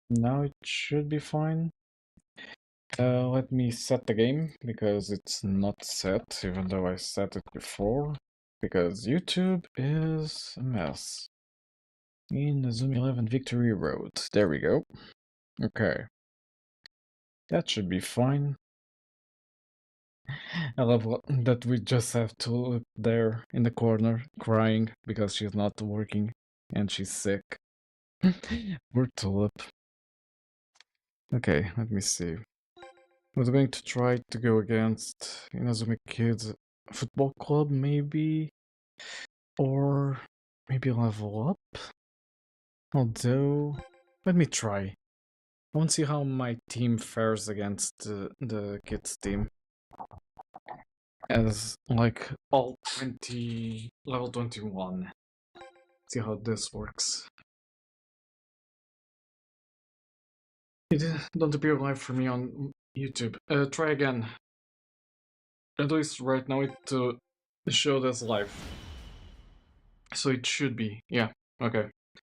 Now it should be fine. Let me set the game, because it's not set, even though I set it before. Because YouTube is a mess. Inazuma 11 Victory Road. There we go. Okay. That should be fine. I love that we just have Tulip there in the corner, crying because she's not working and she's sick. Poor Tulip. Okay, let me see. I was going to try to go against Inazuma Kids Football Club, maybe? Or maybe level up? Although, let me try. I want to see how my team fares against the kids team. As like all 20, level 21. See how this works. It don't appear live for me on YouTube. Try again. At least right now it showed as live. So it should be, yeah, okay.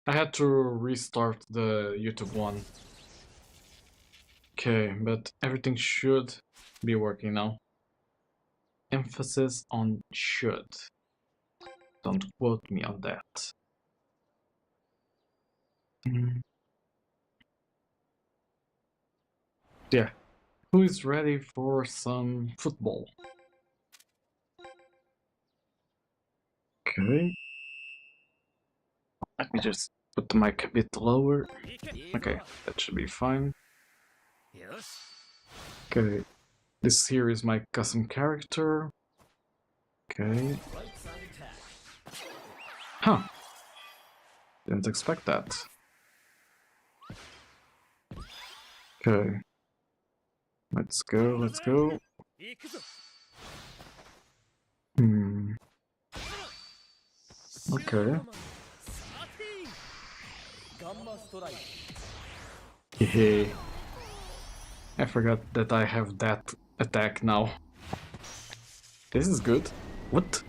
I had to restart the YouTube one. Okay, but everything should be working now. Emphasis on should. Don't quote me on that. Yeah. Who is ready for some football? Okay. Let me just put the mic a bit lower. Okay, that should be fine. Okay. This here is my custom character. Okay. Huh. Didn't expect that. Okay. Let's go, let's go. Okay. Hehe. I forgot that I have that attack now. This is good. What?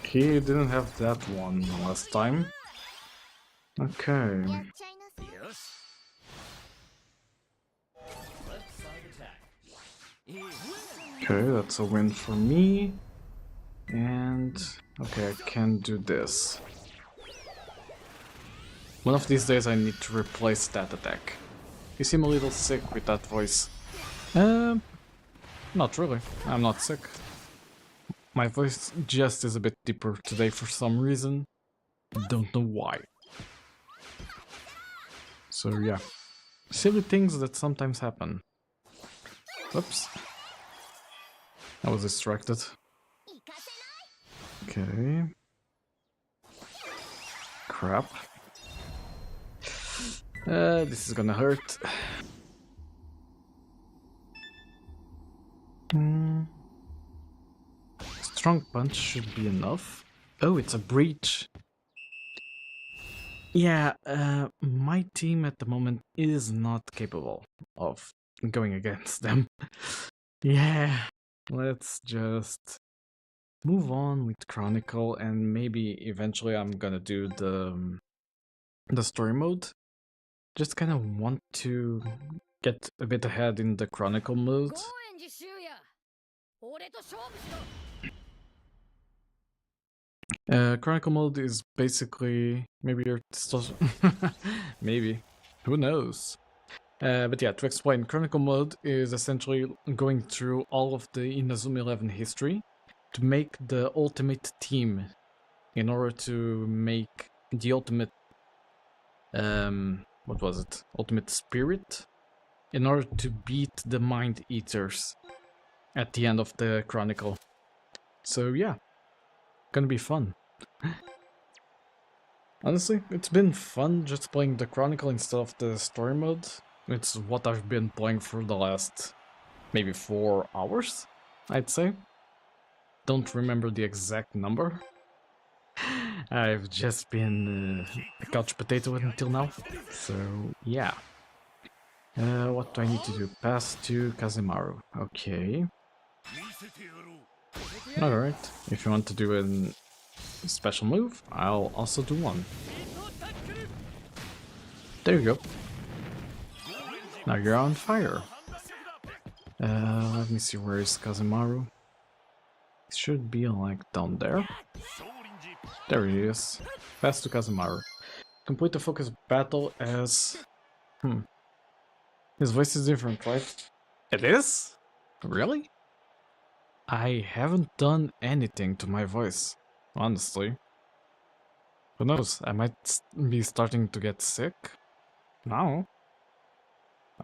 He didn't have that one last time. Okay. Okay, that's a win for me. And okay, I can do this. One of these days I need to replace that attack. You seem a little sick with that voice. Not really. I'm not sick. My voice just is a bit deeper today for some reason. Don't know why. So yeah. Silly things that sometimes happen. Oops. I was distracted. Okay. Crap. This is gonna hurt. Strong punch should be enough. Oh, it's a breach. Yeah, my team at the moment is not capable of going against them. Yeah, let's just move on with Chronicle, and maybe eventually I'm gonna do the story mode. Just kind of want to get a bit ahead in the Chronicle mode. Chronicle mode is basically, maybe you're still maybe, who knows. But yeah, to explain, Chronicle mode is essentially going through all of the Inazuma 11 history to make the ultimate team in order to make the ultimate, what was it? Ultimate spirit? In order to beat the Mind Eaters at the end of the Chronicle. So yeah, gonna be fun. Honestly, it's been fun just playing the Chronicle instead of the story mode. It's what I've been playing for the last maybe 4 hours, I'd say. Don't remember the exact number. I've just been a couch potato until now. So yeah. What do I need to do? Pass to Kazemaru. Okay. Alright. If you want to do a special move, I'll also do one. There you go. Now you're on fire. Let me see, where is Kazemaru? It should be like down there. There he is. Pass to Kazemaru. Complete the focus battle as... His voice is different, right? It is? Really? I haven't done anything to my voice, honestly. Who knows, I might be starting to get sick now.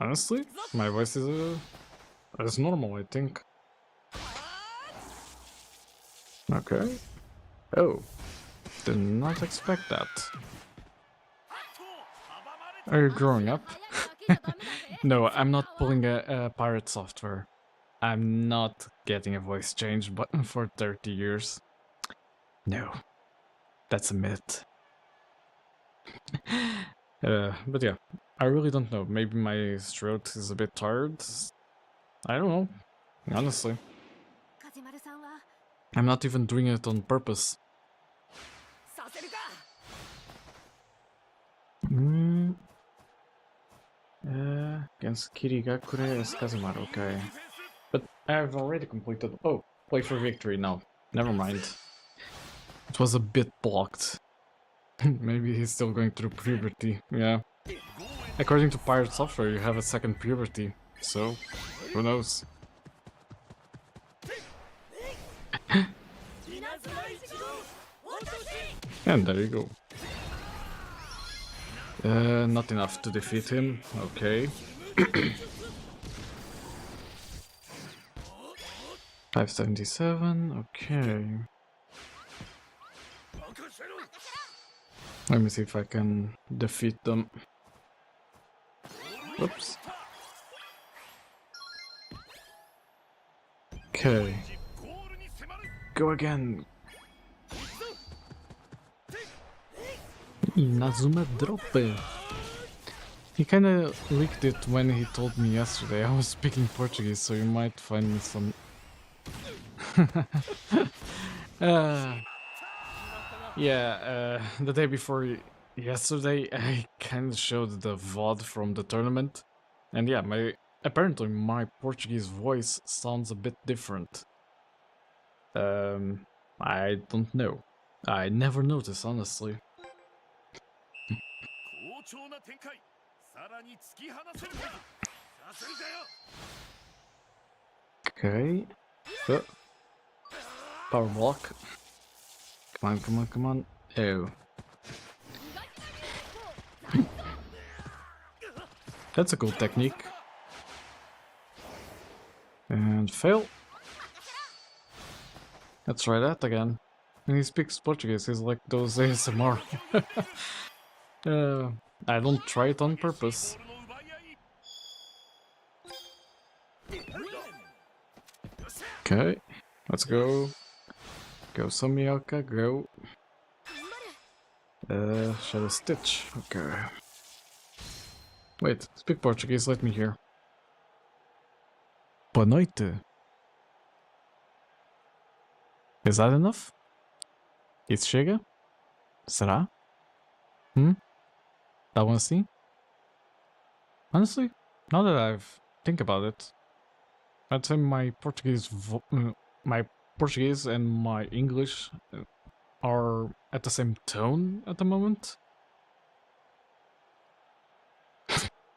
Honestly, my voice is normal, I think. Okay. Oh, did not expect that. Are you growing up? No, I'm not pulling a pirate software. I'm not getting a voice change button for 30 years. No, that's a myth. But yeah, I really don't know. Maybe my throat is a bit tired. I don't know, honestly. I'm not even doing it on purpose. Against Kirigakure as Kazemaru, okay. But I've already completed... Oh, play for victory now. Never mind. It was a bit blocked. Maybe he's still going through puberty, yeah. According to Pirate Software, you have a second puberty, so who knows? And there you go. Not enough to defeat him, okay. 577, okay. Let me see if I can defeat them. Oops. Okay. Go again. Inazuma drop. He kinda leaked it when he told me yesterday I was speaking Portuguese, so you might find me some... the day before yesterday I kinda showed the VOD from the tournament. And yeah, apparently my Portuguese voice sounds a bit different. I don't know. I never noticed, honestly. Okay. Power block. Come on, come on, come on. Oh. That's a cool technique. And fail. Let's try that again. And he speaks Portuguese, he's like those ASMR. I don't try it on purpose. Okay, let's go. Go Samioka, go. Shadow Stitch, okay. Wait, speak Portuguese, let me hear. Boa noite. Is that enough? Isso chega? Será? That one see? Honestly, now that I think about it, I'd say my Portuguese and my English are at the same tone at the moment.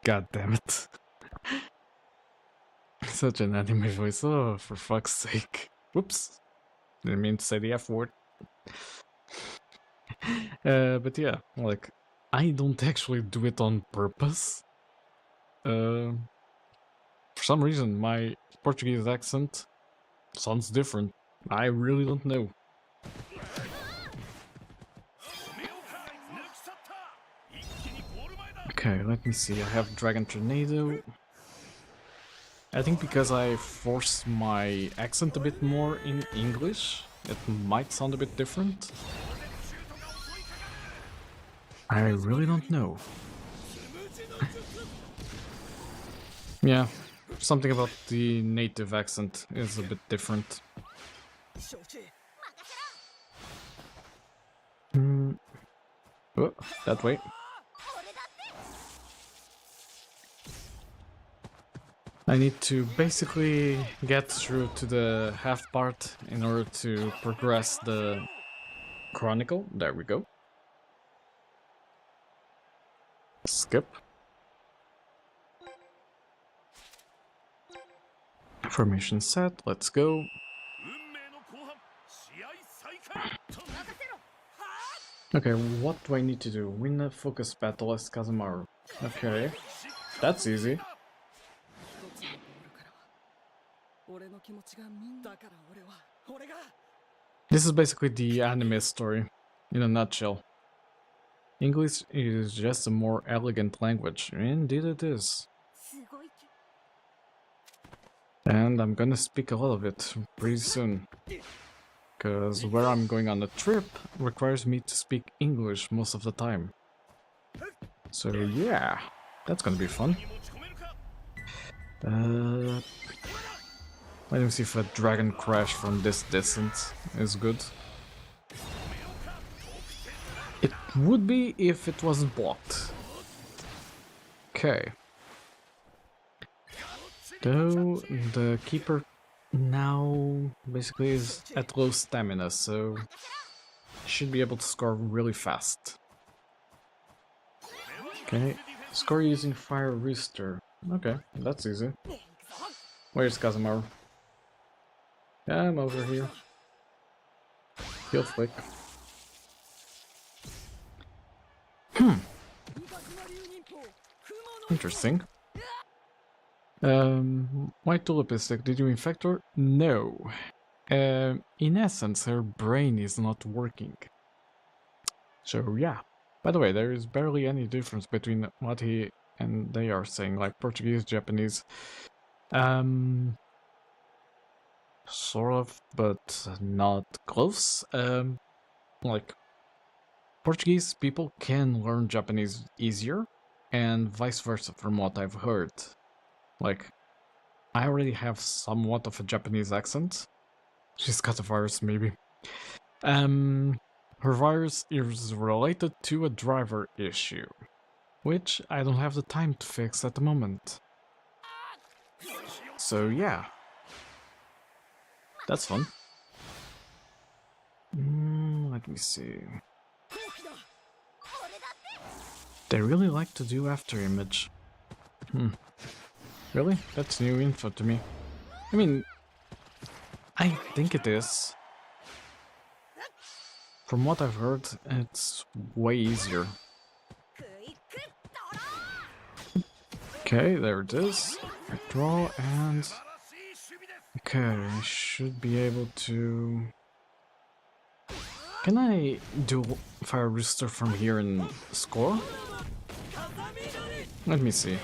God damn it. Such an anime voice, oh, for fuck's sake. Whoops. Didn't mean to say the F word. But yeah, like, I don't actually do it on purpose. For some reason, my Portuguese accent sounds different. I really don't know. Okay, let me see. I have Dragon Tornado. I think because I force my accent a bit more in English, it might sound a bit different. I really don't know. Yeah, something about the native accent is a bit different. Oh, that way. I need to basically get through to the half part in order to progress the Chronicle. There we go. Skip. Formation set, let's go. Okay, what do I need to do? Win a focus battle as Kazamaru. Okay, that's easy. This is basically the anime story, in a nutshell. English is just a more elegant language. Indeed it is. And I'm gonna speak a lot of it pretty soon. Because where I'm going on a trip requires me to speak English most of the time. So yeah, that's gonna be fun. Let me see if a dragon crash from this distance is good. It would be if it wasn't blocked. Okay. Though the keeper now basically is at low stamina, so should be able to score really fast. Okay, score using Fire Rooster. Okay, that's easy. Where's Kazamaru? Yeah, I'm over here. Heal flick. Interesting. Why Tulipistic? Did you infect her? No. In essence, her brain is not working. So yeah. By the way, there is barely any difference between what he and they are saying, like Portuguese, Japanese. Sort of, but not close. Like Portuguese people can learn Japanese easier, and vice versa from what I've heard. Like, I already have somewhat of a Japanese accent. She's got a virus, maybe. Her virus is related to a driver issue, which I don't have the time to fix at the moment. So yeah. That's fun. Let me see. They really like to do after image. Really? That's new info to me. I mean, I think it is. From what I've heard, it's way easier. Okay, there it is. Draw and... Okay, I should be able to... Can I do Fire Rooster from here and score? Let me see.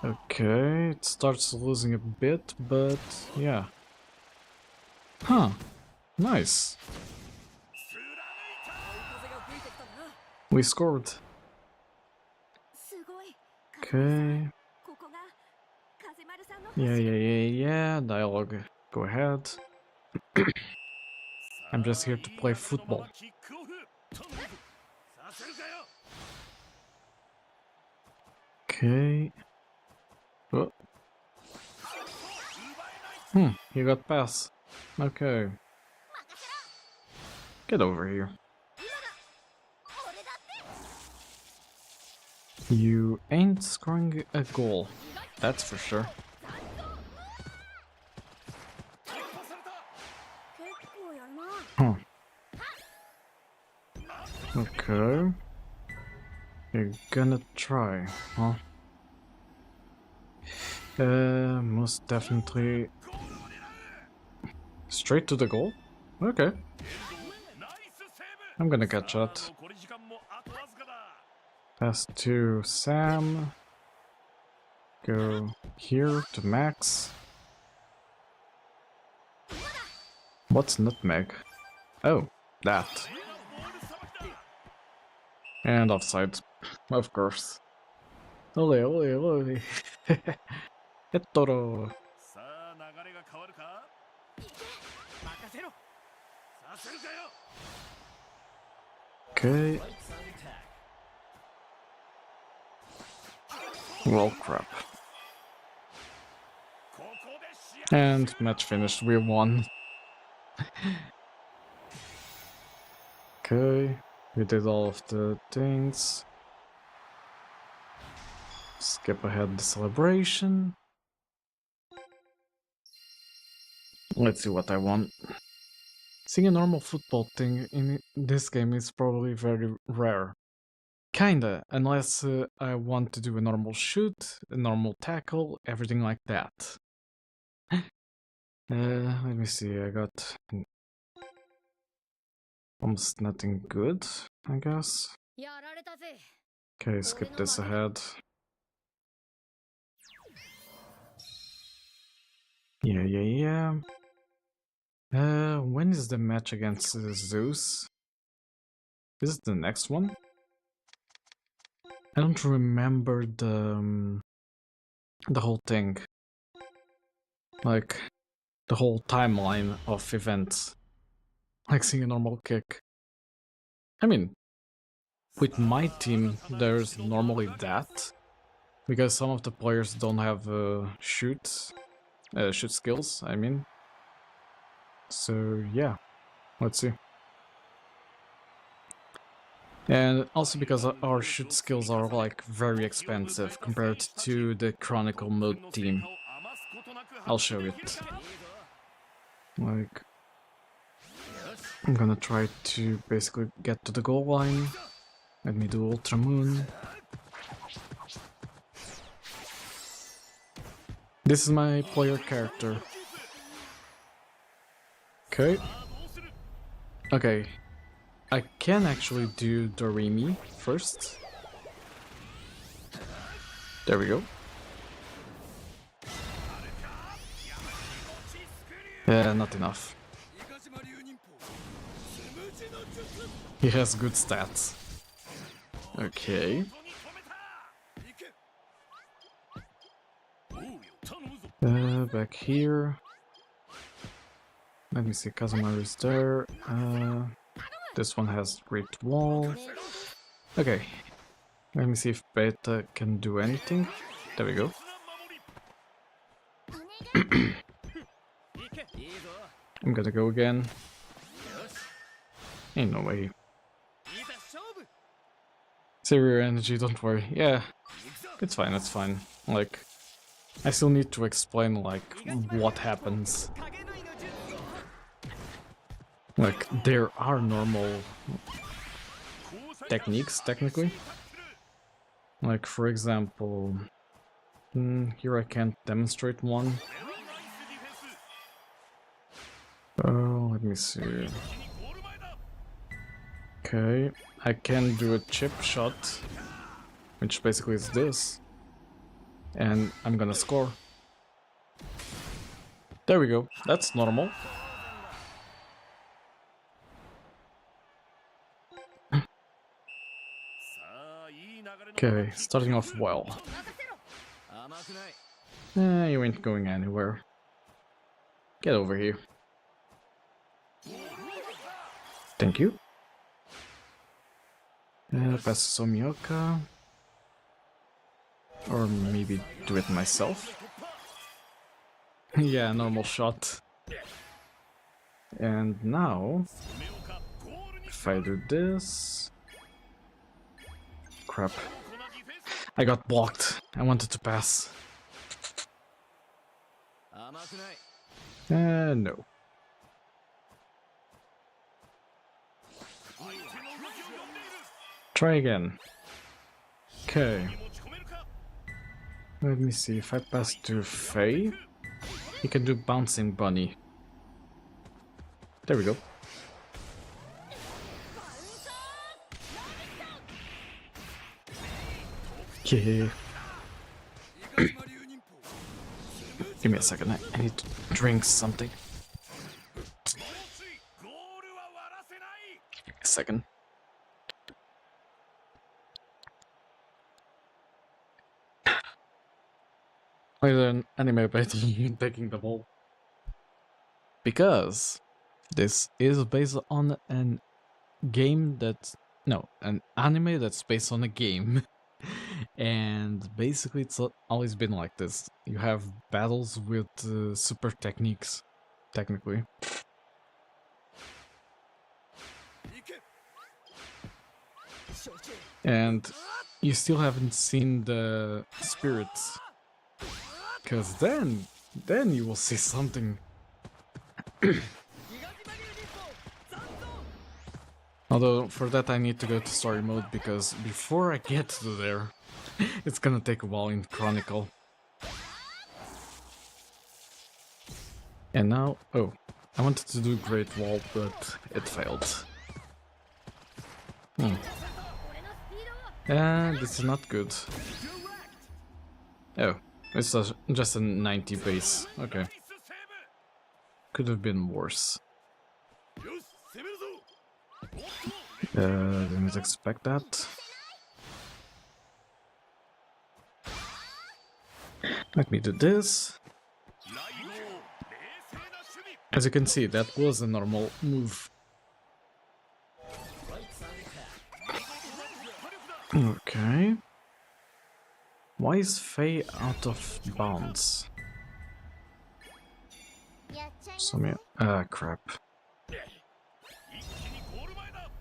Okay, it starts losing a bit, but yeah. Huh, nice. We scored. Okay. Yeah, dialogue. Go ahead. I'm just here to play football. Okay. Oh. You got pass. Okay. Get over here. You ain't scoring a goal, that's for sure. Okay. You're gonna try, huh? Most definitely... Straight to the goal? Okay. I'm gonna catch that. Pass to Sam. Go here to Max. What's nutmeg? Oh, that. And offside, of course. Ole, ole, ole. Ettoro. Okay. Well, crap. And match finished, we won. Okay, we did all of the things. Skip ahead the celebration. Let's see what I want. Seeing a normal football thing in this game is probably very rare. Kinda, unless I want to do a normal shoot, a normal tackle, everything like that. Let me see, I got almost nothing good, I guess. Okay, skip this ahead. Yeah. When is the match against Zeus? Is it the next one? I don't remember the whole thing. Like, the whole timeline of events. Like seeing a normal kick. I mean, with my team, there's normally that. Because some of the players don't have shoot skills, I mean. So, yeah. Let's see. And also because our shoot skills are like very expensive compared to the Chronicle mode team. I'll show it. Like, I'm gonna try to basically get to the goal line. Let me do Ultra Moon. This is my player character. Okay. I can actually do Doremi first. There we go. Not enough. He has good stats. Okay. Back here. Let me see, Kazamaru is there. This one has Great Wall. Okay. Let me see if Beta can do anything. There we go. I'm gonna go again. Ain't no way. Save your energy, don't worry. Yeah, it's fine, it's fine. Like, I still need to explain, like, what happens. Like, there are normal techniques, technically. Like, for example, here I can't demonstrate one. Oh, let me see. Okay, I can do a chip shot, which basically is this. And I'm gonna score. There we go, that's normal. Okay, starting off well. You ain't going anywhere. Get over here. Thank you. Pass Somioka. Or maybe do it myself. Yeah, normal shot. And now, if I do this... Crap. I got blocked. I wanted to pass. No. Try again. Okay. Let me see, if I pass to Faye, he can do Bouncing Bunny. There we go. Yeah. Give me a second, I need to drink something. Give me a second. Why is there an anime based on you taking the ball? Because this is based on an game that's... No, an anime that's based on a game. And basically it's always been like this. You have battles with super techniques, technically. And you still haven't seen the spirits, because then you will see something. Although for that I need to go to story mode, because before I get to there, it's gonna take a while in Chronicle. And now, oh, I wanted to do Great Wall, but it failed. This is not good. Oh, it's just a 90 base. Okay. Could have been worse. Didn't expect that. Let me do this. As you can see, that was a normal move. Okay. Why is Faye out of bounds? Crap.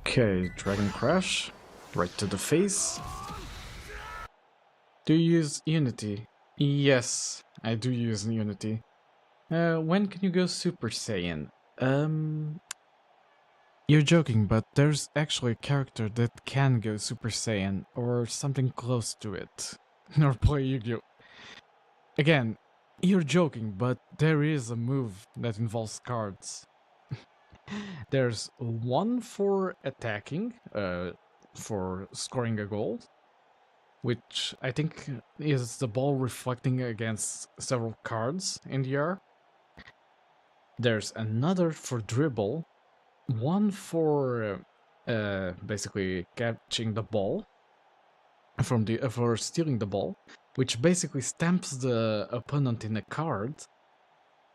Okay, Dragon Crash. Right to the face. Do you use Unity? Yes, I do use Unity. When can you go Super Saiyan? You're joking, but there's actually a character that can go Super Saiyan, or something close to it. Or play Yu-Gi-Oh! Again, you're joking, but there is a move that involves cards. There's one for attacking, for scoring a goal, which I think is the ball reflecting against several cards in the air. There's another for dribble, one for basically catching the ball from for stealing the ball, which basically stamps the opponent in a card,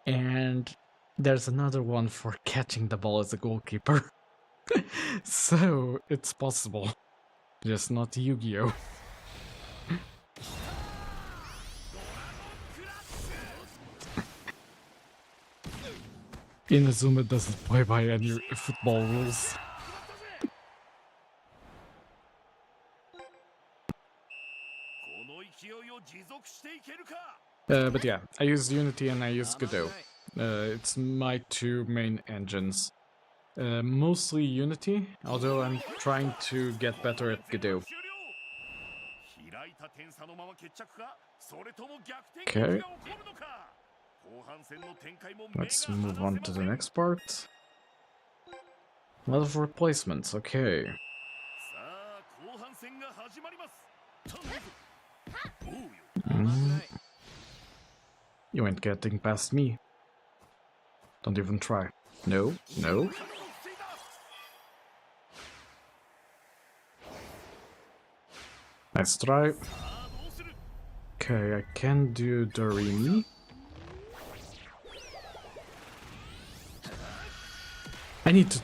and there's another one for catching the ball as a goalkeeper. So it's possible, just not Yu-Gi-Oh! Inazuma doesn't play by any football rules. But yeah, I use Unity and I use Godot. It's my two main engines. Mostly Unity, although I'm trying to get better at Godot. Okay. Let's move on to the next part. A lot of replacements, okay. You ain't getting past me. Don't even try. No, no. Nice try. Okay, I can do Doremi. I need to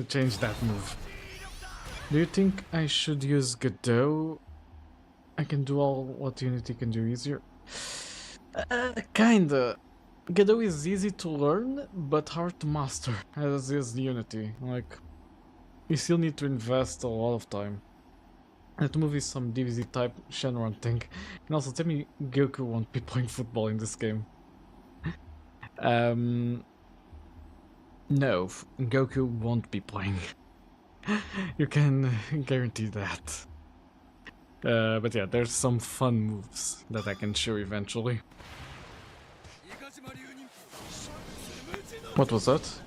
change that move. Do you think I should use Godot? I can do all what Unity can do easier. Kinda. Godot is easy to learn, but hard to master, as is Unity. Like, you still need to invest a lot of time. That move is some DBZ type Shenron thing. And also, tell me Goku won't be playing football in this game. No, Goku won't be playing. You can guarantee that. But yeah, there's some fun moves that I can show eventually. What was that?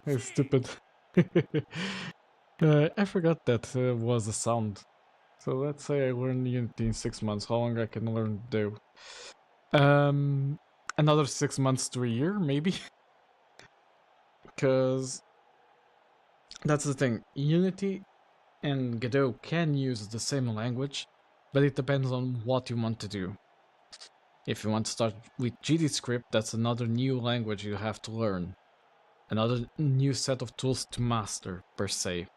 It's stupid. I forgot that was a sound. So let's say I learn Unity in 6 months. How long I can learn Do? Another 6 months to a year, maybe? Because that's the thing. Unity and Godot can use the same language, but it depends on what you want to do. If you want to start with GDScript, that's another new language you have to learn. Another new set of tools to master, per se.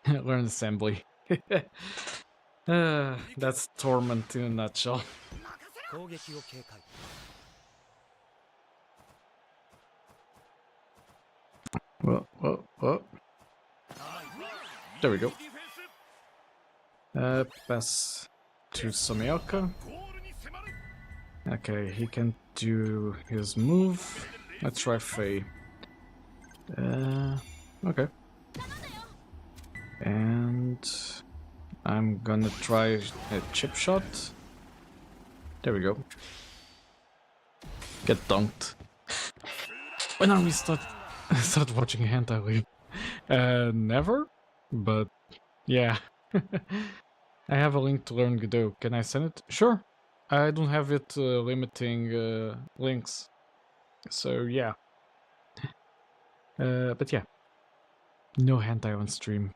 Learn assembly. That's Torment in a nutshell. Whoa. There we go. Pass to Sumeoka. Okay, he can do his move. Let's try Faye. Okay. And I'm gonna try a chip shot. There we go. Get dunked. When are we start watching hentai? Never? But yeah. I have a link to learn Godot. Can I send it? Sure. I don't have it limiting links. So yeah. But yeah. No hentai on stream.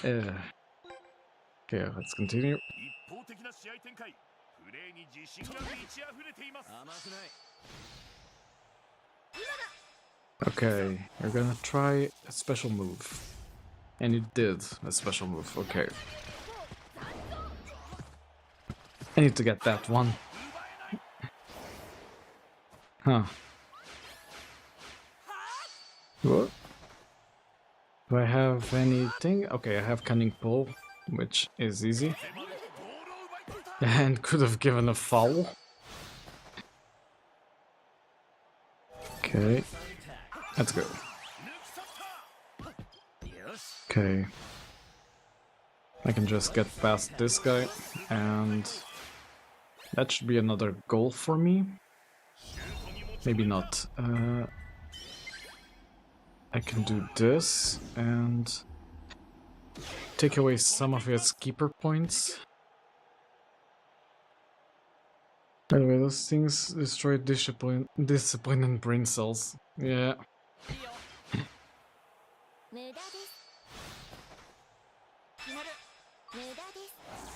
Okay, let's continue. Okay, we're gonna try a special move. And it did a special move, okay. I need to get that one. Huh. What? Do I have anything? Okay, I have Cunning Pull, which is easy. And could have given a foul. Okay. Let's go. Okay. I can just get past this guy, and that should be another goal for me. Maybe not. I can do this and take away some of its keeper points. By the way, those things destroy discipline and brain cells. Yeah.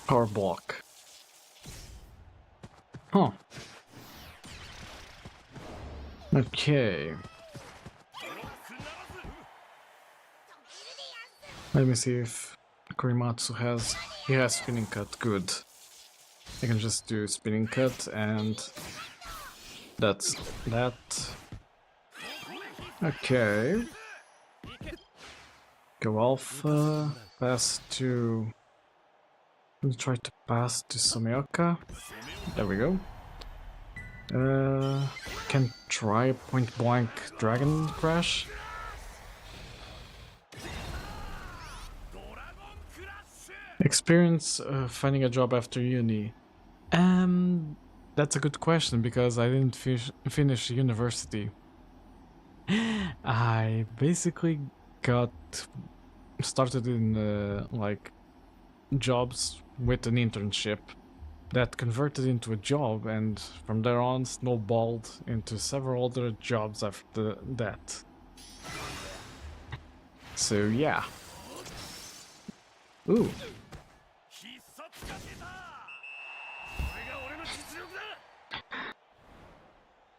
Power block. Huh. Okay. Let me see if Kurimatsu has... He has spinning cut, good. I can just do spinning cut and... That's that. Okay. Go alpha, pass to... Let's try to pass to Sumeoka. There we go. Can try point blank Dragon Crash. Experience finding a job after uni. That's a good question because I didn't finish university. I basically got started in like jobs with an internship that converted into a job, and from there on snowballed into several other jobs after that. So yeah. Ooh.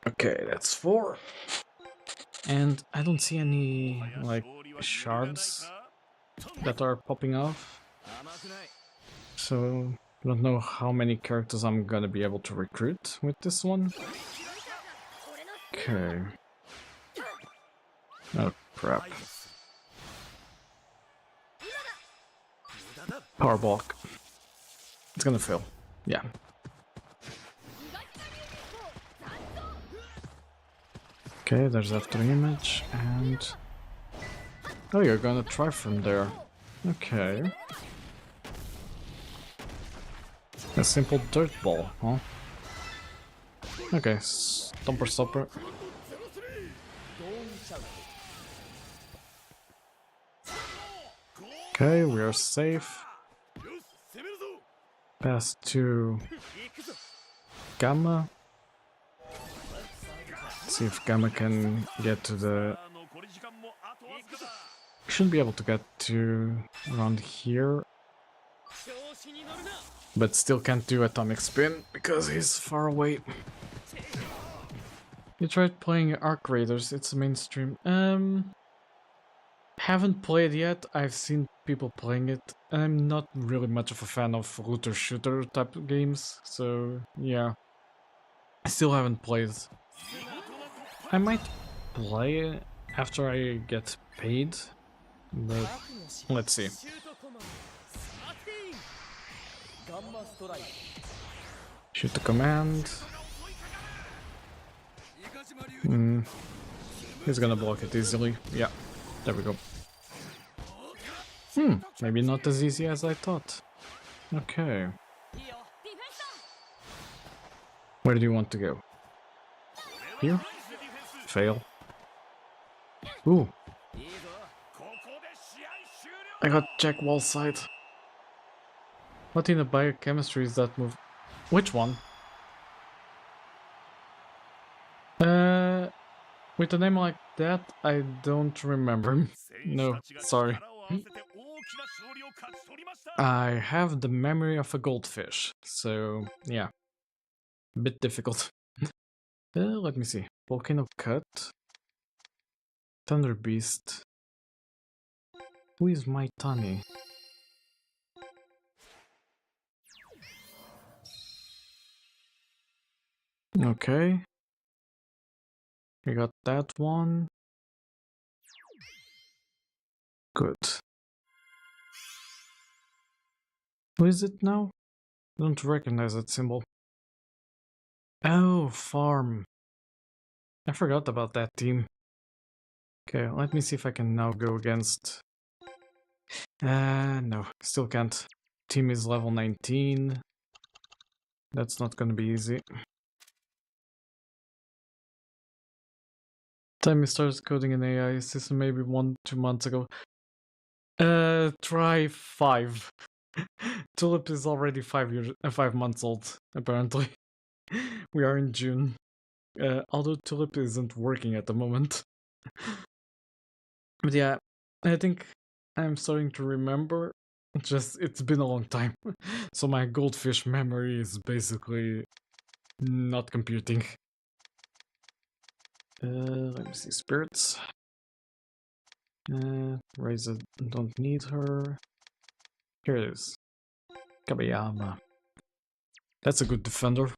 Okay, that's 4. And I don't see any, like, shards that are popping off. So, I don't know how many characters I'm gonna be able to recruit with this one. Okay. Oh, crap. Power block. It's gonna fail. Yeah. Okay, there's after image, and... Oh, you're gonna try from there. Okay. A simple dirt ball, huh? Okay, stomper stopper. Okay, we are safe. Pass to Gamma. See if Gamma can get to the... Shouldn't be able to get to around here. But still can't do Atomic Spin because he's far away. You tried playing Arc Raiders, it's mainstream. Haven't played yet, I've seen people playing it. I'm not really much of a fan of looter shooter type of games, so yeah. I still haven't played. I might play after I get paid, but let's see. Shoot the command. He's gonna block it easily. Yeah, there we go. Maybe not as easy as I thought. Okay. Where do you want to go? Here? Fail. Ooh. I got check wall side. What in the biochemistry is that move? Which one? With a name like that, I don't remember. No, sorry. I have the memory of a goldfish, so yeah. A bit difficult. Let me see. Volcano Cut. Thunder Beast. Who is Maitani? Okay. We got that one. Good. Who is it now? I don't recognize that symbol. Oh, Farm. I forgot about that team. Okay, let me see if I can now go against... no, still can't. Team is level 19. That's not gonna be easy. Time he starts coding an AI system maybe 1-2 months ago. Try 5. Tulip is already 5 months old, apparently. We are in June. Although Tulip isn't working at the moment. But yeah, I think I'm starting to remember. It's been a long time. So my goldfish memory is basically not computing. Let me see, spirits. Razor, don't need her. Here it is. Kabayama. That's a good defender.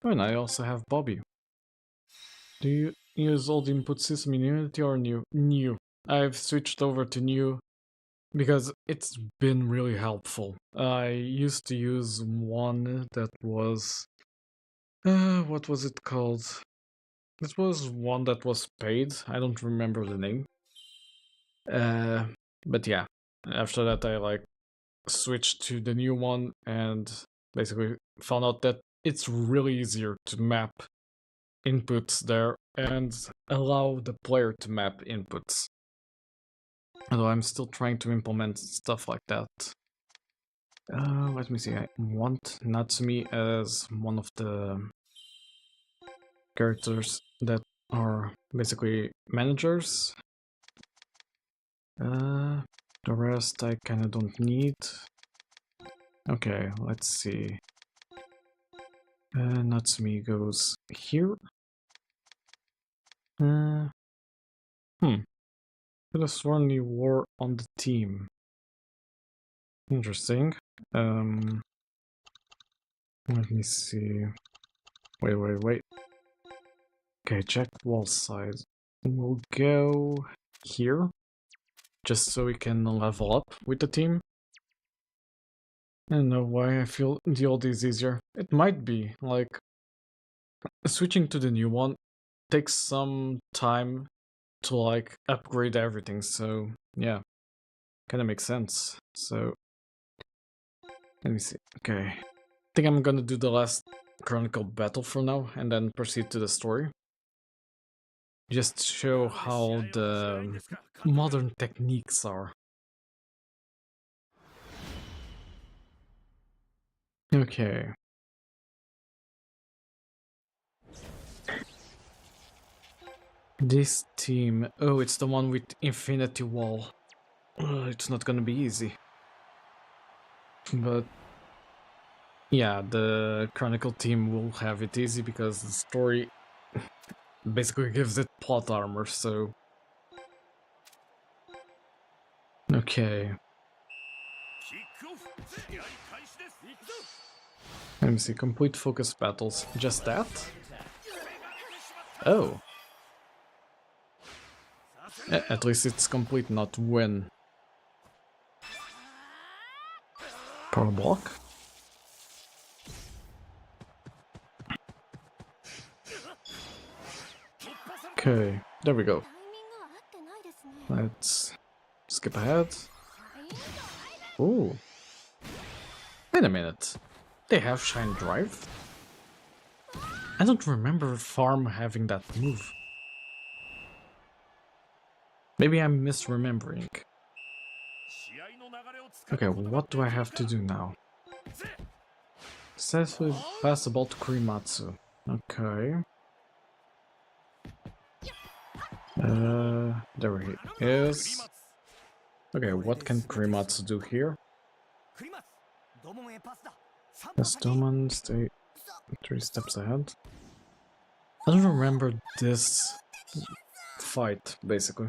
Oh, and I also have Bobby. Do you use old input system in Unity or new? New. I've switched over to new because it's been really helpful. I used to use one that was... what was it called? It was one that was paid. I don't remember the name. But yeah, after that I switched to the new one and basically found out that it's really easier to map inputs there and allow the player to map inputs. Although I'm still trying to implement stuff like that. Let me see, I want Natsumi as one of the characters that are basically managers. The rest I kinda don't need. Okay, let's see. Natsumi goes here. Could have sworn you were on the team. Interesting. Let me see. Wait. Okay, check wall size. We'll go here, just so we can level up with the team. I don't know why I feel the old is easier. It might be, like, switching to the new one takes some time to, like, upgrade everything, so, yeah. Kinda makes sense. So, let me see. Okay. I think I'm gonna do the last Chronicle battle for now, and then proceed to the story. Just to show how the modern techniques are. Okay. This team... Oh, it's the one with Infinity Wall. It's not gonna be easy. But... yeah, the Chronicle team will have it easy because the story basically gives it plot armor, so... Okay. Let me see, complete focus battles. Just that? Oh. At least it's complete, not win. Power block? Okay, there we go. Let's skip ahead. Ooh. Wait a minute. They have Shine Drive? I don't remember Farm having that move. Maybe I'm misremembering. Okay, what do I have to do now? Successfully pass the ball to Kurimatsu. Okay. There he is. Okay, what can Kurimatsu do here? Yes, Doman, stay 3 steps ahead. I don't remember this fight, basically.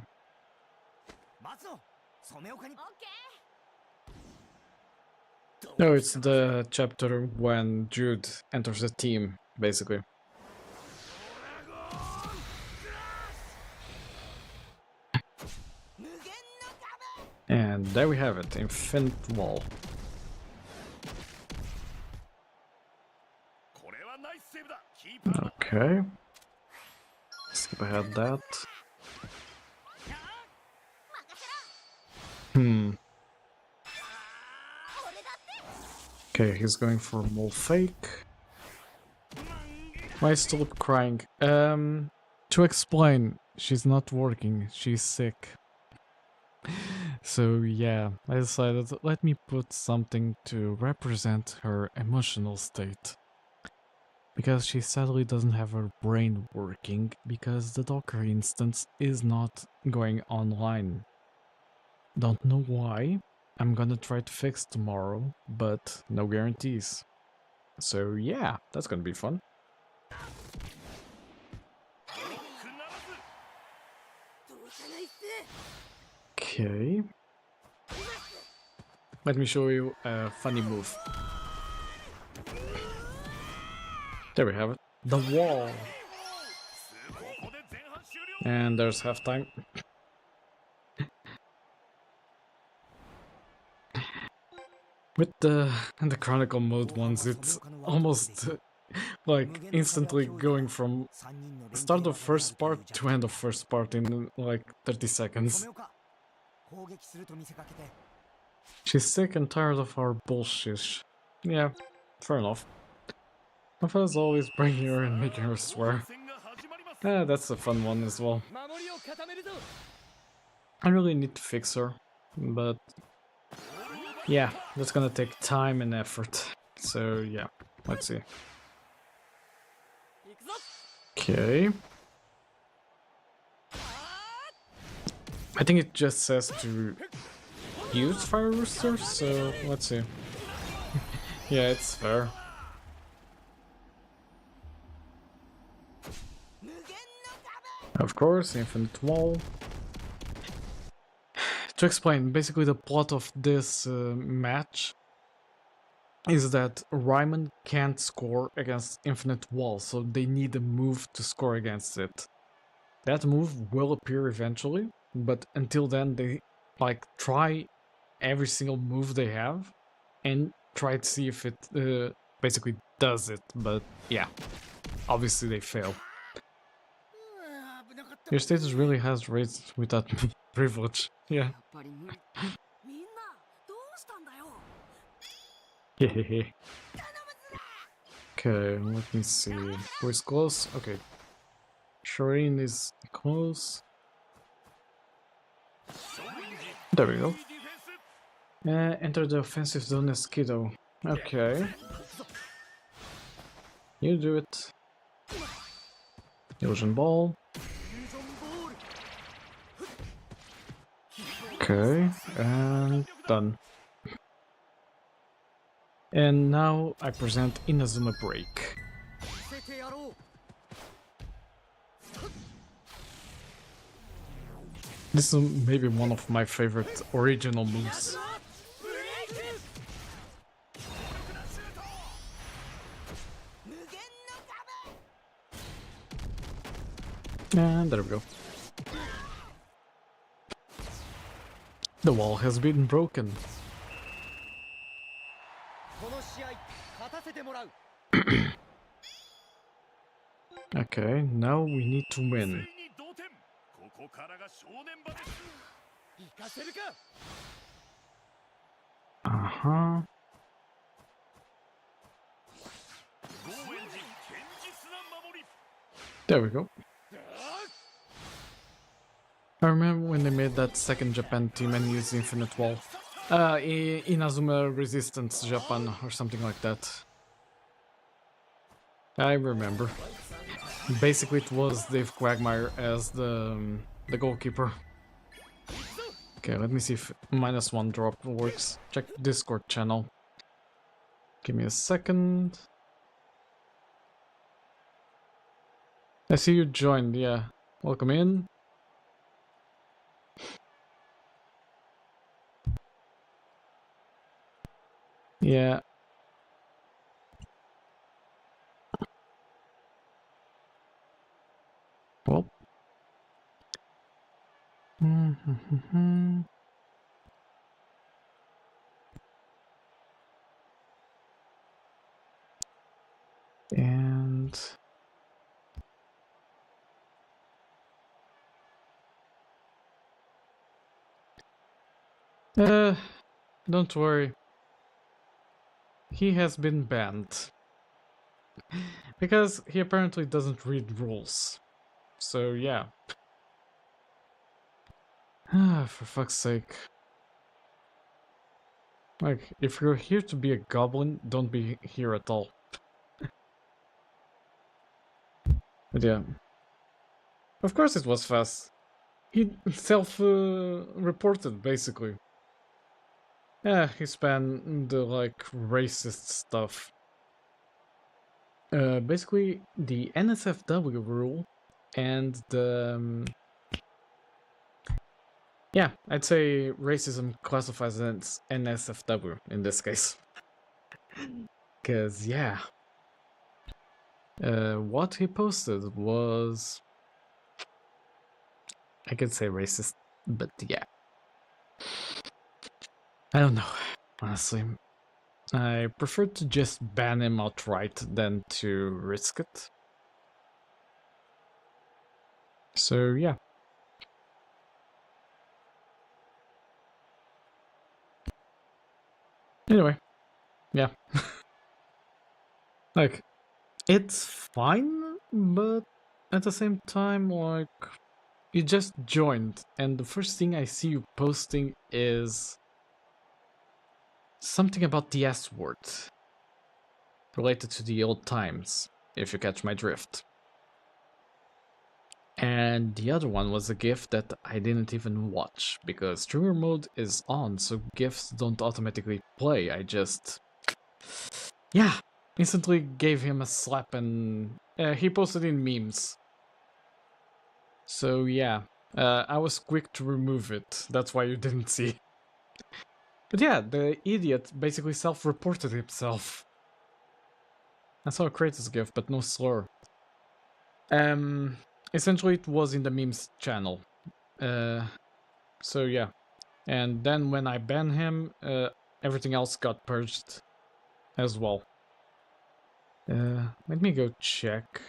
No, it's the chapter when Jude enters the team, basically. And there we have it, Infinite Wall. Okay. Skip ahead that. Okay, he's going for more fake. Why is Tulip crying? To explain, she's not working, she's sick. So yeah, I decided, let me put something to represent her emotional state. Because she sadly doesn't have her brain working, because the Docker instance is not going online. Don't know why. I'm gonna try to fix tomorrow, but no guarantees. So yeah, that's gonna be fun. Okay. Let me show you a funny move. There we have it. The wall. And there's halftime. With the Chronicle mode ones, it's almost like instantly going from start of first part to end of first part in like 30 seconds. She's sick and tired of our bullshit. Yeah, fair enough. Rafa's always bringing her and making her swear. That's a fun one as well. I really need to fix her, but yeah, that's gonna take time and effort. So yeah, let's see. Okay. I think it just says to use Fire Rooster, so let's see. Yeah, it's fair. Of course, Infinite Wall. To explain, basically the plot of this match is that Ryman can't score against Infinite Wall, so they need a move to score against it. That move will appear eventually, but until then they like try every single move they have and try to see if it basically does it, but yeah, obviously they fail. Your status really has raised without privilege. Yeah. Hehehe. Okay, let me see. Who is close? Okay. Shireen is close. There we go. Enter the offensive zone as Kiddo. Okay. You do it. Illusion Ball. Okay, and done. And now I present Inazuma Break. This is maybe one of my favorite original moves. And there we go. The wall has been broken. Okay, now we need to win. Uh-huh. There we go. I remember when they made that second Japan team and used Infinite Wall. Inazuma Resistance Japan or something like that. I remember. Basically it was Dave Quagmire as the goalkeeper. Okay, let me see if -1 drop works. Check Discord channel. Give me a second. I see you joined, yeah. Welcome in. Yeah. Well. And don't worry. He has been banned. Because he apparently doesn't read rules. So yeah. For fuck's sake. Like, if you're here to be a goblin, don't be here at all. But yeah. Of course it was fast. He self-reported, basically. Yeah, he spanned the, like, racist stuff. Basically, the NSFW rule and the... yeah, I'd say racism classifies as NSFW in this case. Because, yeah. What he posted was... I could say racist, but yeah. I don't know, honestly. I prefer to just ban him outright than to risk it. So, yeah. Anyway, yeah. Like, it's fine, but at the same time, like, you just joined, and the first thing I see you posting is something about the S word related to the old times, if you catch my drift. And the other one was a GIF that I didn't even watch, because streamer mode is on, so GIFs don't automatically play. I just... yeah, instantly gave him a slap and he posted in memes. So yeah, I was quick to remove it. That's why you didn't see. But yeah, the idiot basically self-reported himself. I saw a Kratos GIF, but no slur. Essentially it was in the memes channel. So yeah. And then when I banned him, everything else got purged as well. Let me go check.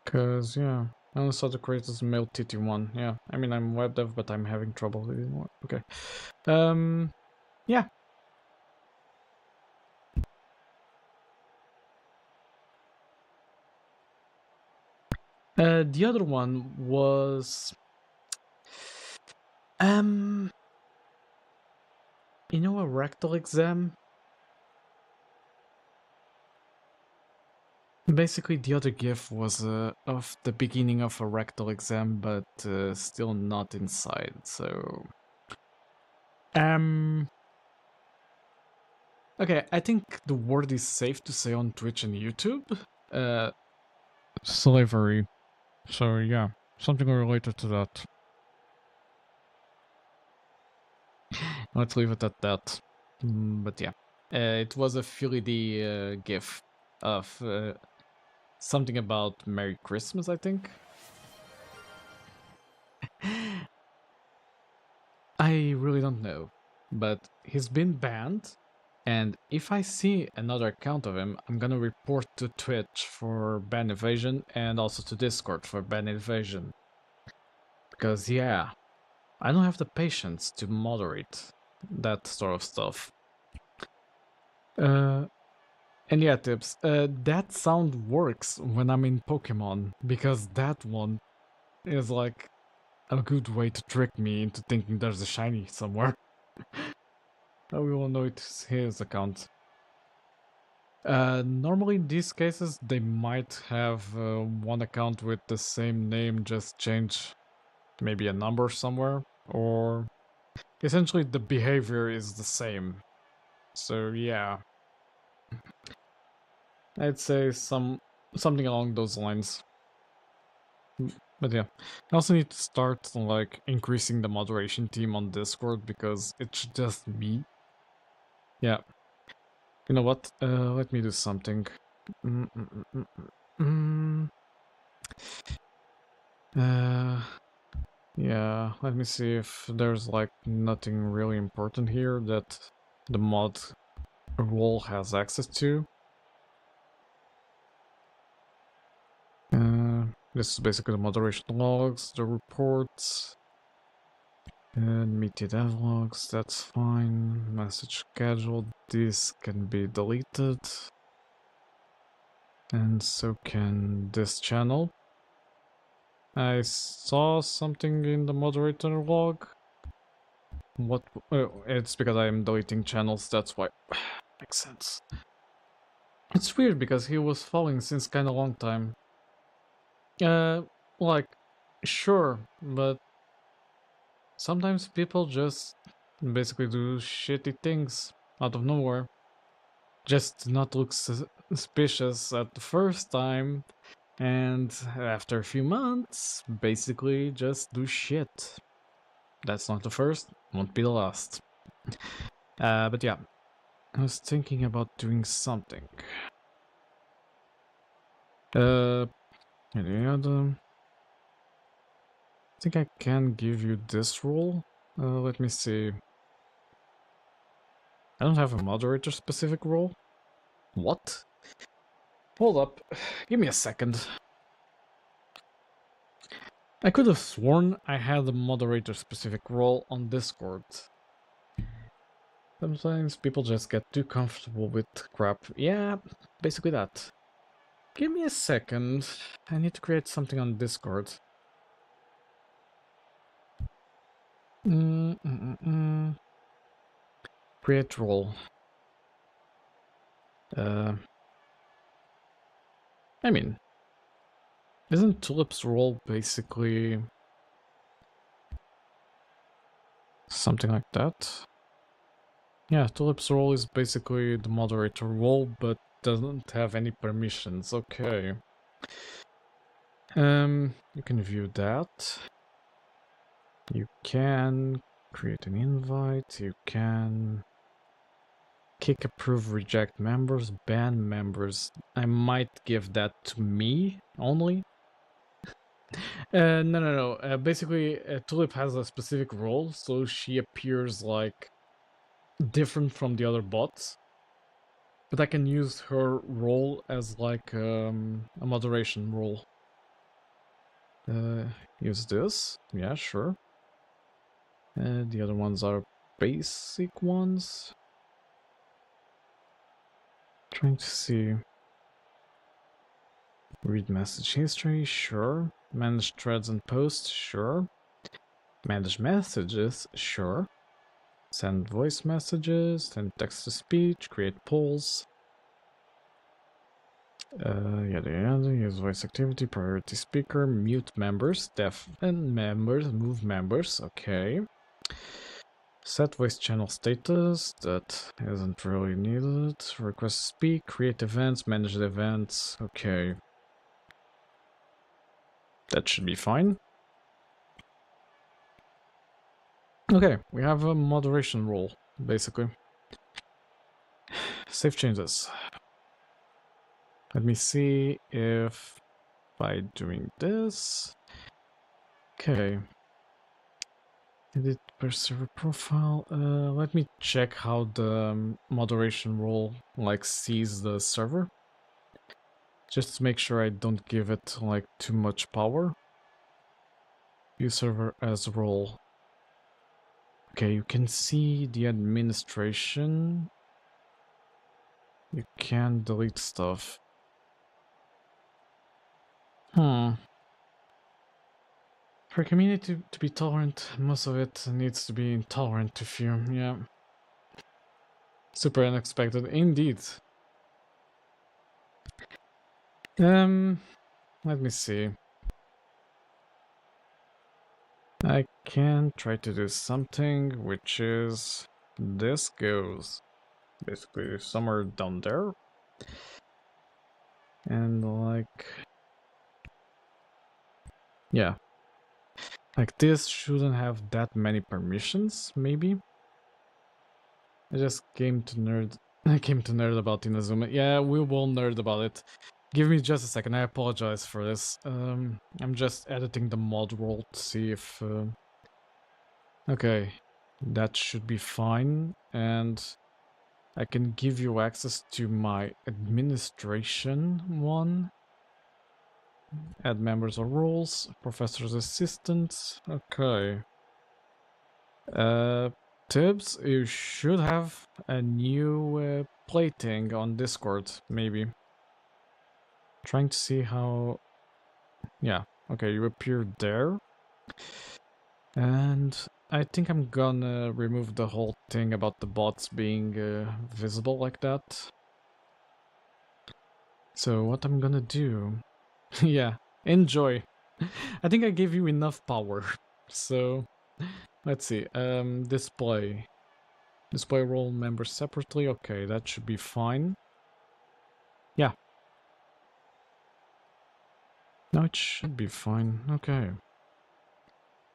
Cause yeah, I only saw the Kratos male titty one. Yeah, I mean I'm web dev, but I'm having trouble with it. Okay. Yeah. The other one was you know, a rectal exam. Basically, the other GIF was of the beginning of a rectal exam, but still not inside. So, okay, I think the word is safe to say on Twitch and YouTube. Slavery. So yeah, Something related to that. Let's leave it at that. But yeah, it was a Philly D gif of something about Merry Christmas, I think. I really don't know, but he's been banned, and if I see another account of him, I'm gonna report to Twitch for ban evasion and also to Discord for ban evasion. Because yeah, I don't have the patience to moderate that sort of stuff. And yeah, tips. That sound works when I'm in Pokemon, because that one is like a good way to trick me into thinking there's a shiny somewhere. We will know it's his account. Normally in these cases, they might have one account with the same name, just change maybe a number somewhere, or essentially the behavior is the same. So yeah, I'd say something along those lines. But yeah, I also need to start like increasing the moderation team on Discord because it's just me. Yeah. You know what? Let me do something. Mm, mm, mm, mm, mm. Uh, yeah, let me see if there's like nothing really important here that the mod role has access to. This is basically the moderation logs, the reports, and media dev logs, that's fine. Message scheduled, this can be deleted. And so can this channel. I saw something in the moderator log. What? It's because I am deleting channels, that's why. Makes sense. It's weird because he was following since kinda long time. Like, sure, but sometimes people just basically do shitty things out of nowhere. Just not look suspicious at the first time, and after a few months, basically just do shit. That's not the first, won't be the last. But yeah, I was thinking about doing something. Any other? I think I can give you this role. Let me see. I don't have a moderator specific role. What? Hold up. Give me a second. I could have sworn I had a moderator specific role on Discord. Sometimes people just get too comfortable with crap. Yeah, basically that. Give me a second. I need to create something on Discord. Create role. I mean, isn't Tulip's role basically something like that? Yeah, Tulip's role is basically the moderator role, but doesn't have any permissions. Okay. You can view that. You can create an invite. You can kick, approve, reject members, ban members. I might give that to me only. No. Basically, Tulip has a specific role, so she appears like different from the other bots. But I can use her role as like a moderation role. Use this. Yeah, sure. The other ones are basic ones. Trying to see. Read message history, sure. Manage threads and posts, sure. Manage messages, sure. Send voice messages, send text to speech, create polls. Yada yada, use voice activity, priority speaker, mute members, deafen members, move members, okay. Set voice channel status, that isn't really needed. Request to speak, create events, manage the events, okay. That should be fine. Okay, we have a moderation rule, basically. Save changes. Let me see if by doing this... Okay. Edit per server profile. Let me check how the moderation rule like sees the server. Just to make sure I don't give it like too much power. View server as role. Okay, you can see the administration. You can delete stuff. For a community to be tolerant, most of it needs to be intolerant to fear, yeah. Super unexpected, indeed. Let me see. I can try to do something, which is... This goes basically somewhere down there. And like... Yeah. Like this shouldn't have that many permissions, maybe? I just came to nerd... I came to nerd about Inazuma. Yeah, we will nerd about it. Give me just a second, I apologize for this. I'm just editing the mod roll to see if... Okay, that should be fine, and I can give you access to my administration one. Add members or roles, professor's assistants, okay. Tibbs, you should have a new plating on Discord, maybe. Trying to see how... Yeah, okay, you appear there. And I think I'm gonna remove the whole thing about the bots being visible like that. So what I'm gonna do... Yeah, enjoy. I think I gave you enough power. So, let's see. Display. Display role members separately. Okay, that should be fine. Yeah. No, it should be fine. Okay.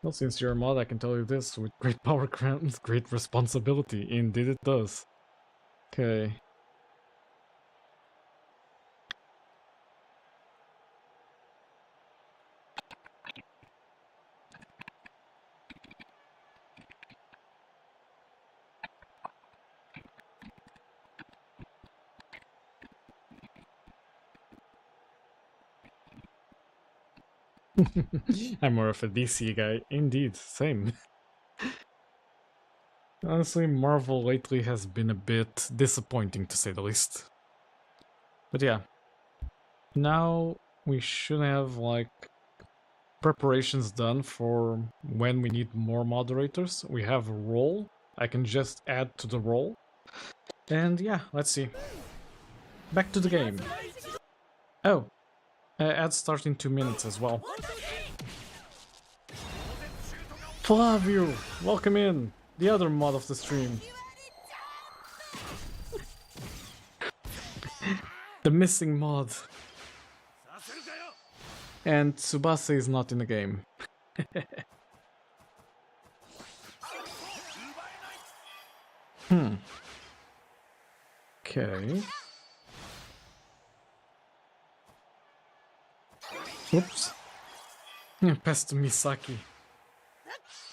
Well, since you're a mod, I can tell you this. With great power comes great responsibility. Indeed it does. Okay. I'm more of a DC guy. Indeed, same. Honestly, Marvel lately has been a bit disappointing to say the least. But yeah. Now we should have like preparations done for when we need more moderators. We have a role. I can just add to the role. And yeah, let's see. Back to the game. Oh, ad starts in 2 minutes as well. Flavio, welcome in. The other mod of the stream. The missing mod. And Tsubasa is not in the game. Okay. Oops. Passed to Misaki.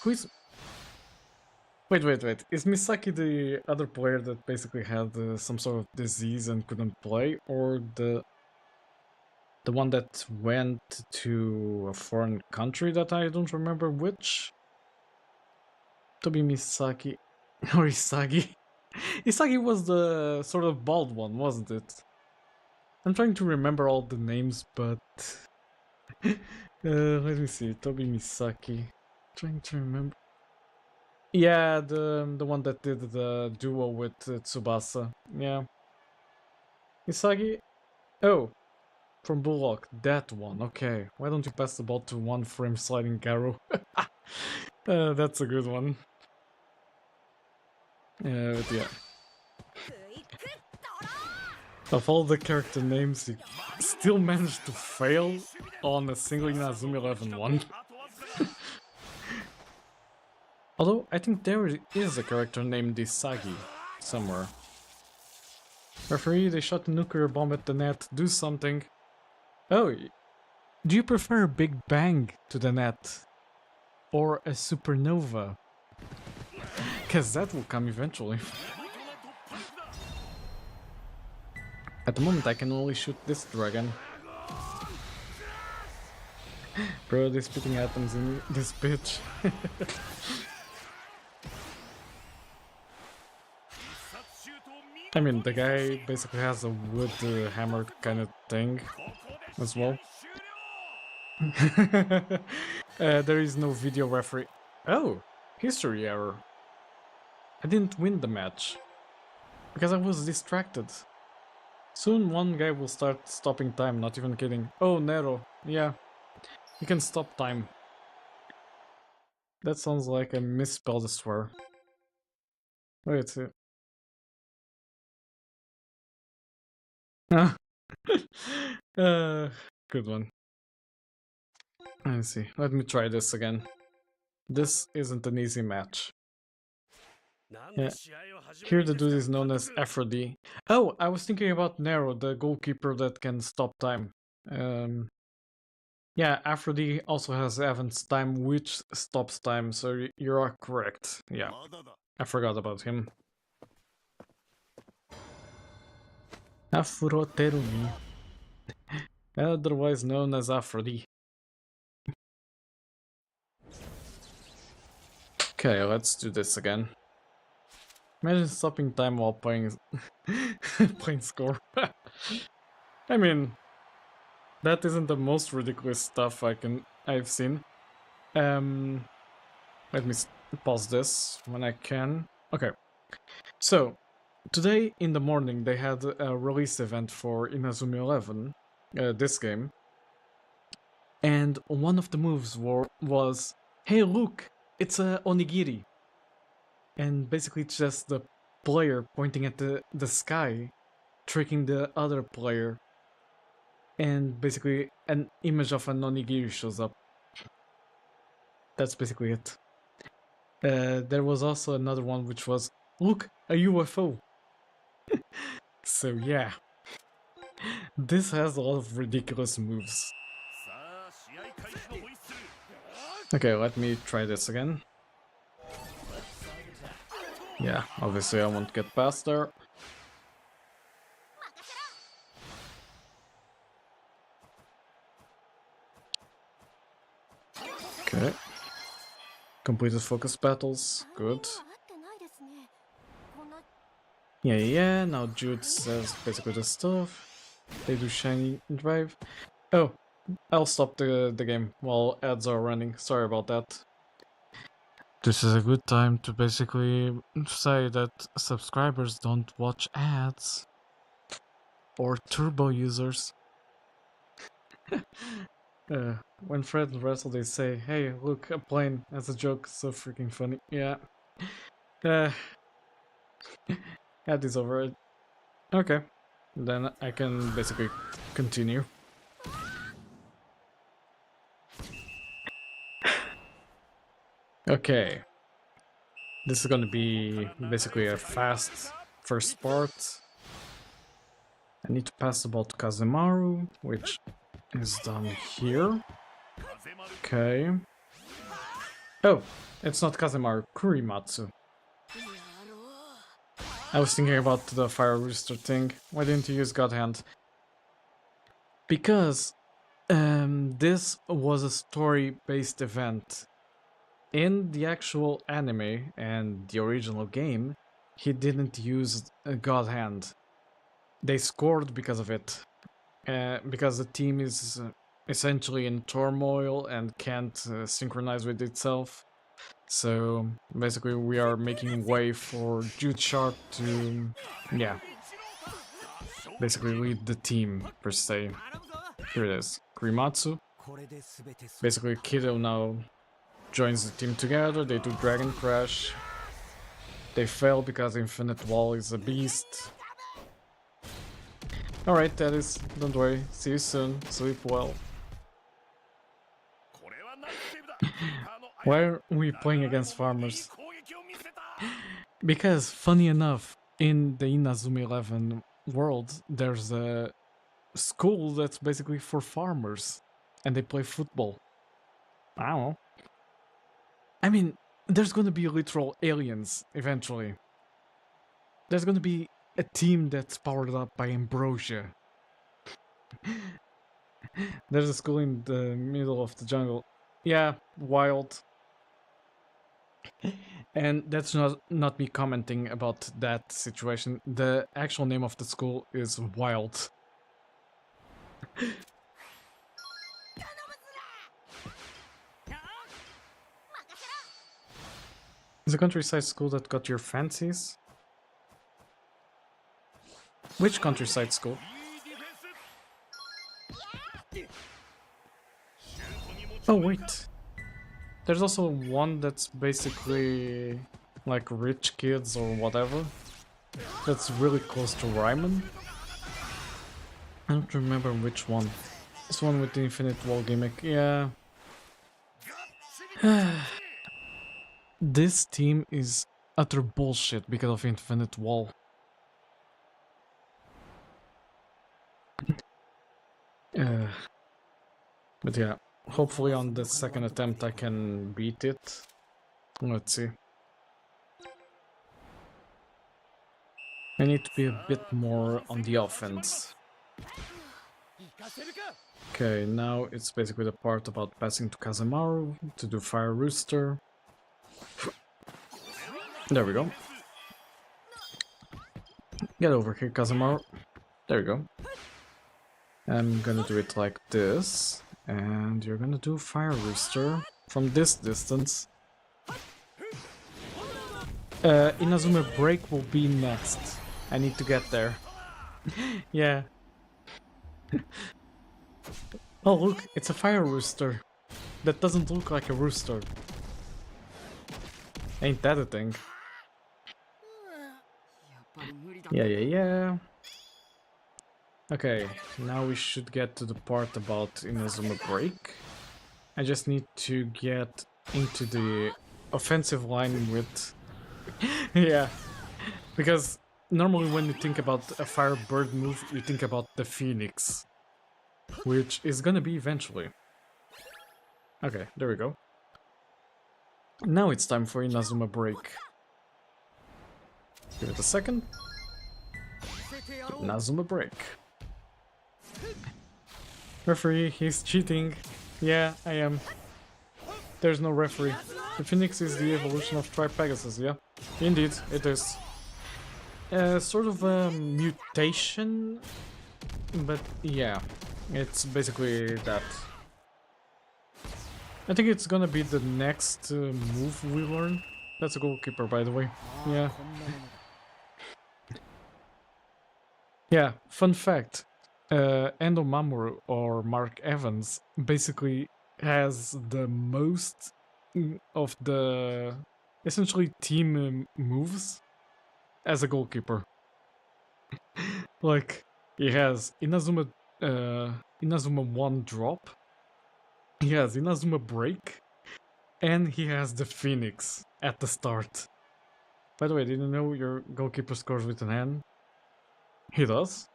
Who is... Wait. Is Misaki the other player that basically had some sort of disease and couldn't play? Or the one that went to a foreign country that I don't remember which? Tobi Misaki... or Isagi? Isagi was the sort of bald one, wasn't it? I'm trying to remember all the names, but... let me see, Tobi Misaki. Trying to remember... Yeah, the one that did the duo with Tsubasa. Yeah. Isagi? Oh, from Bullock. That one, okay. Why don't you pass the ball to one frame sliding Garo? That's a good one. But yeah. Of all the character names, you still managed to fail on a single Inazuma 11 one. Although, I think there is a character named Isagi somewhere. Referee, they shot a nuclear bomb at the net. Do something. Oh, do you prefer a Big Bang to the net? Or a supernova? Because that will come eventually. At the moment, I can only shoot this dragon. Bro, they're spitting atoms in this bitch. I mean, the guy basically has a wood hammer kind of thing as well. There is no video referee. Oh, history error. I didn't win the match because I was distracted. Soon one guy will start stopping time, not even kidding. Oh, Nero. Yeah, you can stop time. That sounds like a misspelled swear. Wait. Good one. I see. Let me try this again. This isn't an easy match. Yeah. Here the dude is known as Aphrodite. Oh, I was thinking about Nero, the goalkeeper that can stop time. Yeah, Aphrodite also has Evan's time, which stops time, so you are correct. Yeah, I forgot about him. Aphrodite, otherwise known as Aphrodite. Okay, let's do this again. Imagine stopping time while playing playing score. I mean, that isn't the most ridiculous stuff I've seen. Let me pause this when I can. Okay, so today in the morning they had a release event for Inazuma 11, this game, and one of the moves was, "Hey, look, it's a onigiri," and basically it's just the player pointing at the sky, tricking the other player, and basically an image of an onigiri shows up. That's basically it. There was also another one which was, "Look, a UFO." So yeah, this has a lot of ridiculous moves. Okay, let me try this again. Yeah, obviously I won't get past there. Okay. Completed focus battles, good. Yeah, now Jude says basically the stuff. They do shiny drive. Oh, I'll stop the game while ads are running, sorry about that. This is a good time to basically say that subscribers don't watch ads. Or turbo users. When Fred wrestle, they say, "Hey, look, a plane," as a joke. So freaking funny. Yeah. Ad is over. Okay. Then I can basically continue. Okay. This is gonna be basically a fast first part. I need to pass the ball to Kazemaru, which is done here. Okay. Oh, it's not Kazemaru, Kurimatsu. I was thinking about the Fire Rooster thing. Why didn't you use God Hand? Because this was a story-based event. In the actual anime and the original game, he didn't use a God Hand. They scored because of it. Because the team is essentially in turmoil and can't synchronize with itself. So basically we are making way for Jude Sharp to, yeah, basically lead the team per se. Here it is, Kurimatsu. Basically Kido now joins the team together, they do Dragon Crash. They fail because Infinite Wall is a beast. Alright, that is, don't worry, see you soon, sleep well. Why are we playing against farmers? Because, funny enough, in the Inazuma 11 world, there's a school that's basically for farmers, and they play football. I don't know. I mean, there's gonna be literal aliens eventually. There's gonna be a team that's powered up by ambrosia. There's a school in the middle of the jungle. Yeah, wild. And that's not me commenting about that situation. The actual name of the school is Wild. It's a countryside school that got your fancies? Which countryside school? Oh wait. There's also one that's basically like rich kids or whatever. That's really close to Ryman. I don't remember which one. This one with the infinite wall gimmick, yeah. This team is utter bullshit because of infinite wall. But yeah, hopefully on the second attempt I can beat it. Let's see. I need to be a bit more on the offense. Okay, now it's basically the part about passing to Kazemaru to do Fire Rooster. There we go. Get over here, Kazemaru. There we go. I'm gonna do it like this. And you're gonna do Fire Rooster from this distance. Inazuma Break will be next. I need to get there. Yeah. Oh look, it's a Fire Rooster. That doesn't look like a rooster. Ain't that a thing? Yeah. Okay, now we should get to the part about Inazuma Break. I just need to get into the offensive line with... Yeah, because normally when you think about a Fire Bird move, you think about the Phoenix. Which is gonna be eventually. Okay, there we go. Now it's time for Inazuma Break. Give it a second. Inazuma Break. Referee, he's cheating. Yeah, I am. There's no referee. The Phoenix is the evolution of Tri-Pegasus, yeah? Indeed, it is. Sort of a mutation, but yeah, it's basically that. I think it's gonna be the next move we learn. That's a goalkeeper, by the way. Yeah. Yeah, fun fact. Endo Mamoru, or Mark Evans, basically has the most of the essentially team moves as a goalkeeper. Like, he has Inazuma 1 drop, he has Inazuma Break, and he has the Phoenix at the start. By the way, did you know your goalkeeper scores with an N? He does?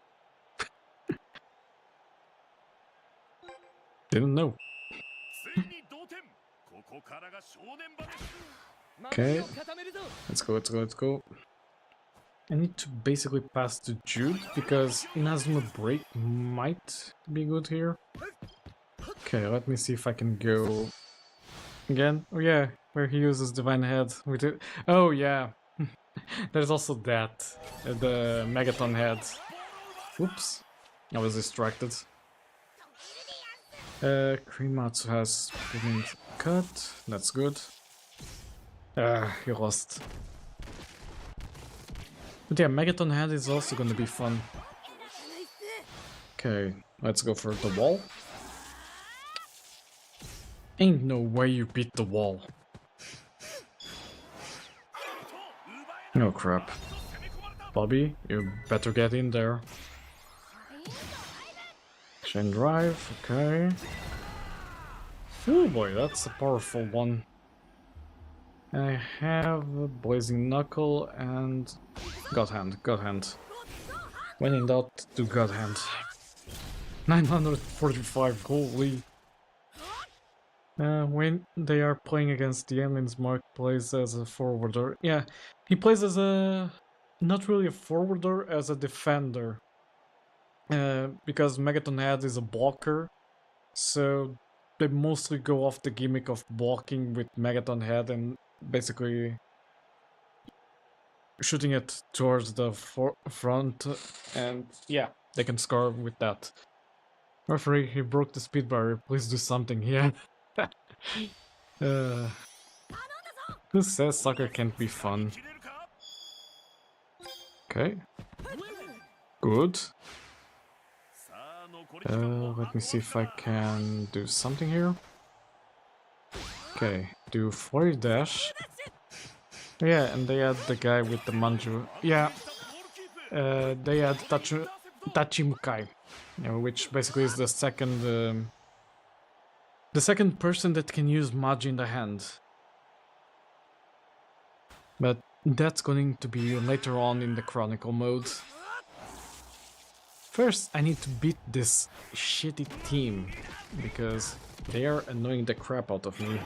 Didn't know. Okay, let's go. I need to basically pass to Jude because Inazuma Break might be good here. Okay, let me see if I can go again. Oh yeah, where he uses Divine Head with it. Oh yeah, there's also that, the Megaton Head. Oops, I was distracted. Krimatsu has been cut. That's good. He lost. But yeah, Megaton Head is also gonna be fun. Okay, let's go for the wall. Ain't no way you beat the wall. Oh crap. Bobby, you better get in there. Chain drive, okay. Oh boy, that's a powerful one. I have Blazing Knuckle and God Hand. God Hand. When in doubt, do God Hand. 945, holy. When they are playing against the aliens, Mark plays as a forwarder. Yeah, he plays as a... not really a forwarder, as a defender. Because Megaton Head is a blocker, so they mostly go off the gimmick of blocking with Megaton Head and basically shooting it towards the front, and yeah, they can score with that. Referee, he broke the speed barrier, please do something, yeah. uh, who says soccer can't be fun? Okay. Good. Let me see if I can do something here. Okay, do flurry dash. Yeah, and they had the guy with the manju. Yeah, they had Tachimukai, which basically is the second person that can use Maji in the hand. But that's going to be later on in the Chronicle mode. First, I need to beat this shitty team, because they are annoying the crap out of me.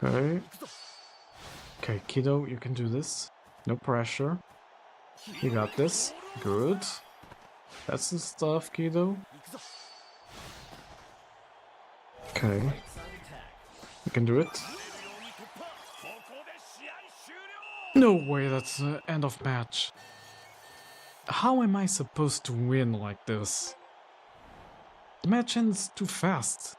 Okay. Okay, Kiddo, you can do this. No pressure. You got this. Good. That's the stuff, Kiddo. Okay. You can do it. No way, that's the end of match. How am I supposed to win like this? The match ends too fast.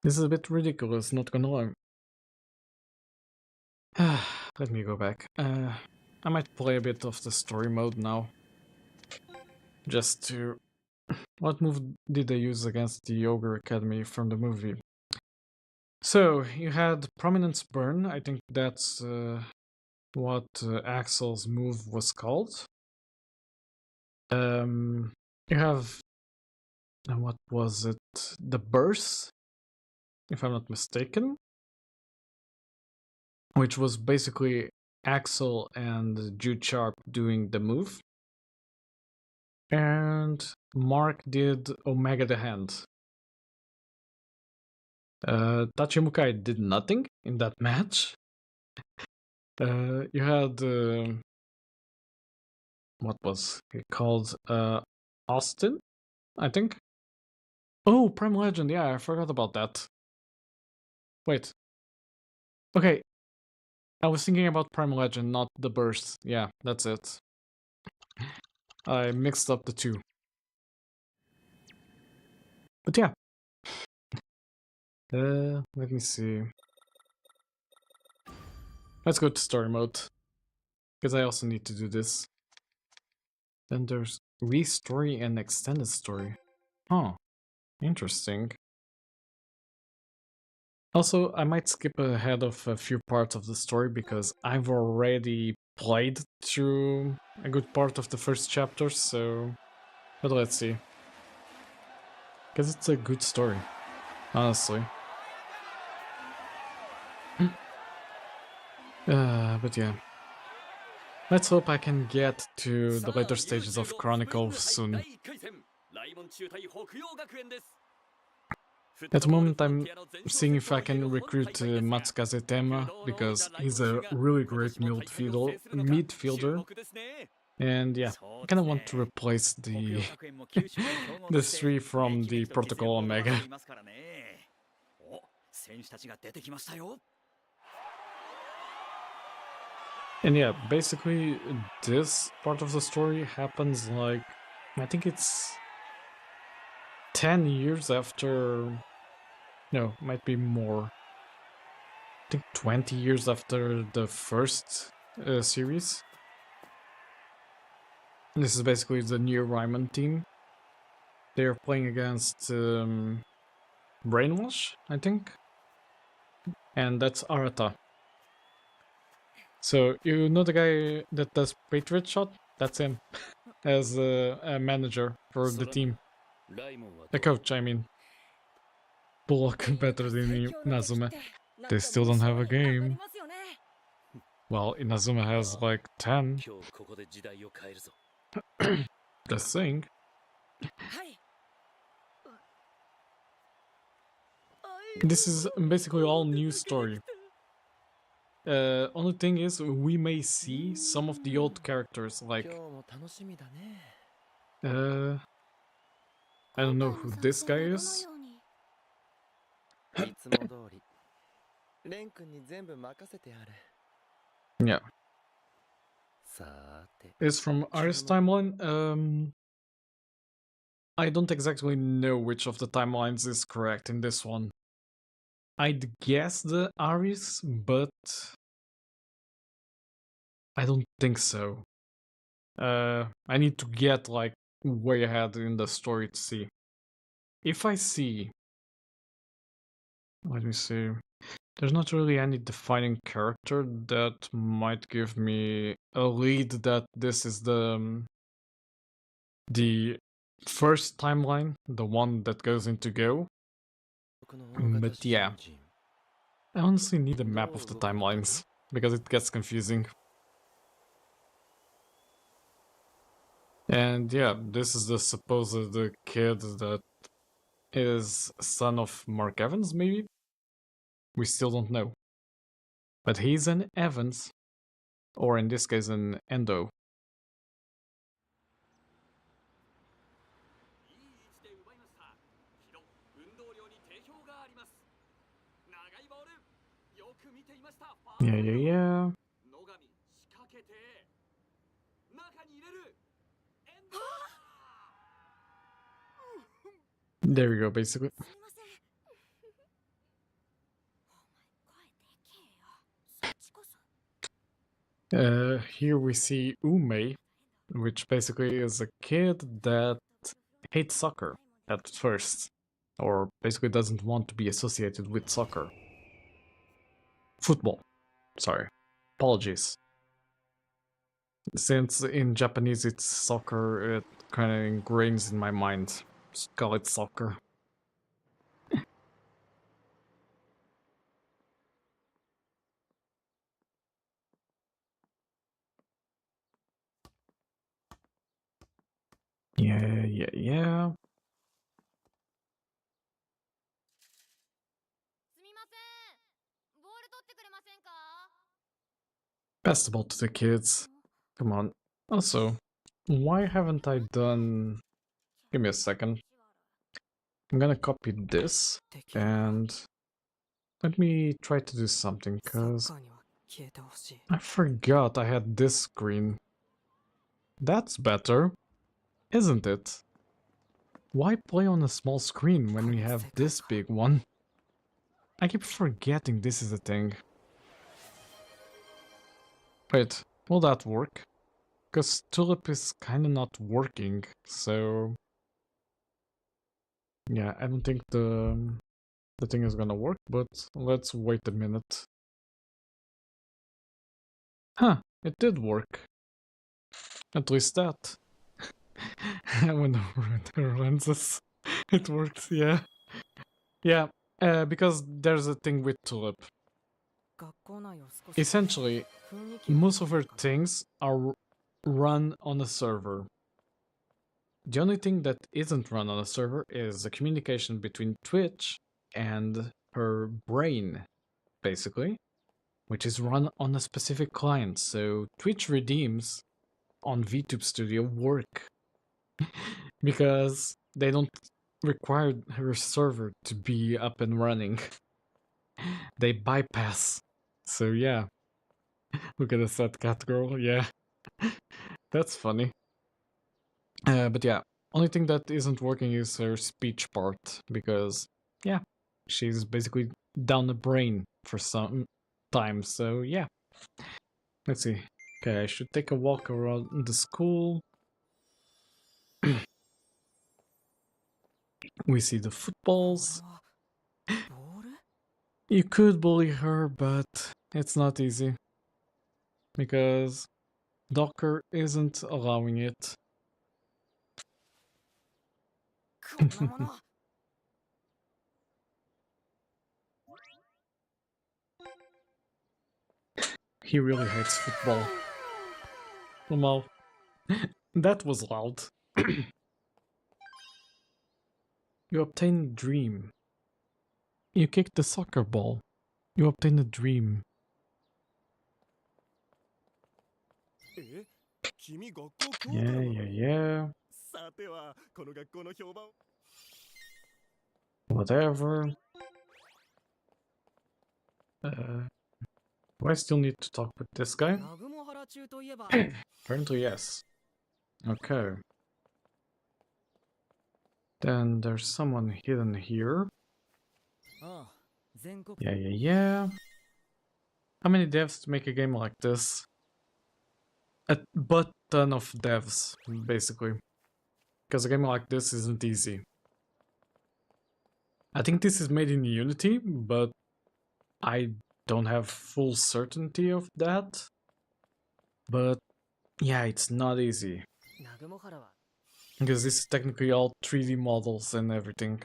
This is a bit ridiculous, not gonna lie. Let me go back. I might play a bit of the story mode now. Just to... What move did they use against the Ogre Academy from the movie? So, you had Prominence Burn, I think that's what Axel's move was called. You have... what was it? The Burst, if I'm not mistaken. Which was basically Axel and Jude Sharp doing the move. And Mark did Omega the Hand. Tachimukai did nothing in that match. You had... what was it called? Austin, I think? Oh, Prime Legend, yeah, I forgot about that. Wait. Okay. I was thinking about Prime Legend, not the Burst. Yeah, that's it. I mixed up the two. But yeah. Let me see. Let's go to story mode. Because I also need to do this. Then there's re-story and extended story. Huh. Interesting. Also, I might skip ahead of a few parts of the story because I've already played through a good part of the first chapter, so... But let's see. Because it's a good story, honestly. But yeah. Let's hope I can get to the later stages of Chronicle soon. At the moment I'm seeing if I can recruit Matsukaze Tema, because he's a really great midfielder. And yeah, I kinda want to replace the the 3 from the Protocol Omega. And yeah, basically this part of the story happens like, I think it's 10 years after... No, might be more. I think 20 years after the first series. This is basically the new Ryman team. They are playing against Brainwash, I think. And that's Arata. So, you know the guy that does Patriot Shot? That's him. As a manager for the team. The coach, I mean. block better than Inazuma. They still don't have a game. Well, Inazuma has like 10. Just saying. This is basically all new story. Only thing is, we may see some of the old characters, like... I don't know who this guy is. Yeah. It's from Aris timeline. I don't exactly know which of the timelines is correct in this one. I'd guess the Aris, but I don't think so. I need to get like way ahead in the story to see. If I see, let me see. There's not really any defining character that might give me a lead that this is the first timeline, the one that goes into Go. But yeah, I honestly need a map of the timelines because it gets confusing. And yeah, this is the supposed kid that is son of Mark Evans, maybe? We still don't know. But he's an Evans, or in this case an Endo. Yeah. There we go, basically. Here we see Ume, which basically is a kid that hates soccer at first, or basically doesn't want to be associated with soccer. Football, sorry. Apologies. Since in Japanese it's soccer, it kind of ingrains in my mind. Just call it soccer. Yeah. Pass the ball to the kids. Come on. Also, why haven't I done... Give me a second. I'm gonna copy this and let me try to do something, cause I forgot I had this screen. That's better, isn't it? Why play on a small screen when we have this big one? I keep forgetting this is a thing. Wait, will that work? Cause Tulip is kinda not working, so... Yeah, I don't think the thing is gonna work, but let's wait a minute. Huh, it did work. At least that. When the lenses, it works, yeah. Yeah, because there's a thing with Tulip. Essentially, most of her things are run on a server. The only thing that isn't run on a server is the communication between Twitch and her brain, basically, which is run on a specific client. So Twitch redeems on VTube Studio work because they don't require her server to be up and running. They bypass. So yeah, look at the sad cat girl. Yeah, that's funny. But yeah, only thing that isn't working is her speech part because yeah, she's basically down the brain for some time. So yeah, let's see. Okay, I should take a walk around the school. We see the footballs. You could bully her, but it's not easy because Docker isn't allowing it. He really hates football. Well, that was loud. You obtain a dream. You kick the soccer ball. You obtain a dream. Yeah. Whatever. Do I still need to talk with this guy? Apparently yes. Okay. Then there's someone hidden here. Yeah. How many devs to make a game like this? A butt ton of devs, basically. Because a game like this isn't easy. I think this is made in Unity, but I don't have full certainty of that. But yeah, it's not easy. Because this is technically all 3D models and everything.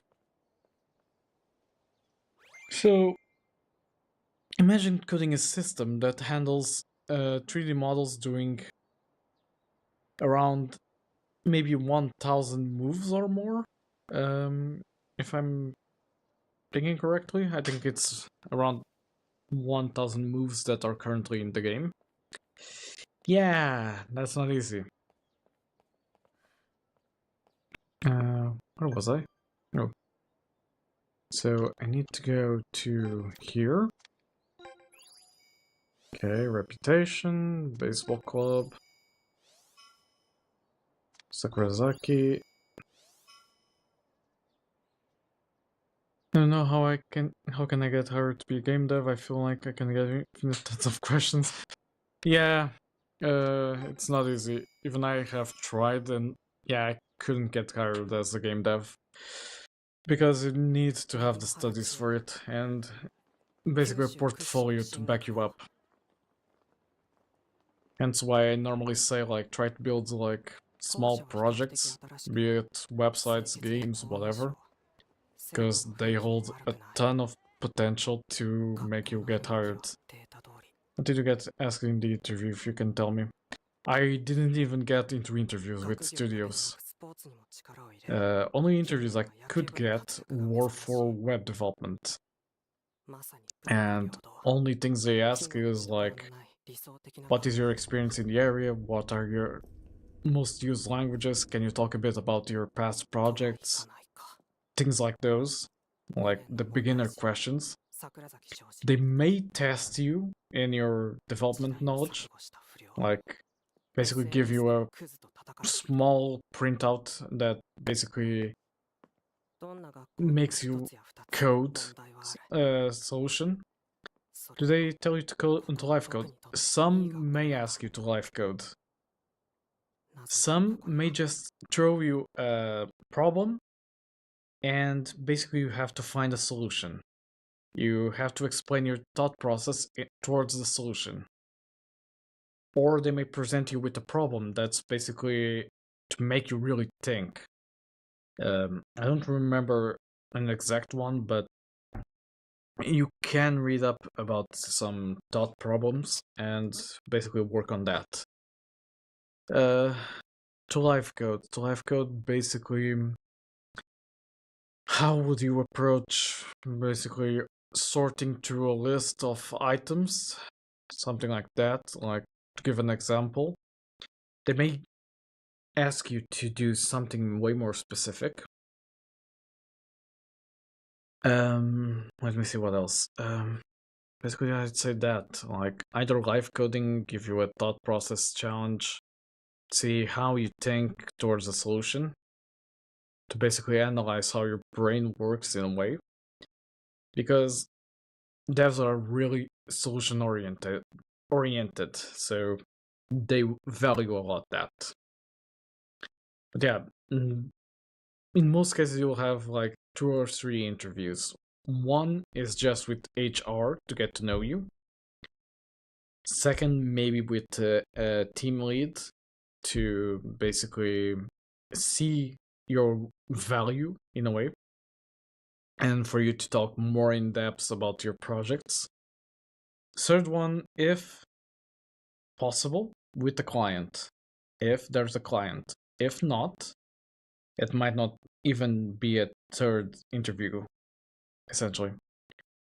So, imagine coding a system that handles 3D models doing around maybe 1000 moves or more. If I'm thinking correctly, I think it's around 1000 moves that are currently in the game. Yeah, that's not easy. Where was I? Oh. So I need to go to here. Okay, reputation, baseball club, Sakurazaki. I don't know how can I get her to be a game dev? I feel like I can get tons of questions. Yeah, it's not easy. Even I have tried, and yeah, I couldn't get hired as a game dev because you need to have the studies for it and basically a portfolio to back you up. Hence why I normally say like try to build like small projects, be it websites, games, whatever, because they hold a ton of potential to make you get hired. What did you get asked in the interview, if you can tell me? I didn't even get into interviews with studios. Only interviews I could get were for web development. And only things they ask is like, what is your experience in the area? What are your most used languages? Can you talk a bit about your past projects? Things like those, like the beginner questions. They may test you in your development knowledge, like basically give you a small printout that basically makes you code a solution. Do they tell you to code into live code? Some may ask you to live code. Some may just throw you a problem and basically you have to find a solution. You have to explain your thought process towards the solution. Or they may present you with a problem that's basically to make you really think. I don't remember an exact one, but you can read up about some thought problems and basically work on that. To live code. To live code, basically, how would you approach basically sorting through a list of items? Something like that. Like, to give an example, they may ask you to do something way more specific. Let me see what else. Basically, I'd say that, like, either live coding, give you a thought process challenge, see how you think towards a solution, to basically analyze how your brain works in a way. Because devs are really solution oriented, so they value a lot that. But yeah, in most cases you'll have like 2 or 3 interviews. One is just with HR to get to know you. Second, maybe with a team lead to basically see your value in a way, and for you to talk more in depth about your projects. Third one, if possible with the client, if there's a client. If not, it might not even be a third interview, essentially.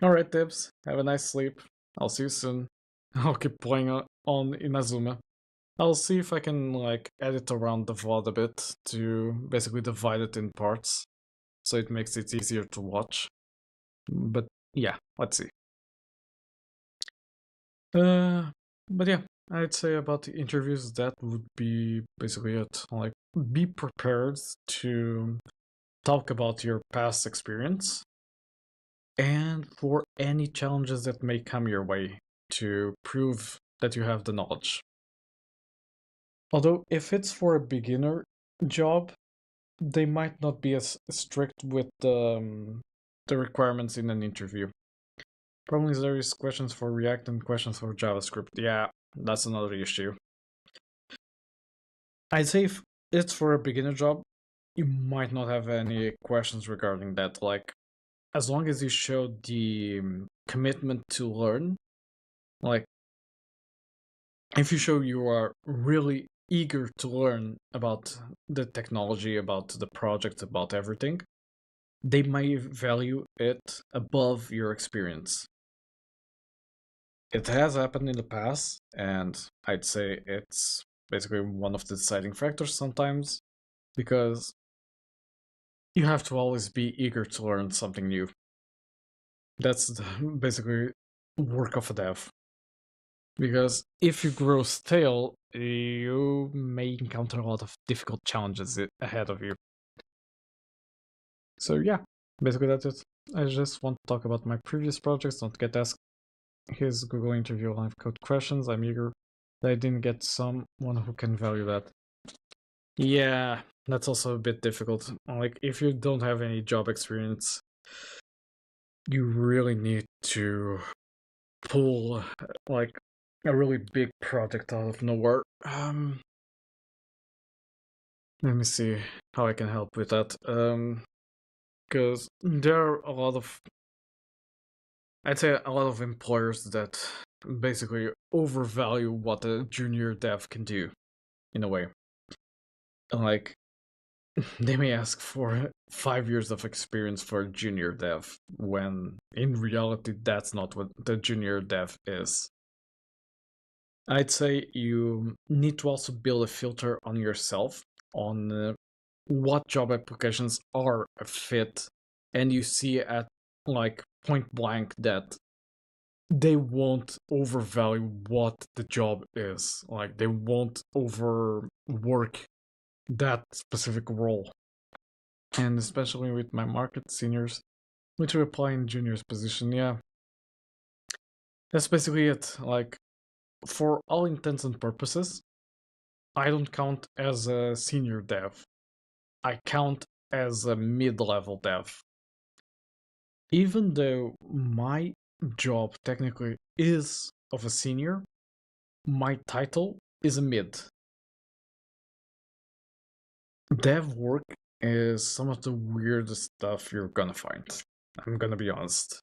Alright, Tibbs, have a nice sleep. I'll see you soon. I'll keep playing on Inazuma. I'll see if I can like edit around the VOD a bit to basically divide it in parts so it makes it easier to watch. But yeah, let's see. But yeah, I'd say about the interviews that would be basically it. Like, be prepared to talk about your past experience and for any challenges that may come your way to prove that you have the knowledge. Although, if it's for a beginner job, they might not be as strict with the requirements in an interview. Probably there is questions for React and questions for JavaScript. Yeah, that's another issue. I'd say if it's for a beginner job, you might not have any questions regarding that. Like, as long as you show the commitment to learn, like, if you show you are really eager to learn about the technology, about the project, about everything, they may value it above your experience. It has happened in the past, and I'd say it's basically one of the deciding factors sometimes, because you have to always be eager to learn something new. That's basically work of a dev. Because if you grow stale, you may encounter a lot of difficult challenges ahead of you. So yeah, basically that's it. I just want to talk about my previous projects, don't get asked his Google interview live code questions. I'm eager that I didn't get someone who can value that. Yeah, that's also a bit difficult. Like, if you don't have any job experience, you really need to pull like a really big project out of nowhere. Let me see how I can help with that. Because there are a lot of, I'd say a lot of employers that basically overvalue what a junior dev can do, in a way. Like, they may ask for 5 years of experience for a junior dev, when in reality that's not what the junior dev is. I'd say you need to also build a filter on yourself on what job applications are a fit, and you see at like point blank that they won't overvalue what the job is. Like, they won't overwork that specific role. And especially with my market seniors, which are applying juniors position, yeah. That's basically it. Like, for all intents and purposes, I don't count as a senior dev. I count as a mid-level dev. Even though my job technically is of a senior, my title is a mid. Dev work is some of the weirdest stuff you're gonna find. I'm gonna be honest.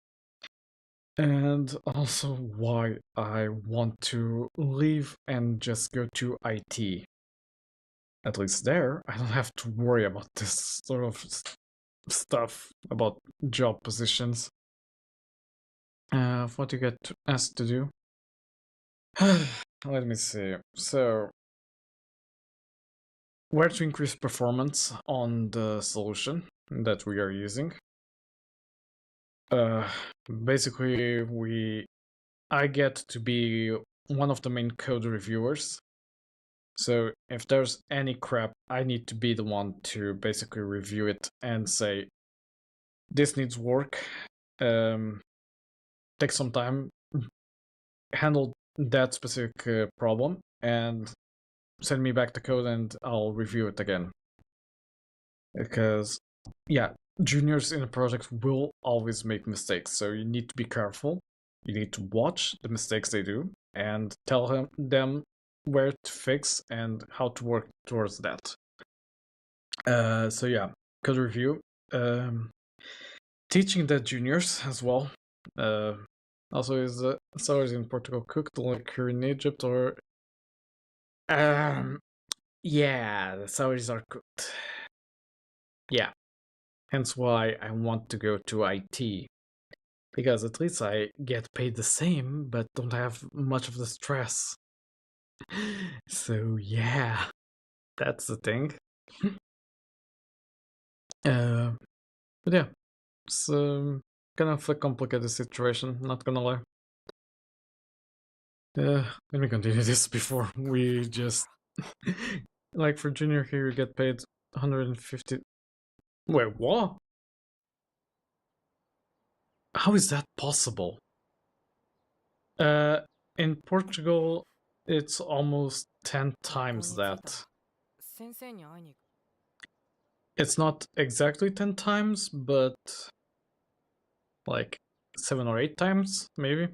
And also why I want to leave and just go to IT. At least there, I don't have to worry about this sort of stuff about job positions. What you get asked to do? Let me see. So, where to increase performance on the solution that we are using? Uh, basically, I get to be one of the main code reviewers. So if there's any crap, I need to be the one to basically review it and say, this needs work. Take some time, handle that specific problem, and send me back the code and I'll review it again. Because, yeah, juniors in a project will always make mistakes, so you need to be careful. You need to watch the mistakes they do and tell them where to fix and how to work towards that. So yeah, code review. Teaching the juniors as well. Also, is salaries in Portugal cooked like here in Egypt, or Yeah, the salaries are good. Yeah, hence why I want to go to IT. Because at least I get paid the same, but don't have much of the stress. So yeah, that's the thing. uh, but yeah, it's kind of a complicated situation, not gonna lie. Let me continue this before we just... like for junior here you get paid 150... Wait, what? How is that possible? Uh, in Portugal, it's almost 10 times that. It's not exactly 10 times, but like 7 or 8 times, maybe.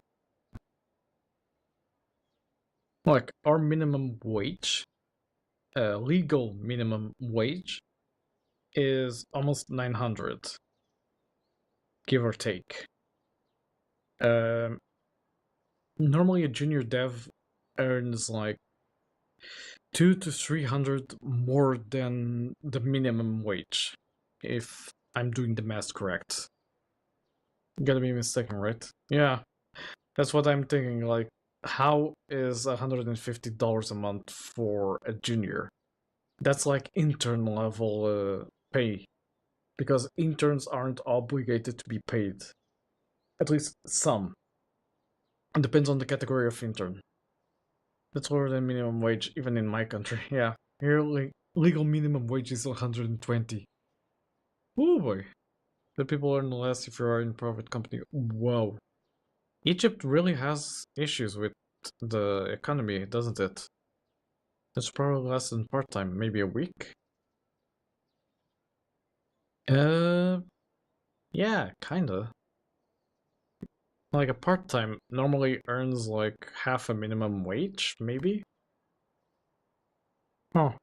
Like, our minimum wage, legal minimum wage, is almost 900, give or take. Normally a junior dev earns like 200 to 300 more than the minimum wage, if I'm doing the math correct. Gotta be mistaken, right? Yeah, that's what I'm thinking. Like, how is $150 a month for a junior? That's like intern level pay, because interns aren't obligated to be paid. At least some. It depends on the category of intern. That's lower than minimum wage, even in my country. Yeah, here legal minimum wage is 120. Oh boy, the people earn less if you are in private company. Whoa, Egypt really has issues with the economy, doesn't it? It's probably less than part time, maybe a week. Uh, yeah, kinda. Like a part time normally earns like half a minimum wage, maybe. Oh,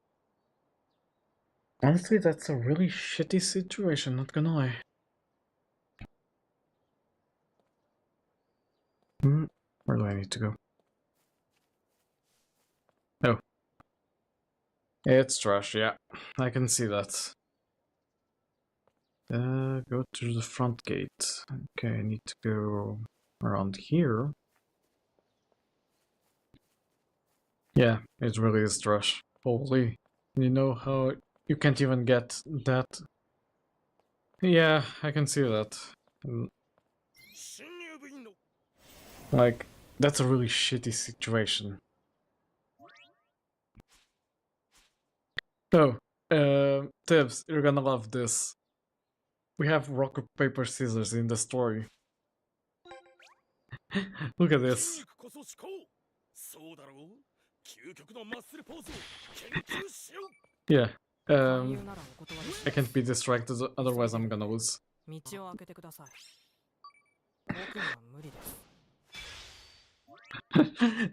honestly, that's a really shitty situation. Not gonna lie. Where do I need to go? Oh, it's trash. Yeah, I can see that. Go to the front gate. Okay, I need to go around here. Yeah, it really is trash. Holy. You know how you can't even get that? Yeah, I can see that. Like, that's a really shitty situation. Oh, Tibbs, you're gonna love this. We have rock, paper, scissors in the story. Look at this. Yeah. I can't be distracted, otherwise I'm gonna lose.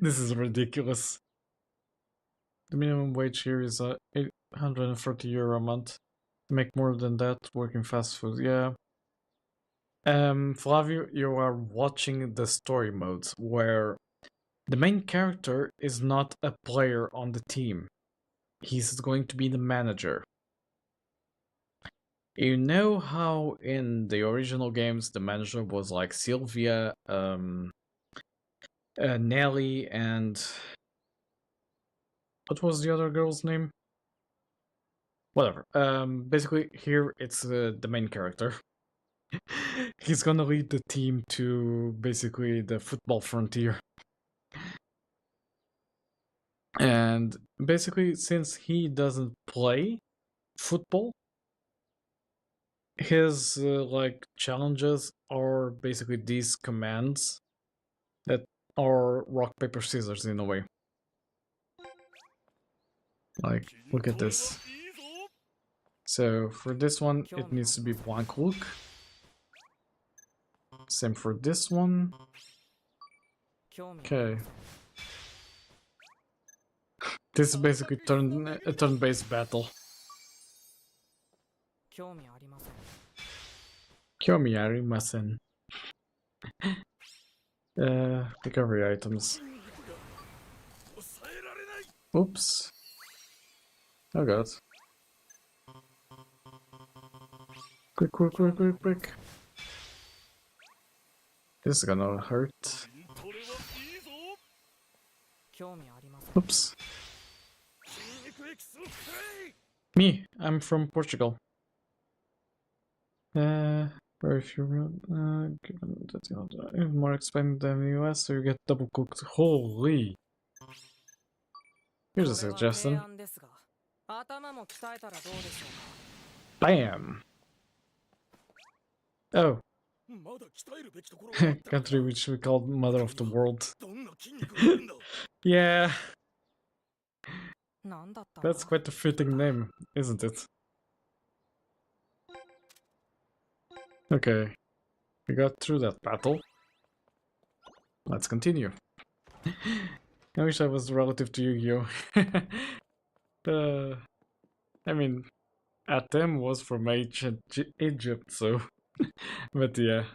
This is ridiculous. The minimum wage here is 830 euro a month. Make more than that working fast food. Yeah. Flavio, you are watching the story modes where the main character is not a player on the team. He's going to be the manager. You know how in the original games the manager was like Sylvia, Nelly, and what was the other girl's name? Whatever. Basically here it's the main character. He's gonna lead the team to basically the football frontier. And basically, since he doesn't play football, his like challenges are basically these commands that are rock paper scissors in a way. Like, look at this. So for this one, it needs to be blank look. Same for this one. Okay. This is basically a turn-based battle. Kyomi arimasen. Recovery items. Oops. Oh god. Quick, quick, quick, quick, quick. This is gonna hurt. Oops. Me, I'm from Portugal. Very few, given that you're more expensive than the US, so you get double cooked. Holy! Here's a suggestion. Bam! Oh. Country which we call Mother of the World. Yeah. That's quite a fitting name, isn't it? Okay. We got through that battle. Let's continue. I wish I was relative to Yu-Gi-Oh! I mean, Atem was from ancient Egypt, so... But yeah.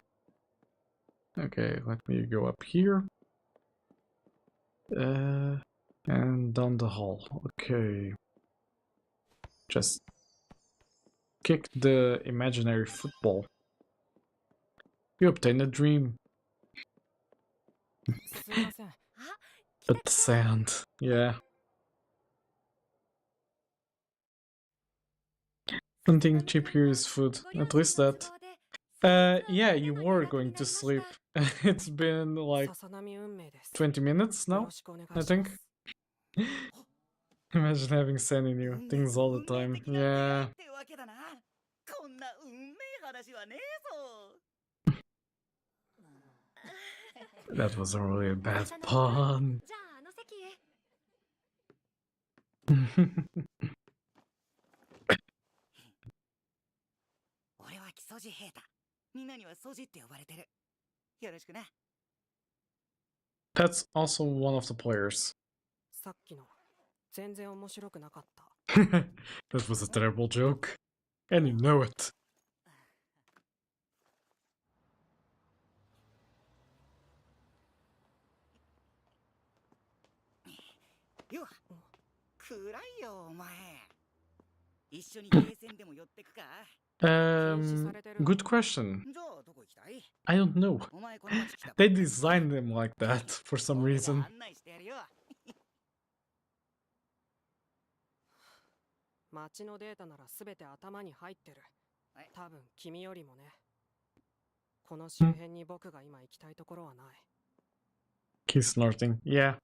Okay, let me go up here. And down the hall. Okay. Just kick the imaginary football. You obtain a dream. But the sound, yeah. One thing cheap here is food. At least that. Yeah, you were going to sleep. It's been like 20 minutes now, I think. Imagine having sending you things all the time. Yeah. That was a really bad pun. That's also one of the players. That was a terrible joke. And you know it. Good question. I don't know. They designed them like that for some reason. He's snorting. Yeah.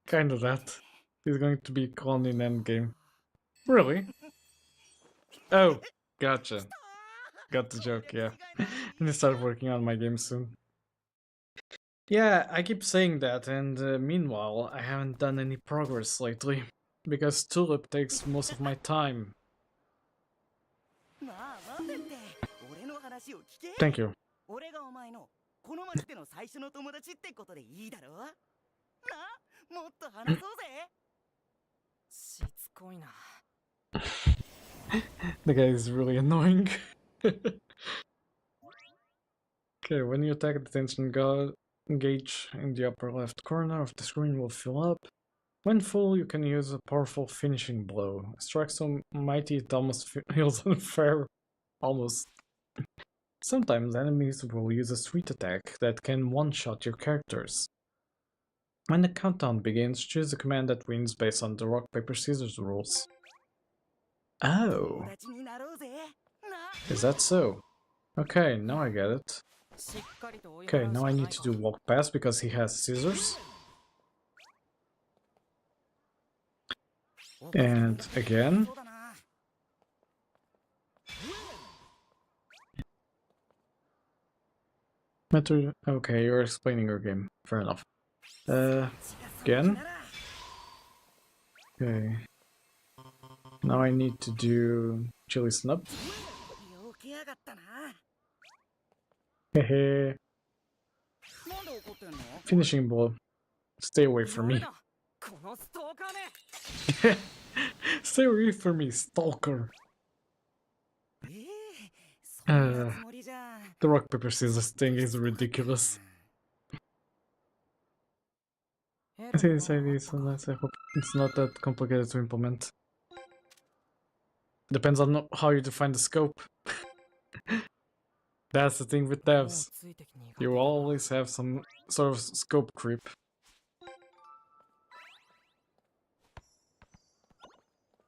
Kind of that. He's going to be cloned in Endgame. Really? Oh, gotcha. Got the joke, yeah. I'm gonna start working on my game soon. Yeah, I keep saying that, and meanwhile, I haven't done any progress lately. Because Tulip takes most of my time. Thank you. The guy is really annoying. Okay, when you attack, the tension gauge in the upper left corner of the screen will fill up. When full, you can use a powerful finishing blow. A strike so mighty it almost feels unfair. Almost. Sometimes enemies will use a sweet attack that can one-shot your characters. When the countdown begins, choose a command that wins based on the rock, paper, scissors rules. Oh. Is that so? Okay, now I get it. Okay, now I need to do walk past because he has scissors. And again. Okay, you're explaining your game. Fair enough. Again. Okay. Now I need to do chili snub. Hehe. Finishing blow. Stay away from me. Stay away from me, stalker. The rock paper scissors thing is ridiculous. I think this idea is so nice. I hope it's not that complicated to implement. Depends on how you define the scope. That's the thing with devs. You always have some sort of scope creep.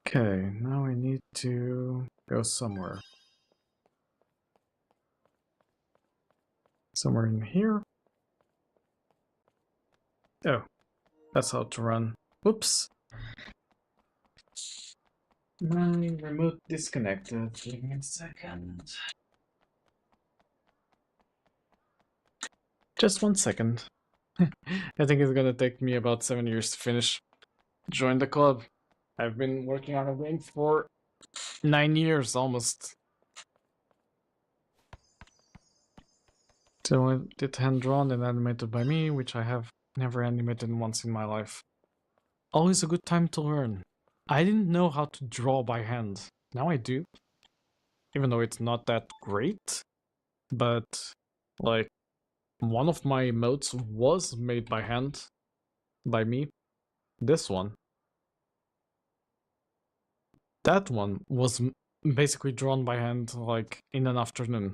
Okay, now I need to go somewhere. Somewhere in here? Oh, that's how to run. Oops. My remote disconnected. Give me a second. Just 1 second. I think it's gonna take me about 7 years to finish. Join the club. I've been working on a game for 9 years almost. So it hand drawn and animated by me, which I have never animated once in my life. Always a good time to learn. I didn't know how to draw by hand. Now I do. Even though it's not that great. But, like, one of my emotes was made by hand. By me. This one. That one was basically drawn by hand, like, in an afternoon.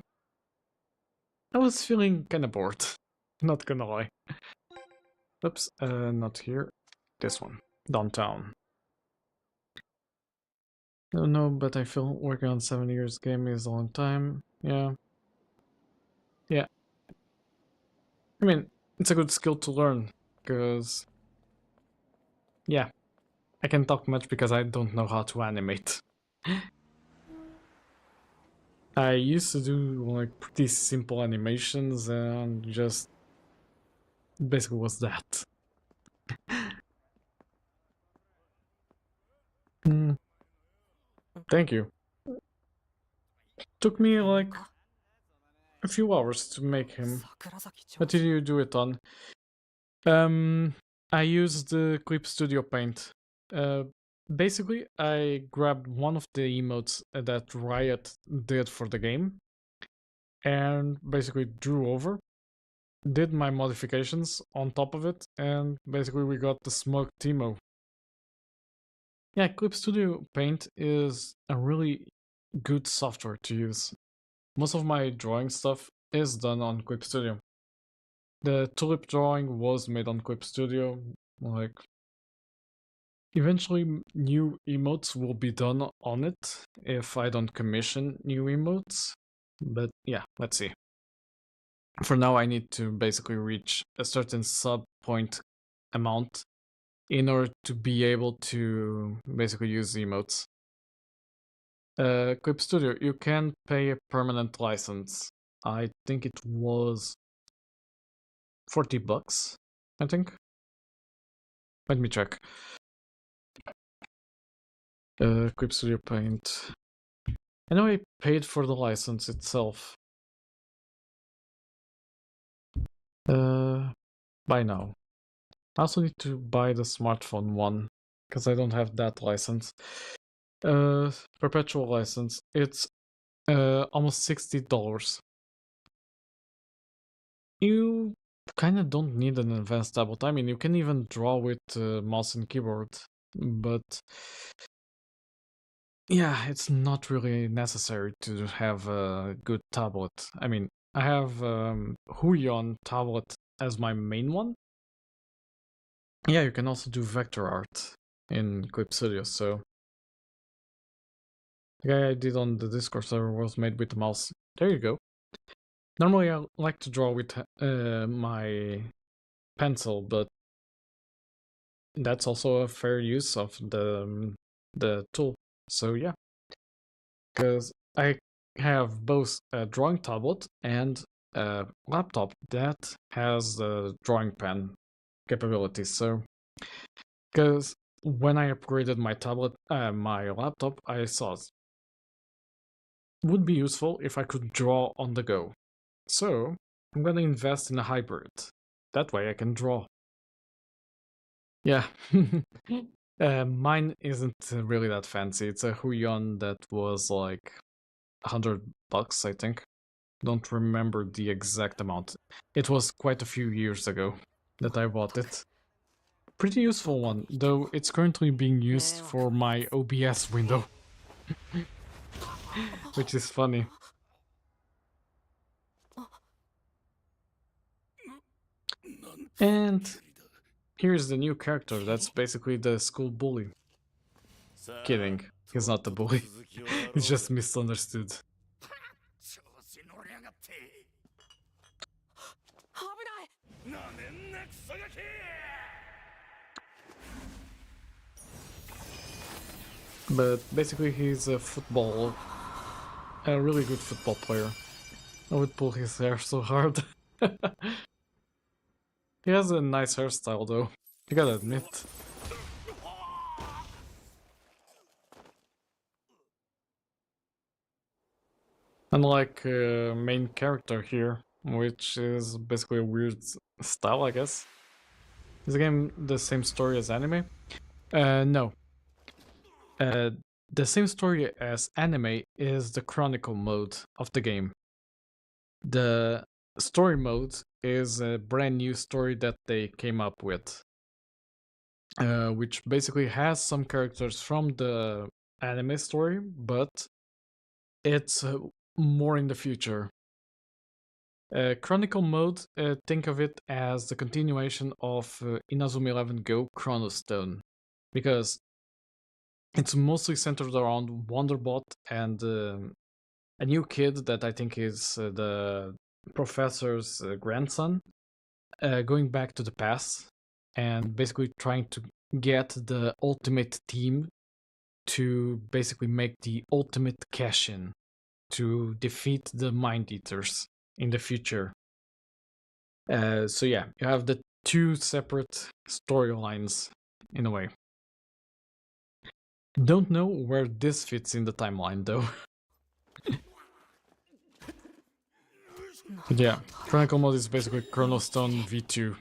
I was feeling kinda bored. Not gonna lie. Oops, not here. This one. Downtown. No, but I feel working on 7 years game is a long time. Yeah. Yeah. I mean, it's a good skill to learn, because... Yeah. I can talk much because I don't know how to animate. I used to do, like, pretty simple animations and just... basically was that. Mm, thank you. Took me, like, a few hours to make him. What did you do it on? I used the Clip Studio Paint. Basically, I grabbed one of the emotes that Riot did for the game and basically drew over, did my modifications on top of it, and basically we got the smoked emo. Yeah, Clip Studio Paint is a really good software to use. Most of my drawing stuff is done on Clip Studio. The tulip drawing was made on Clip Studio. Like, eventually new emotes will be done on it if I don't commission new emotes. But yeah, let's see. For now I need to basically reach a certain sub point amount in order to be able to basically use emotes. Clip Studio, you can pay a permanent license. I think it was $40, I think. Let me check. Clip Studio Paint. I know I paid for the license itself. Buy now. I also need to buy the smartphone one, because I don't have that license. Perpetual license. It's almost $60. You kind of don't need an advanced tablet. I mean, you can even draw with mouse and keyboard, but yeah, it's not really necessary to have a good tablet. I mean, I have Huion tablet as my main one. Yeah, you can also do vector art in Clip Studio, so... The guy I did on the Discord server was made with the mouse. There you go. Normally I like to draw with my pencil, but that's also a fair use of the tool. So yeah, because I have both a drawing tablet and a laptop that has the drawing pen capabilities. So, because when I upgraded my tablet, my laptop, I saw it would be useful if I could draw on the go. So I'm gonna invest in a hybrid. That way I can draw. Yeah. Mine isn't really that fancy. It's a Huion that was like $100, I think. Don't remember the exact amount. It was quite a few years ago that I bought it. Pretty useful one, though it's currently being used for my OBS window. Which is funny. And here's the new character, that's basically the school bully. Kidding, he's not the bully. He's just misunderstood. But basically he's a really good football player. I would pull his hair so hard. He has a nice hairstyle though, you gotta admit. Unlike main character here, which is basically a weird style, I guess. Is the game the same story as anime? No. The same story as anime is the Chronicle mode of the game. The story mode is a brand new story that they came up with, which basically has some characters from the anime story, but it's more in the future. Chronicle mode, think of it as the continuation of Inazuma 11 Go Chronostone, because it's mostly centered around Wonderbot and a new kid that I think is the professor's grandson, going back to the past and basically trying to get the ultimate team to basically make the ultimate cash-in to defeat the Mind Eaters in the future. So yeah, you have the two separate storylines in a way. Don't know where this fits in the timeline though. But yeah, Chronicle mode is basically Chronostone V2.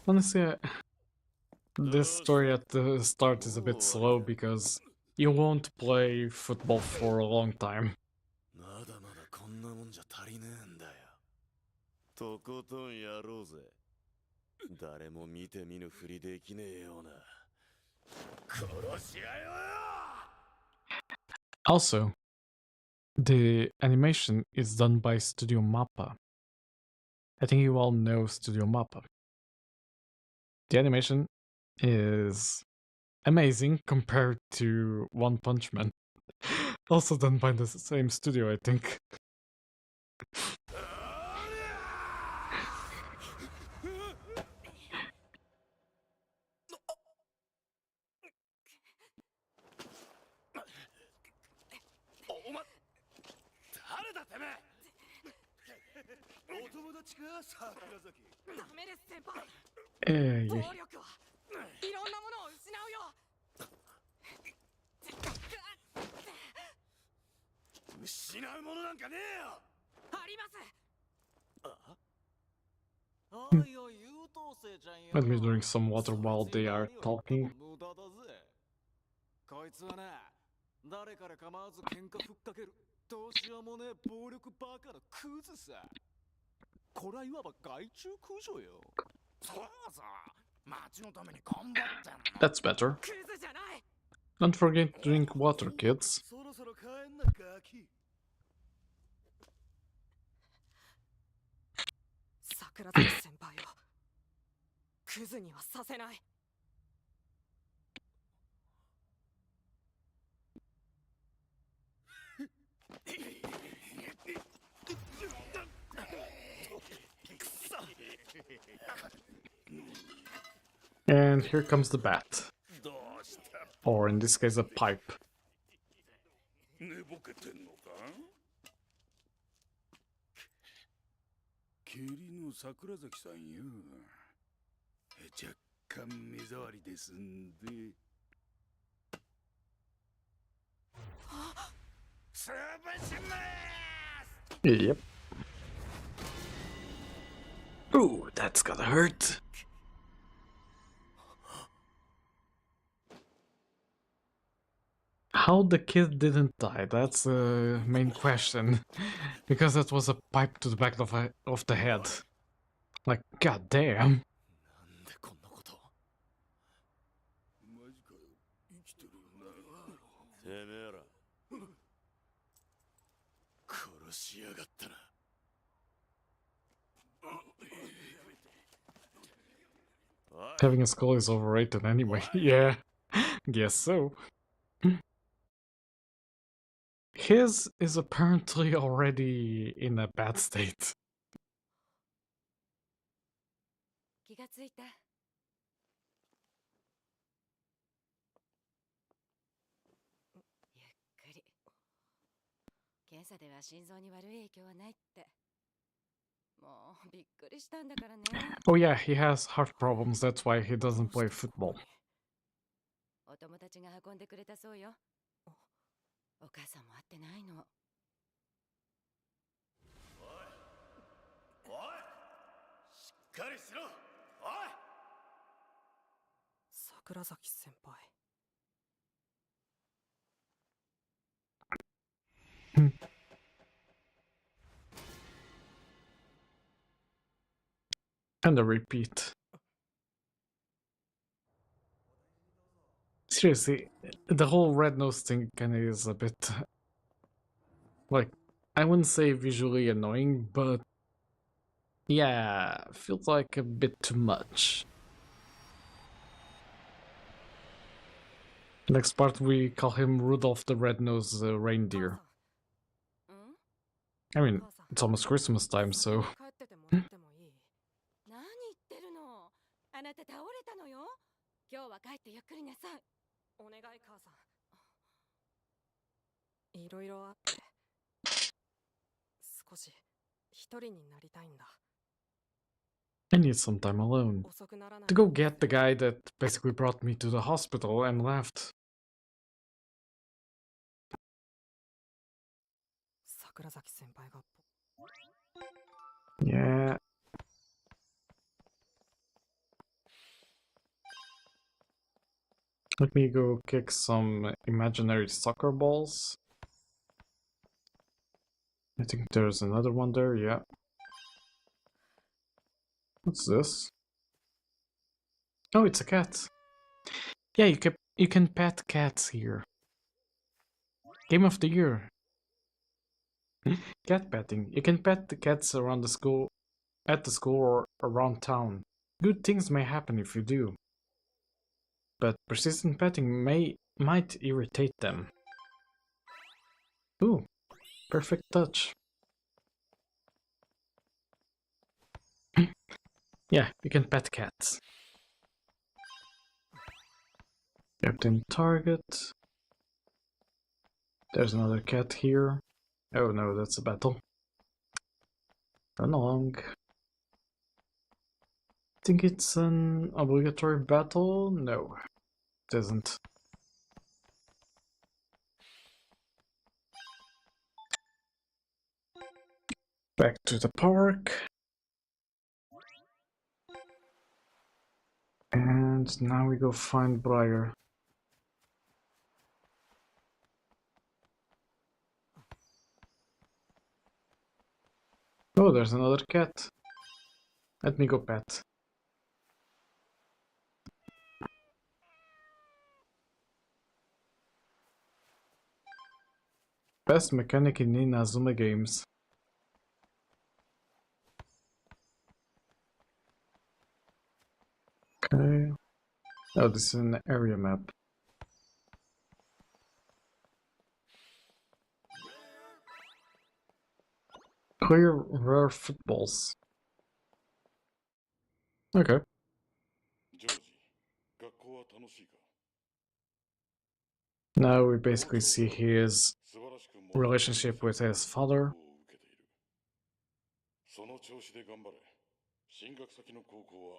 Honestly, this story at the start is a bit slow because you won't play football for a long time. Also, the animation is done by Studio Mappa. I think you all know Studio Mappa. The animation is amazing compared to One Punch Man. Also done by the same studio, I think. Let me drink some water while they are talking. こいつはな、誰から構わず喧嘩ふっかけるどうしようもねえ暴力バカのクズさ。これはいわば害虫駆除よ。そうさ、町のために頑張ってんの。That's better. Don't forget to drink water, kids. そろそろ帰んなガキ。桜崎先輩をクズにはさせない。And here comes the bat. Or in this case, a pipe. 寝ぼけてんのか？蹴りの桜崎さんよ。若干目障りですんで。潰します。Yep. Ooh, that's gonna hurt. How the kid didn't die, that's the main question. Because that was a pipe to the back of the head. Like, goddamn. なんでこんなことを。マジかよ、生きてるよな。てめえら殺しやがったな。Having a skull is overrated anyway. Yeah, guess so. His is apparently already in a bad state. 気がついた。ゆっくり。検査では心臓に悪い影響はないって。もうびっくりしたんだからね。Oh yeah, he has heart problems, that's why he doesn't play football. お友達が運んでくれたそうよ。お母さんも会ってないの。おいしっかりしろ。おい桜崎先輩。And a repeat. Seriously, the whole red nose thing kinda is a bit... like, I wouldn't say visually annoying, but... yeah, feels like a bit too much. Next part we call him Rudolph the Red-Nosed Reindeer. うん？ I mean, it's almost Christmas time, so... 帰っててもらってもいい？何言ってるの？あなた倒れたのよ。今日は帰ってゆっくりなさい。お願い母さん。いろいろあって。少し一人になりたいんだ。 I need some time alone. 遅くならない To go get the guy that basically brought me to the hospital and left. 桜崎先輩が Yeah. Let me go kick some imaginary soccer balls. I think there's another one there, yeah. What's this? Oh, it's a cat. Yeah, you can pet cats here. Game of the year. Cat petting. You can pet the cats around the school, at the school or around town. Good things may happen if you do. But persistent petting might irritate them. Ooh, perfect touch. Yeah, you can pet cats. Captain target. There's another cat here. Oh no, that's a battle. Run along. Think it's an obligatory battle? No, it isn't. Back to the park. And now we go find Briar. Oh, there's another cat. Let me go pet. Best mechanic in Inazuma games. Okay. Oh, this is an area map. Clear rare footballs. Okay. ジョージ、学校は楽しいか？ Now we basically see his 素晴らしくも relationship with his father. 受けている。その調子で頑張れ。進学先の高校は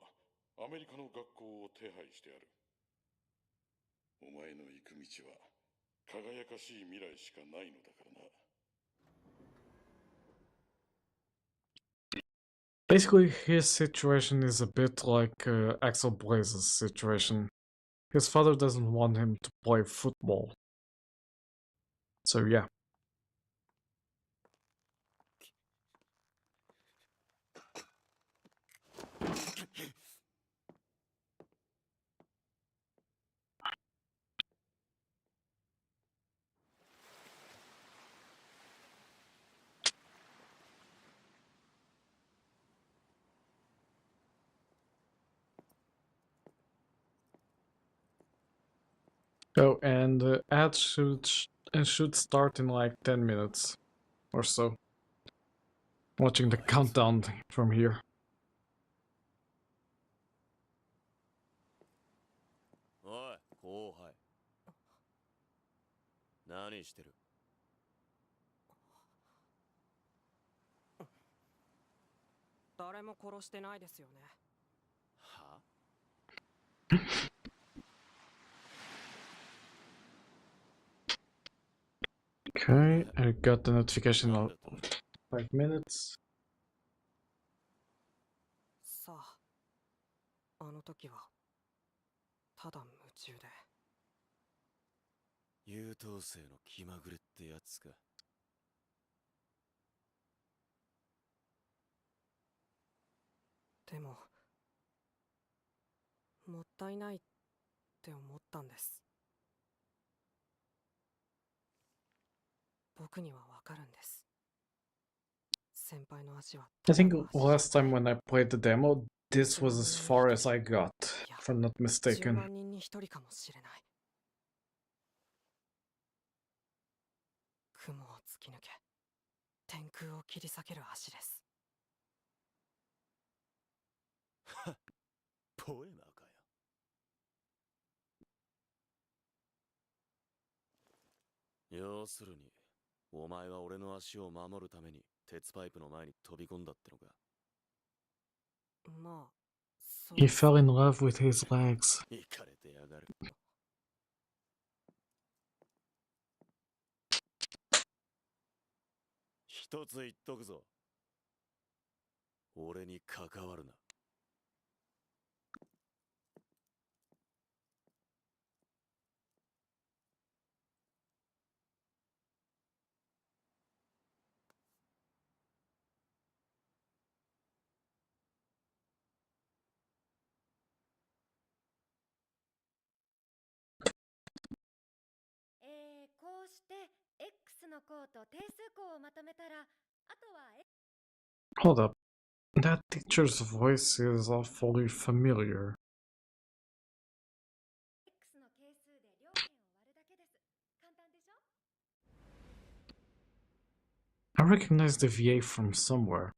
アメリカの学校を手配してある。お前の行く道は 輝かしい未来しかないのだからな。 あ Basically, his situation is a bit like Axel Blaze's situation. His father doesn't want him to play football. So yeah. Oh, and the ad should start in like 10 minutes or so. Watching the countdown from here. おい後輩何してる誰も殺してないですよね。は Okay, I got the notification of 5 minutes. さあ、あの時はただ夢中で。優等生の気まぐれってやつかでももったいないって思ったんです。僕にはわかるんです。先輩の足は I ただ think の足じゃ last time when I played the demo, this was as far as I got, if I'm not 10 mistaken. 万人に一人かもしれない。雲を突き抜け天空を切り裂ける足です。ポエマーかよ要するにお前は俺の足を守るために鉄パイプの前に飛び込んだってのかまあ、そう He です。 fell in love with his legs. イカれてやがる一つ言っとくぞ俺に関わるなこうして X の項と定数項をまとめたら、あとは Hold up. That teacher's voice is awfully familiar. X の係数で両辺を割るだけです。簡単でしょ I recognize the VA from somewhere.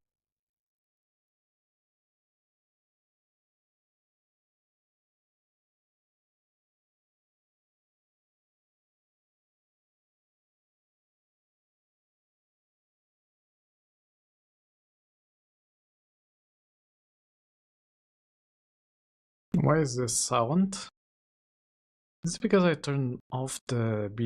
Why is this silent? Is it because I turned off the BGM? 移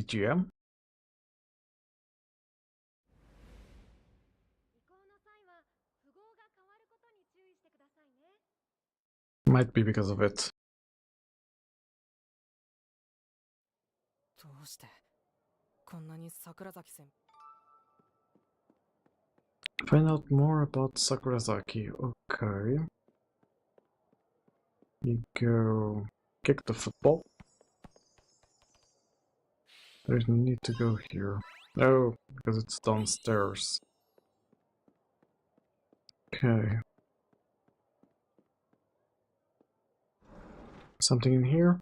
行の際は符号が変わることに注意してくださいね。 Might be because of it. どうしてこんなに桜崎先 Find out more about Sakurazaki. Okay. You go kick the football. There's no need to go here. Oh, because it's downstairs. Okay. Something in here?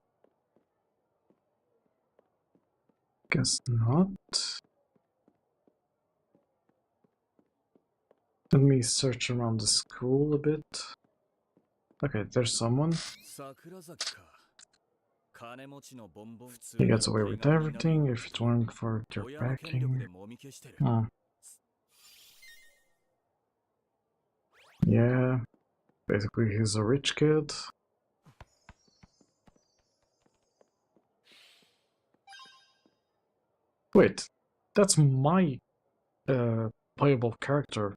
Guess not. Let me search around the school a bit. Okay, there's someone. 桜崎か金持ちのボンボン He gets away with everything if it weren't for your 親の権力で backing. もみ消してる Oh. Yeah. Basically, he's a rich kid. Wait, that's my playable character.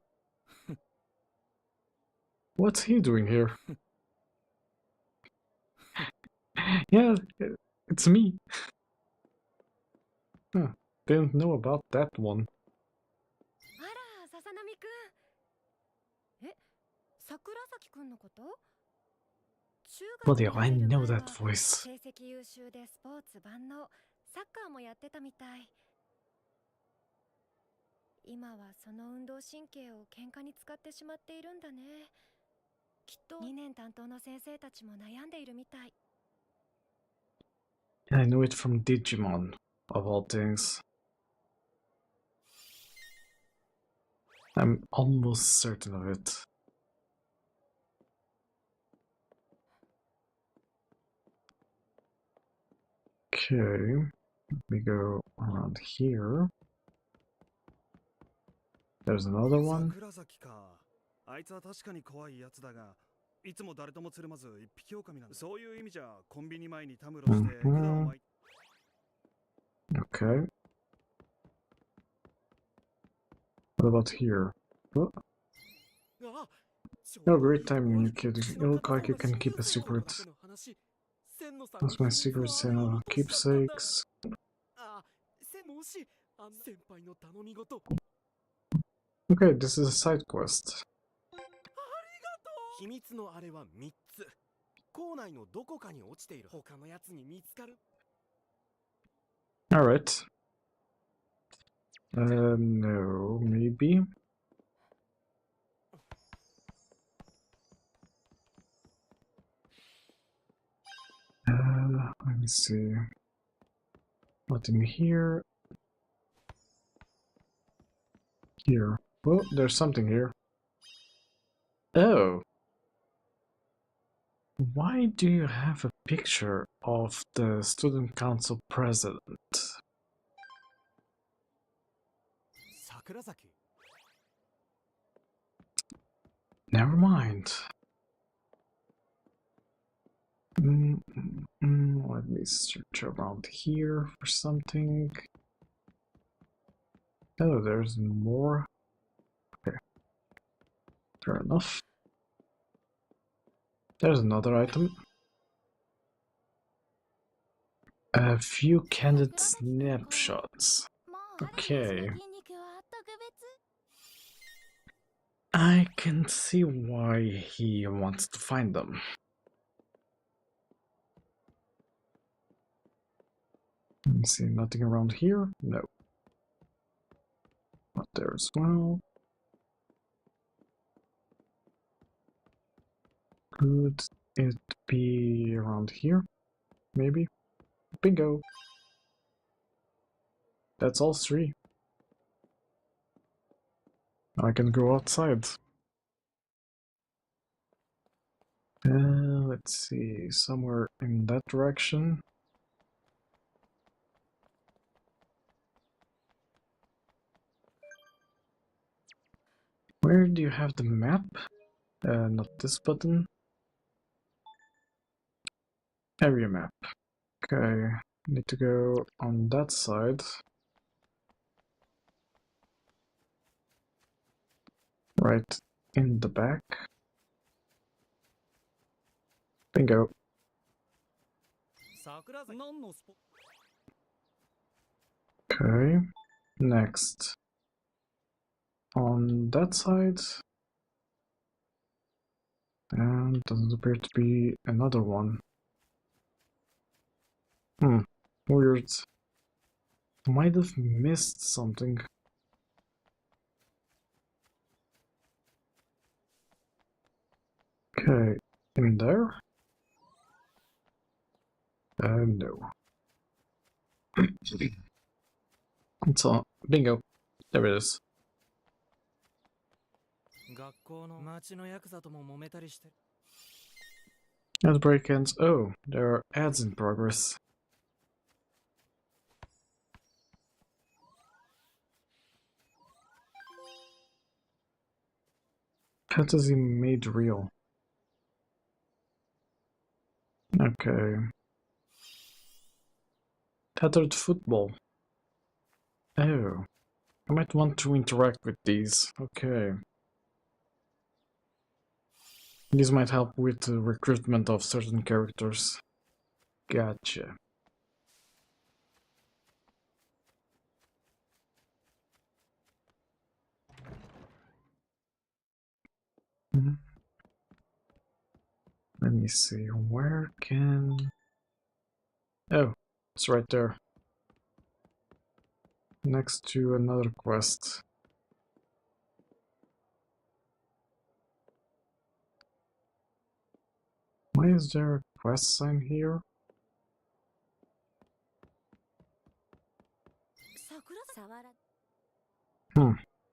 What's he doing here? Yeah, it's me. Huh, didn't know about that one. あら、笹波くん。え、桜崎くんのこと？中学 Bloody に hell, I 入る know 前 that は voice. 成績優秀でスポーツ万能、サッカーもやってたみたい。今はその運動神経を喧嘩に使ってしまっているんだね。きっと2年担当の先生たちも悩んでいるみたい。 I know it from Digimon, of all things. I'm almost certain of it. Okay, we go around here. There's another one. 桜崎か。あいつは確かに怖いやつだが、いつも誰ともつるまず一匹狼なんだ。そういう意味じゃコンビニ前にたむろして管を巻い。Okay. What about here? Oh, あ、 no, great timing, you kid. You look like you can keep a secret. That's my secret, Senna. Keepsakes. あ、もし先輩の頼み事。 Okay, this is a side quest. 秘密のあれは3つ。校内のどこかに落ちている。他のやつに見つかる。 Alright. No, maybe. Let me see. Not in here. Here. Oh, there's something here. Oh. Why do you have a picture of the student council president? 桜崎。 Never mind. Let me search around here for something. Oh, there's more. Okay. Fair enough. There's another item. A few candid snapshots. Okay. I can see why he wants to find them. Let me see, nothing around here? No. Not there as well. Could it be around here? Maybe? Bingo! That's all three. I can go outside. Let's see, somewhere in that direction. Where do you have the map? Not this button. Area map. Okay, need to go on that side. Right in the back. Bingo. Okay, next. On that side. And doesn't appear to be another one. Weird. Might have missed something. Okay, in there? No. It's on. Bingo. There it is. 学校の町のヤクザとも揉めたりして。 As break ends. Oh, there are ads in progress. Fantasy made real. Okay. Tethered football. Oh. I might want to interact with these. Okay. These might help with the recruitment of certain characters. Gotcha. Mhm. Let me see, where can... Oh, it's right there. Next to another quest. Why is there a quest sign here?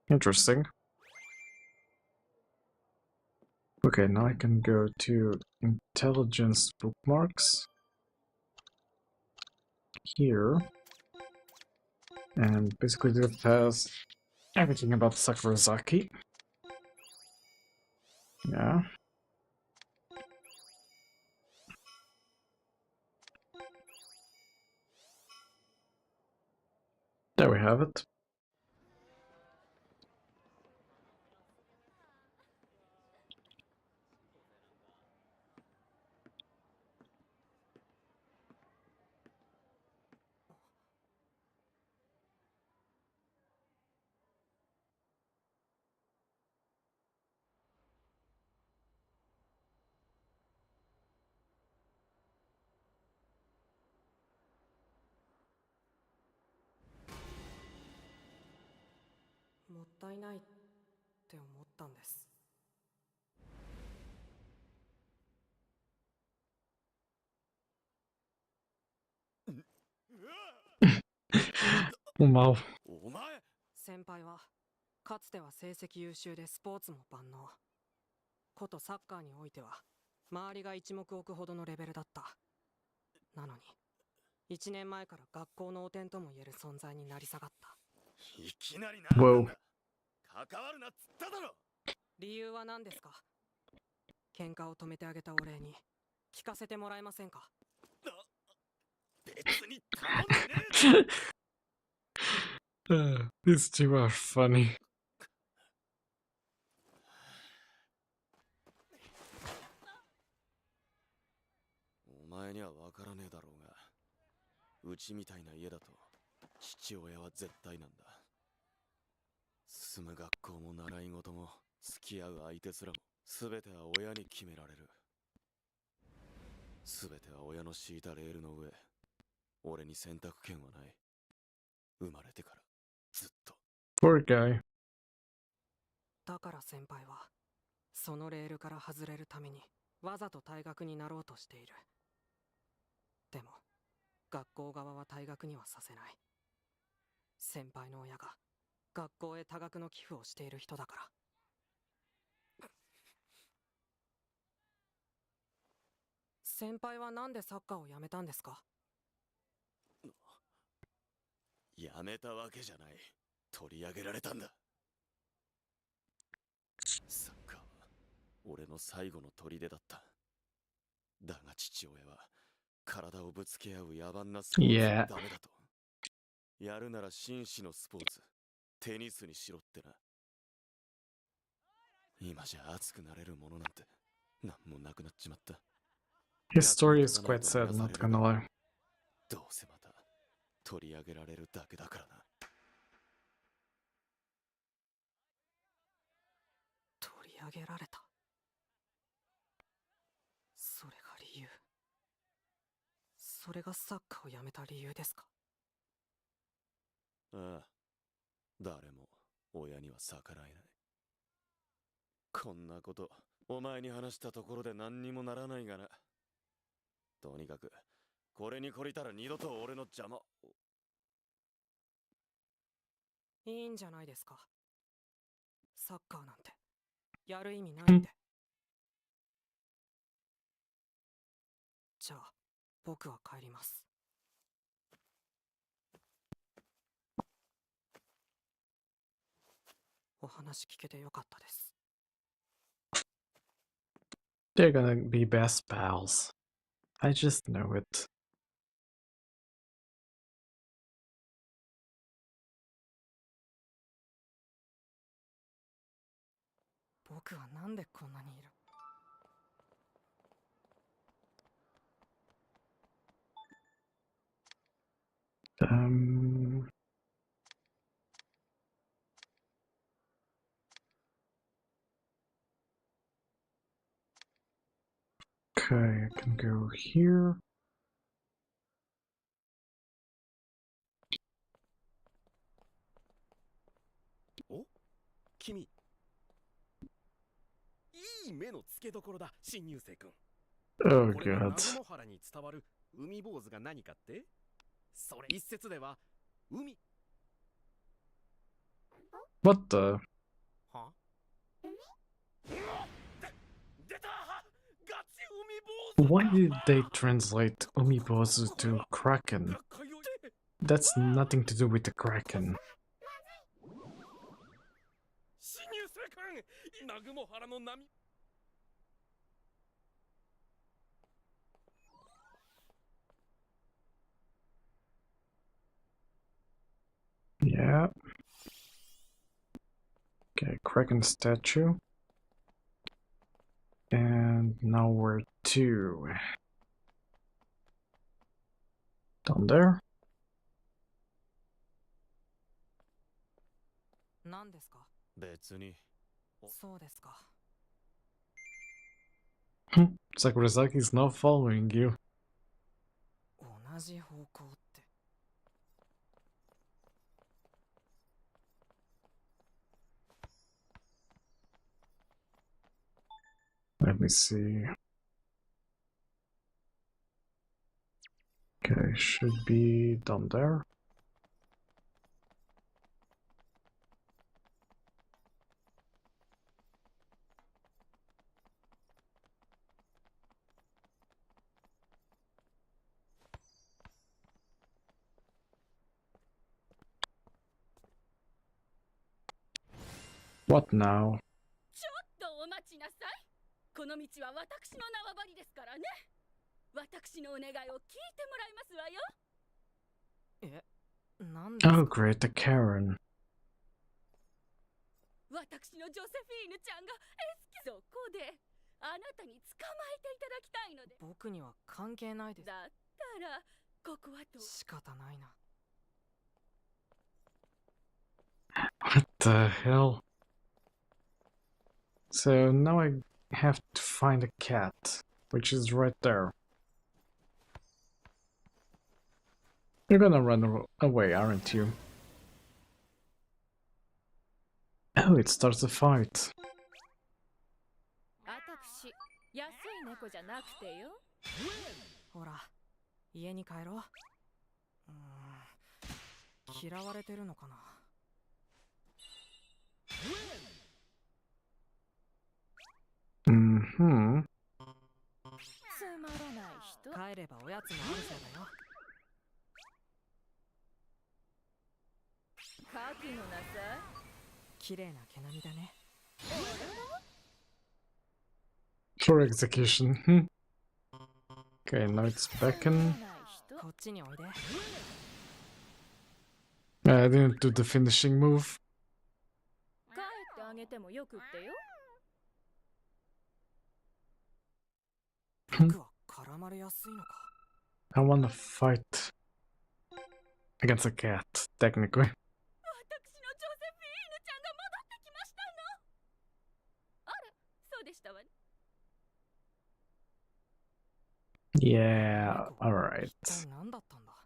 Interesting. Okay, now I can go to intelligence bookmarks here, and basically this has everything about Sakurazaki. Yeah. There we have it.「もったいない」って思ったんです。Wow. お前先輩はかつては成績優秀でスポーツも万能。ことサッカーにおいては周りが一目置くほどのレベルだった。なのに1年前から学校の汚点とも言える存在になり下がった。いきなり何なんだ。関わるなっつっただろ。理由は何ですか？喧嘩を止めてあげたお礼に聞かせてもらえませんか？別に頼んでねえ。These two are funny. お前には分からねえだろうが、うちみたいな家だと父親は絶対なんだ。住む学校も習い事も付き合う相手すらも全ては親に決められる。全ては親の敷いたレールの上、俺に選択権はない。生まれてからずっと。 Poor guy. だから先輩はそのレールから外れるためにわざと退学になろうとしている。でも学校側は退学にはさせない。先輩の親が学校へ多額の寄付をしている人だから。先輩はなんでサッカーをやめたんですか？やめたわけじゃない。取り上げられたんだ。サッカーは俺の最後の砦だった。だが父親は体をぶつけ合う野蛮なスポーツはダメだと。やるなら紳士のスポーツ、テニスにしろってな。今じゃ熱くなれるものなんて何もなくなっちまった。 His story is quite sad, not gonna lie. どうせまた取り上げられるだけだからな。取り上げられた。それが理由。それがサッカーをやめた理由ですか？ああ、誰も親には逆らえない。こんなことお前に話したところで何にもならないがな。とにかくこれに懲りたら二度と俺の邪魔。いいんじゃないですか。サッカーなんてやる意味ないんで。じゃあ僕は帰ります。お話聞けてよかったです。They're gonna be best pals. I just know it. 僕はなんでこんなにいる？ Um. Okay, I can go here. Oh, 君。いい目の付けどころだ、新入生君。 Oh これが god. 南雲原に伝わる海坊主が何かって？それ一説では海。 What the? は？出た！ガチ海坊主！ Why did they translate Umibozu to Kraken? That's nothing to do with the Kraken. 新入生君、南雲原の波。 Yeah. Okay, Kraken statue. And now we're two. Down there. 何ですか？別に。そうですか。 Sakurazaki's not following you. 同じ方向って。 Let me see. Okay, should be down there. What now? ちょっとお待ちなさい。この道は私の縄張りですからね。私のお願いを聞いてもらいますわよ。え、なんですか？ Oh, great, the Karen. 私のジョセフィーヌちゃんがそこであなたに捕まえていただきたいので。僕には関係ないです。だったらここはと。仕方ないな。 What the hell? So now I have to find a cat, which is right there. You're gonna run away, aren't you? Oh, it starts a fight. 私、安い猫じゃなくてよ。ほら、家に帰ろう。嫌われてるのかな。 Mm-hmm. つまらない人。帰ればおやつもあるせいだよ。覚悟なさい。綺麗な毛並みだね。 For execution. Okay, now it's back in. こっちにおいで。 I didn't do the finishing move. 帰ってあげてもよくってよ。僕は絡まれやすいのか。 I wanna fight against a cat, technically. 私のジョセフィーヌちゃんが戻ってきましたの。あら、そうでしたわね。Yeah, alright. 一体何だったんだ。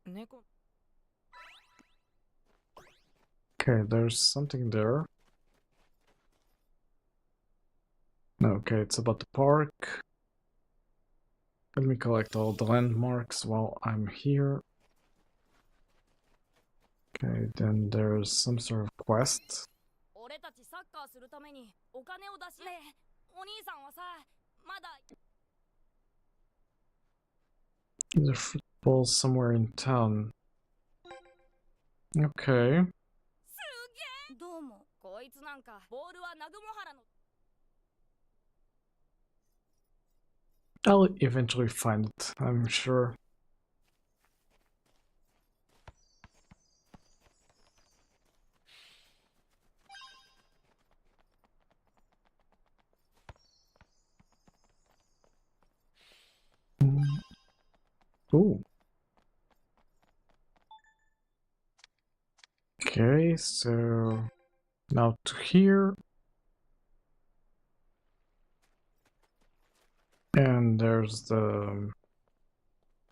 猫。 Okay, there's something there. Okay, it's about the park. Let me collect all the landmarks while I'm here. Okay, then there's some sort of quest. 俺たちサッカーするためにお金を出し。ねえ、お兄さんはさ、まだ。 There's a football somewhere in town. Okay. すげえ。どうも。こいつなんかボールは南雲原の。 I'll eventually find it, I'm sure. Ooh. Okay, so now to here. And there's the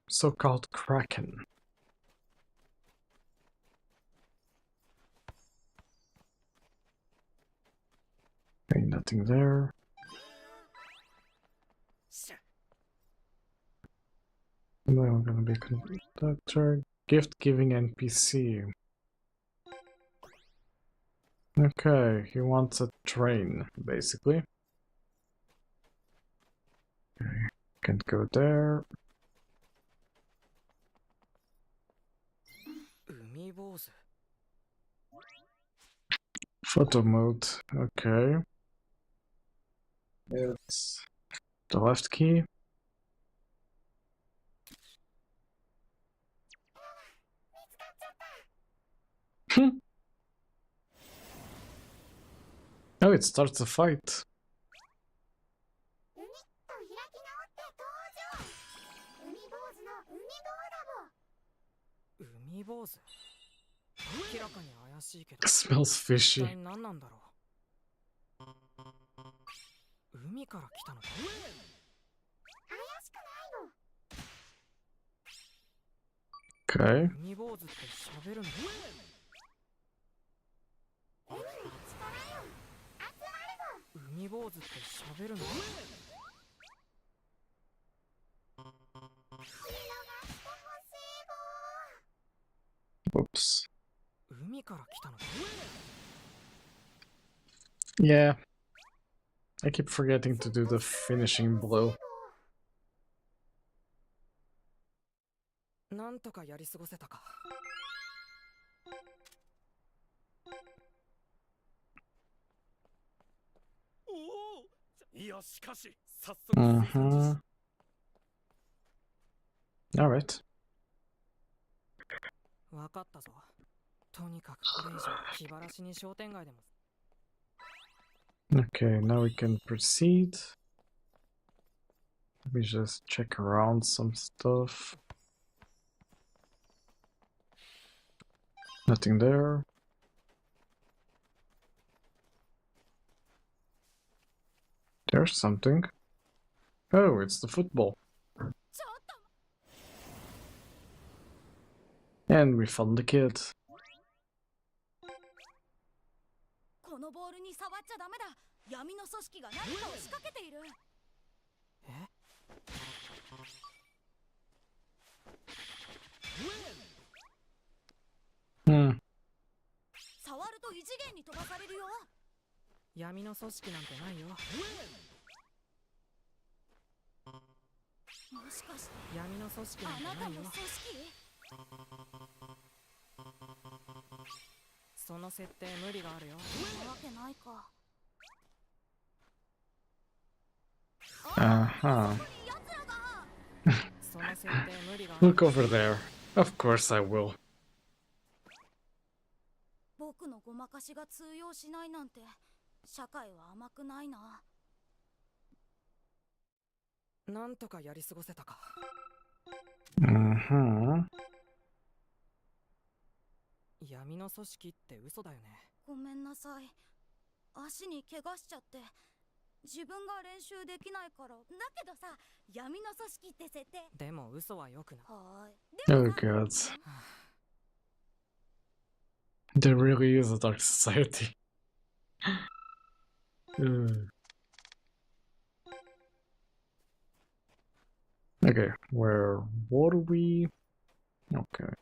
so-called Kraken. Okay, nothing there. And then we're gonna be conductor, gift-giving NPC. Okay, he wants a train, basically. Okay, can't go there. 海坊主 Photo mode, okay. It's the left key. Oh, it starts a fight. 海坊主明らかに怪しいけど Smells 一 fishy. 体何なんだろう海から来たのか Okay. 海坊主って喋るの 海坊主って喋るの Whoops. 海から来たのか Yeah. I keep forgetting to do the finishing blow. なんとかやり過ごせたか Mm-hmm. Alright. わかったぞとにかくこれ以上気晴らしに商店街でも Okay, now we can proceed. Let me just check around some stuff. Nothing there. There's something. Oh, it's the football. And we found the kid. このボールに触っちゃダメだ。闇の組織が何かを仕掛けている。え Hmm. 触ると異次元に飛ばされるよ。闇の組織なんてないよ もしかして闇の組織なんあてないよなたも組織？その設定無理があるよそんなわけないか。 Uh-huh. その設定無理がある Look over there. Of course I will. 僕のごまかしが通用しないなんて社会は甘くないな。なんとかやり過ごせたか Mm-hmm. 闇の組織って嘘だよねごめんなさい。足に怪我しちゃって。自分が練習できないから。だけどさ、闇の組織って設定。でも嘘はよくなはーい。 Oh god. There really is a dark society. Okay, where were we? Okay.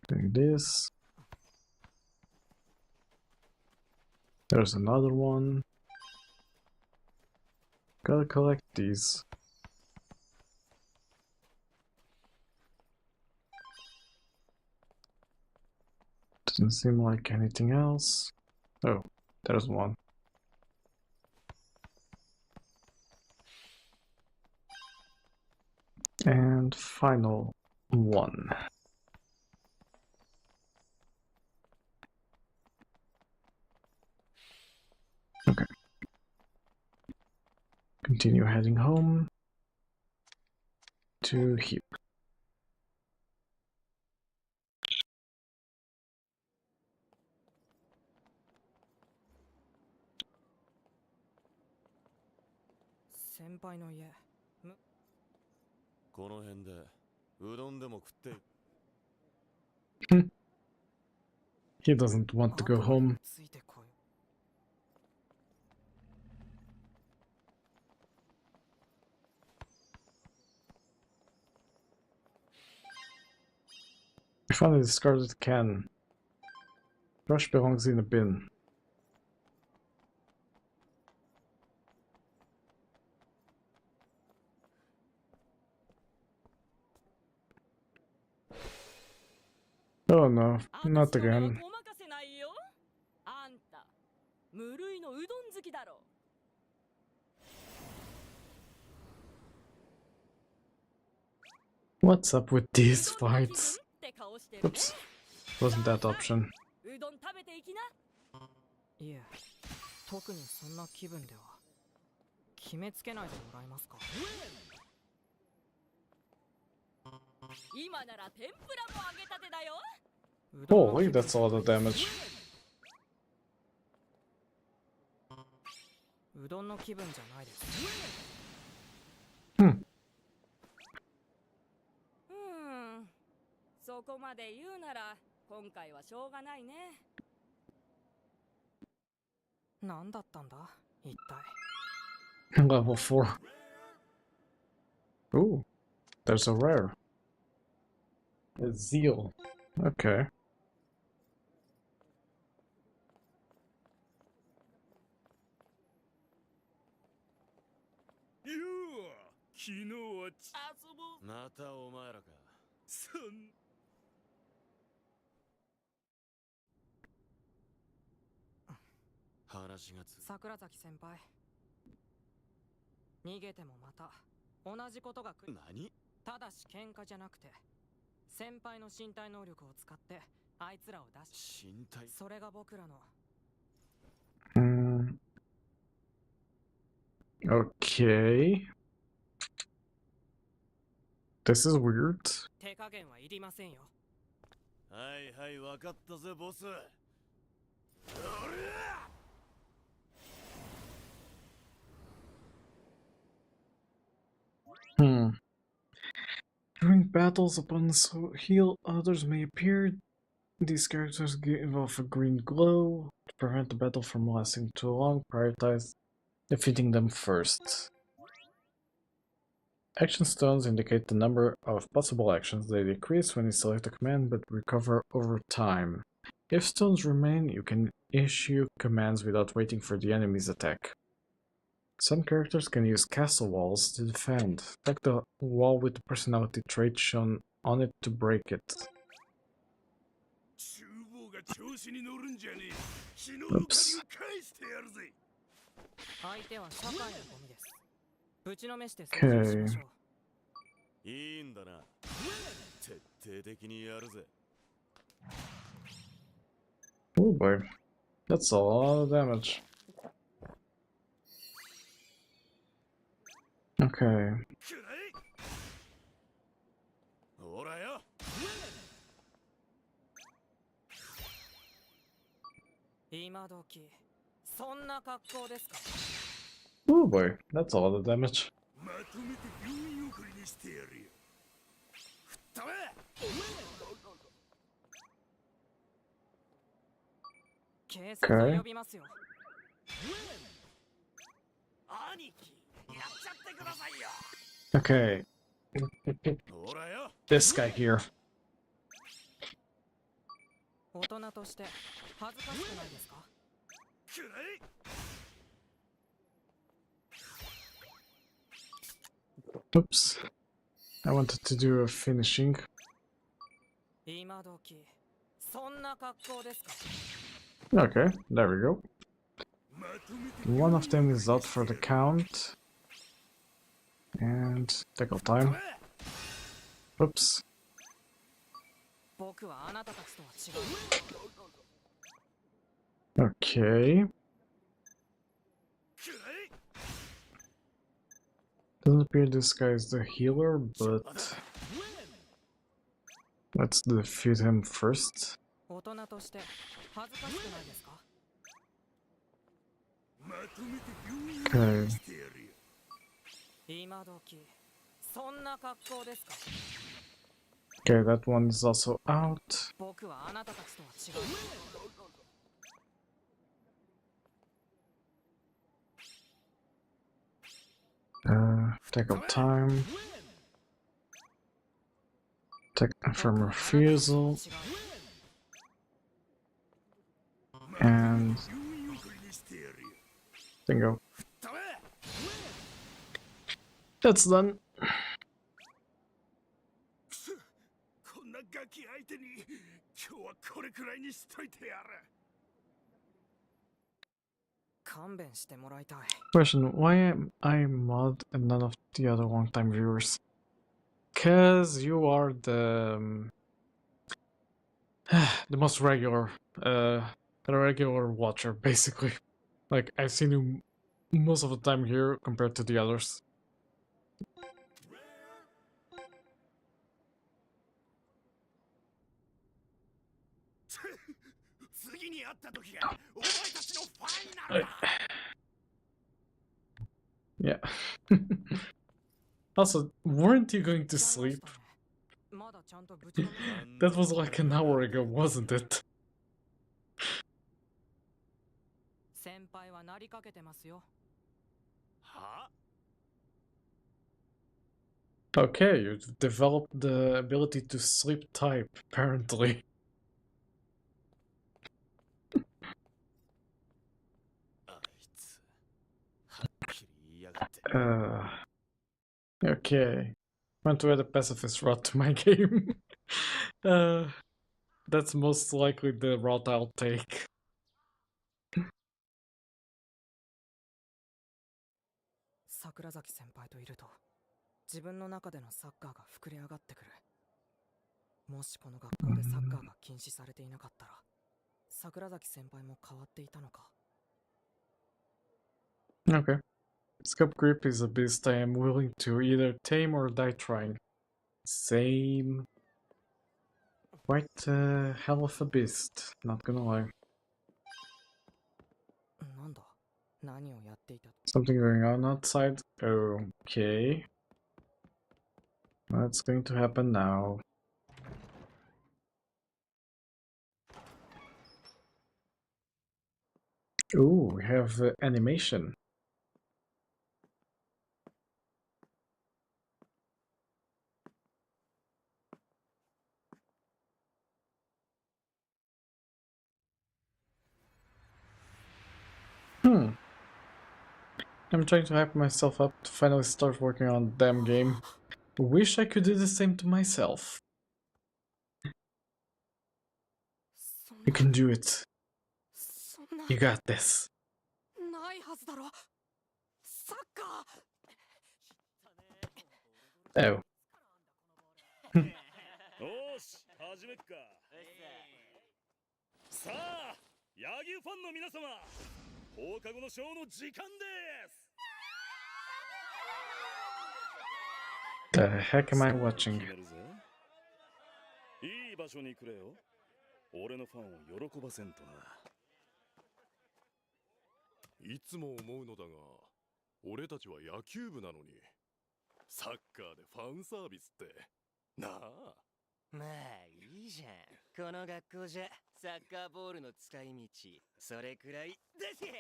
Doing this. There's another one. Gotta collect these. Doesn't seem like anything else. Oh, there's one. And final one. Okay. Continue heading home to here. 先輩の家。この辺でうどんでも食って。 He doesn't want to go 後まで home. ついてこい。I found a discarded can. Brush belongs in a bin. Oh no, not again. ごまかせないよ。あんた、無類のうどん好きだろ。What's up with these fights? Oops, wasn't that option. うどん食べていきな。いえ、特にそんな気分では。決めつけないでもらえますか。今なら天ぷらも揚げたてだよ。 Holy, that's a lot of damage. うどんの気分じゃないです。そこまで言うなら今回はしょうがないね。何だったんだ一体。Level 4. Ooh, there's a rare. A zeal. Okay. よう、昨日は遊ぼう。またお前らか。そん。話がつ。桜崎先輩。逃げてもまた同じことが何？ただし喧嘩じゃなくて先輩の身体能力を使ってあいつらを出し。身体。それが僕らの。Okay. This is weird. 手加減はいりませんよ。はいはい、わかったぜボス。 During battles, opponents who heal others may appear. These characters give off a green glow. To prevent the battle from lasting too long, prioritize defeating them first. Action stones indicate the number of possible actions. They decrease when you select a command but recover over time. If stones remain, you can issue commands without waiting for the enemy's attack. Some characters can use castle walls to defend. Attack the wall with the personality trait shown on it to break it. Oops. 相手は社会のゴミです。ぶちのめして掃除しましょう。いいんだな。徹底的にやるぜ。 Oh boy, that's a lot of damage. Okay. ほらよ。今時そんな格好ですか。 Oh boy, that's a lot of damage. まとめて病院送りにしてやるよ。ふっため。警察を呼びますよ。兄貴、やっちゃってくださいよ。 Okay. ほらよ。 This guy here. 大人として恥ずかしくないですか。 くらい。 Oops. I wanted to do a finishing. 今時そんな格好ですか。 Okay, there we go. One of them is out for the count. And tickle time. Oops. 僕はあなたたちとは違う。 Okay. Doesn't appear this guy is the healer, but let's defeat him first. 大人として恥ずかしくないですか。 Okay. 今時そんな格好ですか。 Okay, that one is also out. 僕はあなたたちとは違う。 Take our time. Take from refusal. And bingo. That's done. こんなガキ相手に今日はこれくらいにしといてやる。勘弁してもらいたい。 Question: Why am I mod and none of the other long-time viewers? Cause you are the most regular watcher, basically. Like, I've seen you most of the time here compared to the others. 次に会った時がお前たちのファイナルだ。 Yeah. Also, weren't you going to sleep? まだちゃんとぶち込み。 That was like an hour ago, wasn't it? 先輩はなりかけてますよ。は？ Okay, you've developed the ability to sleep type, apparently. あいつはっきり言いやがって。Okay. Want to add a pacifist route to my game? That's most likely the route I'll take. 桜崎先輩といると自分の中でのサッカーが膨れ上がってくる。もしこの学校でサッカーが禁止されていなかったら桜崎先輩も変わっていたのか。 Okay. Scope creep is a beast I am willing to either tame or die trying. Same. Quite a hell of a beast, not gonna lie. なんだ、何をやっていた。 Something going on outside? Okay. What's going to happen now? Ooh, we have animation. I'm trying to hype myself up to finally start working on the damn game. Wish I could do the same to myself. You can do it. そんな You got this. ないはずだろ。サッカー。 Oh. よし、始めっか。さあ、野球ファンの皆様、放課後のショーの時間です。 The heck am I watching? 決めるぜ。いい場所にくれよ。俺のファンを喜ばせんとな。いつも思うのだが、俺たちは野球部なのに、サッカーでファンサービスってなあ。まあいいじゃん。この学校じゃサッカーボールの使い道それくらい出て。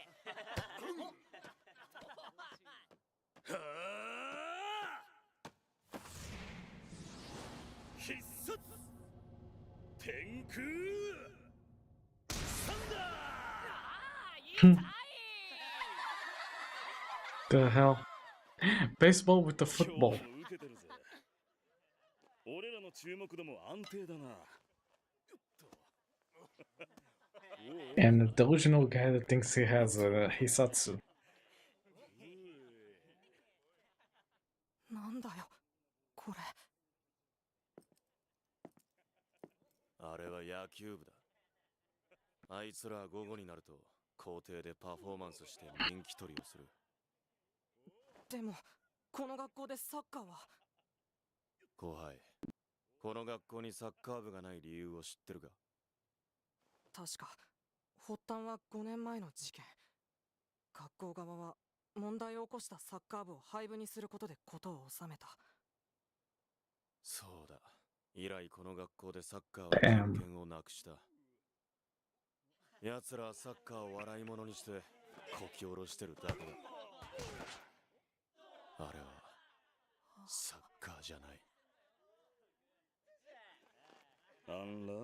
はあ。必殺天空サンダー。 The hell? Baseball with the football. 勝負受けてるぜ。俺らの注目度も安定だな。 And a delusional guy that thinks he has a Hisatsu. なんだよ、これ。あれは野球部だ。あいつら午後になると校庭でパフォーマンスして人気取りをする。でもこの学校でサッカーは。後輩、この学校にサッカー部がない理由を知ってるか？確か発端は5年前の事件。学校側は問題を起こしたサッカー部を廃部にすることで事を収めた。そうだ。以来この学校でサッカーは Damn. 経験をなくした。奴らはサッカーを笑い物にしてこき下ろしてるだけだ。あれはサッカーじゃない。あんら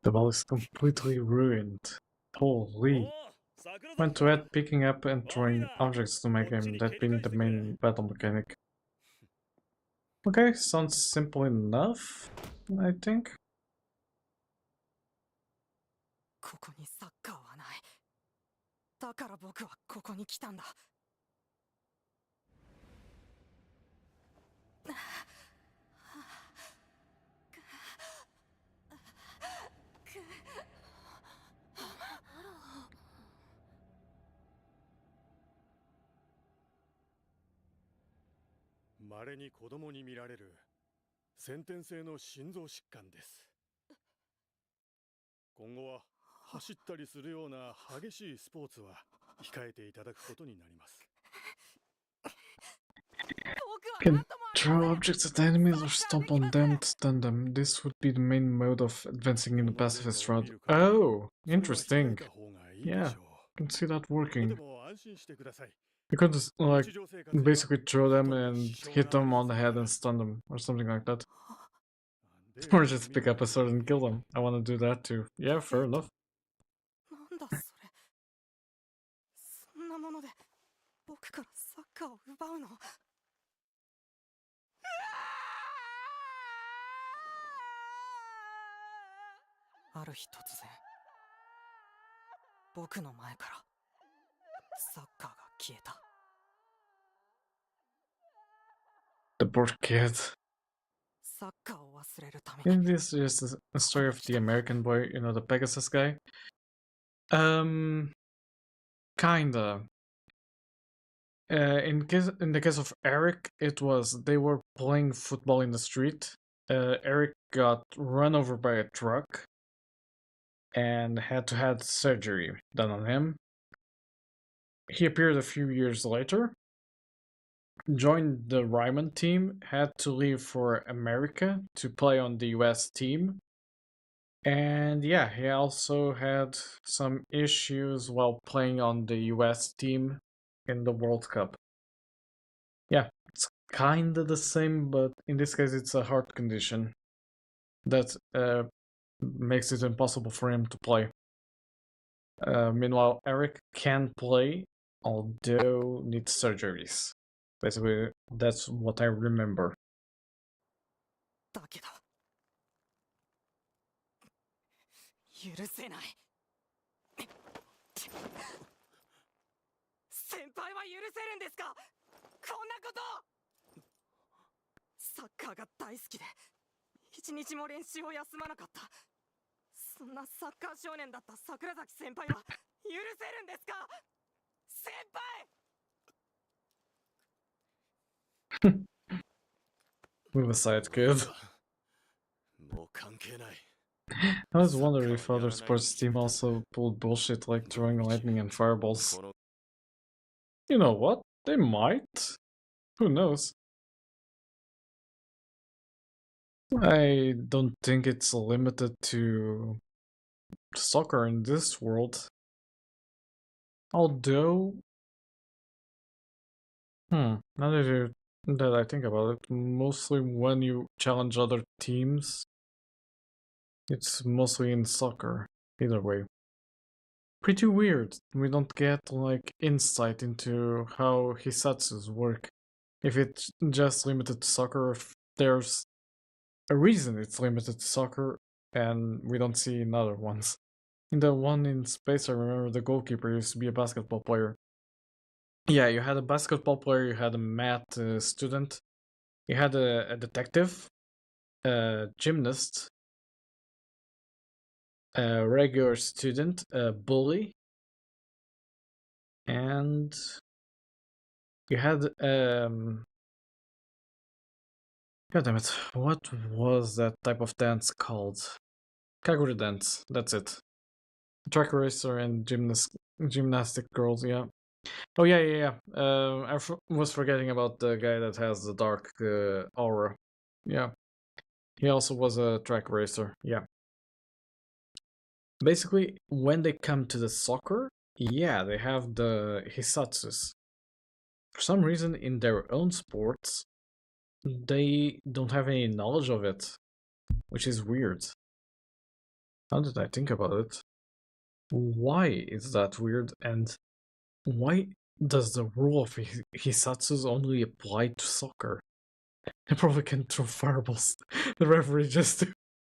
The ball is completely ruined. Holy. Went to add picking up and throwing objects to my game, that being the main battle mechanic. Okay, sounds simple enough, I think. ここにサッカーはない。だから僕はここに来たんだ。稀に子供に見られる先天性の心臓疾患です。今後は走ったりするような激しいスポーツは控えていただくことになります。 Can throw objects at enemies or stomp on them to stun them. This would be the main mode of advancing in the pacifist route. Oh, interesting. Yeah, I can see that working. You could just, like, basically throw them and hit them on the head and stun them, or something like that. Or just pick up a sword and kill them. I want to do that too. Yeah, fair enough. なんだそれ。そんなもので僕からサッカーを奪うの。ある日突然、僕の前からサッカーが消えた。The poor kid. サッカーを忘れるために。 Isn't this just a story of the American boy, you know, the Pegasus guy? Kinda. In the case of Eric, it was they were playing football in the street. Eric got run over by a truck and had to have surgery done on him. He appeared a few years later, joined the Ryman team, had to leave for America to play on the US team. And yeah, he also had some issues while playing on the US team in the World Cup. Yeah, it's kinda the same, but in this case it's a heart condition that makes it impossible for him to play. Meanwhile, Eric can play, although needs surgeries. Basically, that's what I remember. だけど許せない。先輩は許せるんですか？こんなこと。サッカーが大好きで一日も練習を休まなかった。そんなサッカー少年だった桜崎先輩は許せるんですか？先輩。Move aside, kid. もう関係ない。 I was wondering if other sports teams also pulled bullshit like throwing lightning and fireballs. You know what? They might. Who knows? I don't think it's limited to soccer in this world. Although... now that I think about it, mostly when you challenge other teams, it's mostly in soccer, either way. Pretty weird. We don't get, like, insight into how Hisatsu's work. If it's just limited to soccer, if there's a reason it's limited to soccer, and we don't see in other ones. In the one in space, I remember the goalkeeper used to be a basketball player. Yeah, you had a basketball player, you had a math student, you had a detective, a gymnast, a regular student, a bully, and you had God damn it. What was that type of dance called? Kagura dance. That's it. Track racer and gymnastic girls, yeah. Oh, yeah. I was forgetting about the guy that has the dark aura. Yeah. He also was a track racer, yeah. Basically, when they come to the soccer, yeah, they have the Hisatsus. For some reason, in their own sports, they don't have any knowledge of it, which is weird. Now that I think about it, why is that weird, and why does the rule of Hisatsus only apply to soccer? They probably can throw fireballs. The referee just do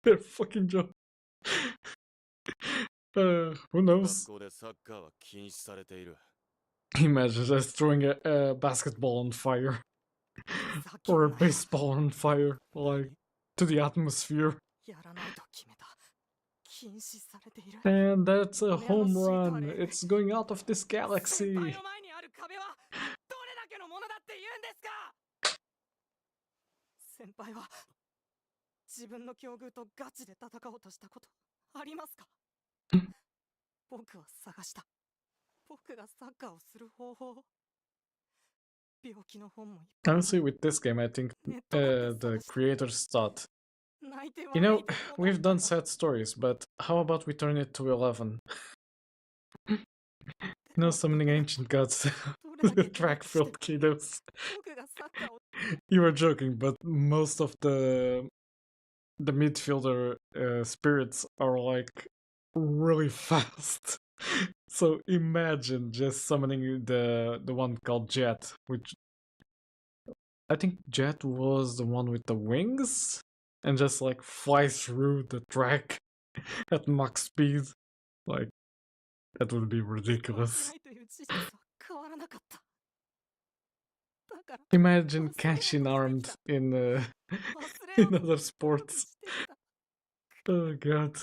their fucking job. Who 学 knows? 校でサッカーは禁止されている。 Imagine just throwing a basketball on fire. ふざけ Or a んなよ baseball on fire, like, to the atmosphere. やらないと決めた禁止されている And that's a この野郎 home シートあ run. れ It's going out of this 先輩 galaxy. の前にある壁はどれだけのものだって言うんですか先輩は自分の境遇とガチで戦おうとしたことありますか僕は探した僕がサッカーをする方法病気の本もいっぱい Honestly, with this game, I think ネットだって the 探して creators thought, 泣いて you わ know, めいてこう we've な done ったんだ sad stories, but how about we turn it to 11? You know, summoning ancient gods どれだけ with track 努力 filled kiddos. 僕がサッカーを You were joking, but most of the midfielder spirits are like really fast. So imagine just summoning the one called Jet, which I think Jet was the one with the wings, and just like flies through the track at max speed. Like that would be 少な ridiculous. いという事実は変わらなかっただから Imagine 忘れようとしてき Kenshin た armed in 忘れよ in う other としようと sports. してきた Oh god.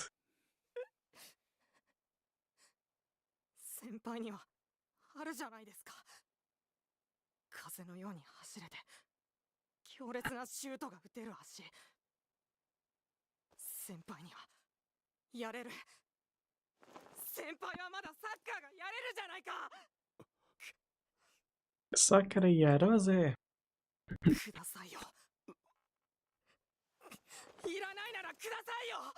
先輩にはあるじゃないですか風のように走れて強烈なシュートが打てる足先輩にはやれる先輩はまだサッカーがやれるじゃないか Sakura Yarose. くださいよいらないならくださいよ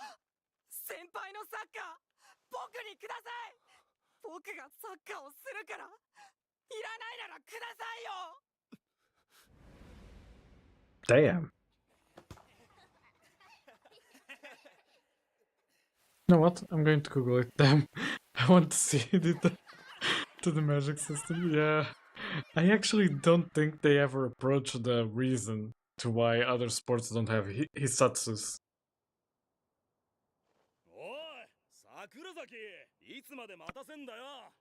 先輩のサッカー僕にください僕がサッカーをするからいらないならくださいよ Damn. You know what? I'm going to Google it. Damn. I want to see it to the magic system. Yeah. I actually don't think they ever approach the reason to why other sports don't have Hisatsus. おい桜崎いつまで待たせんだよ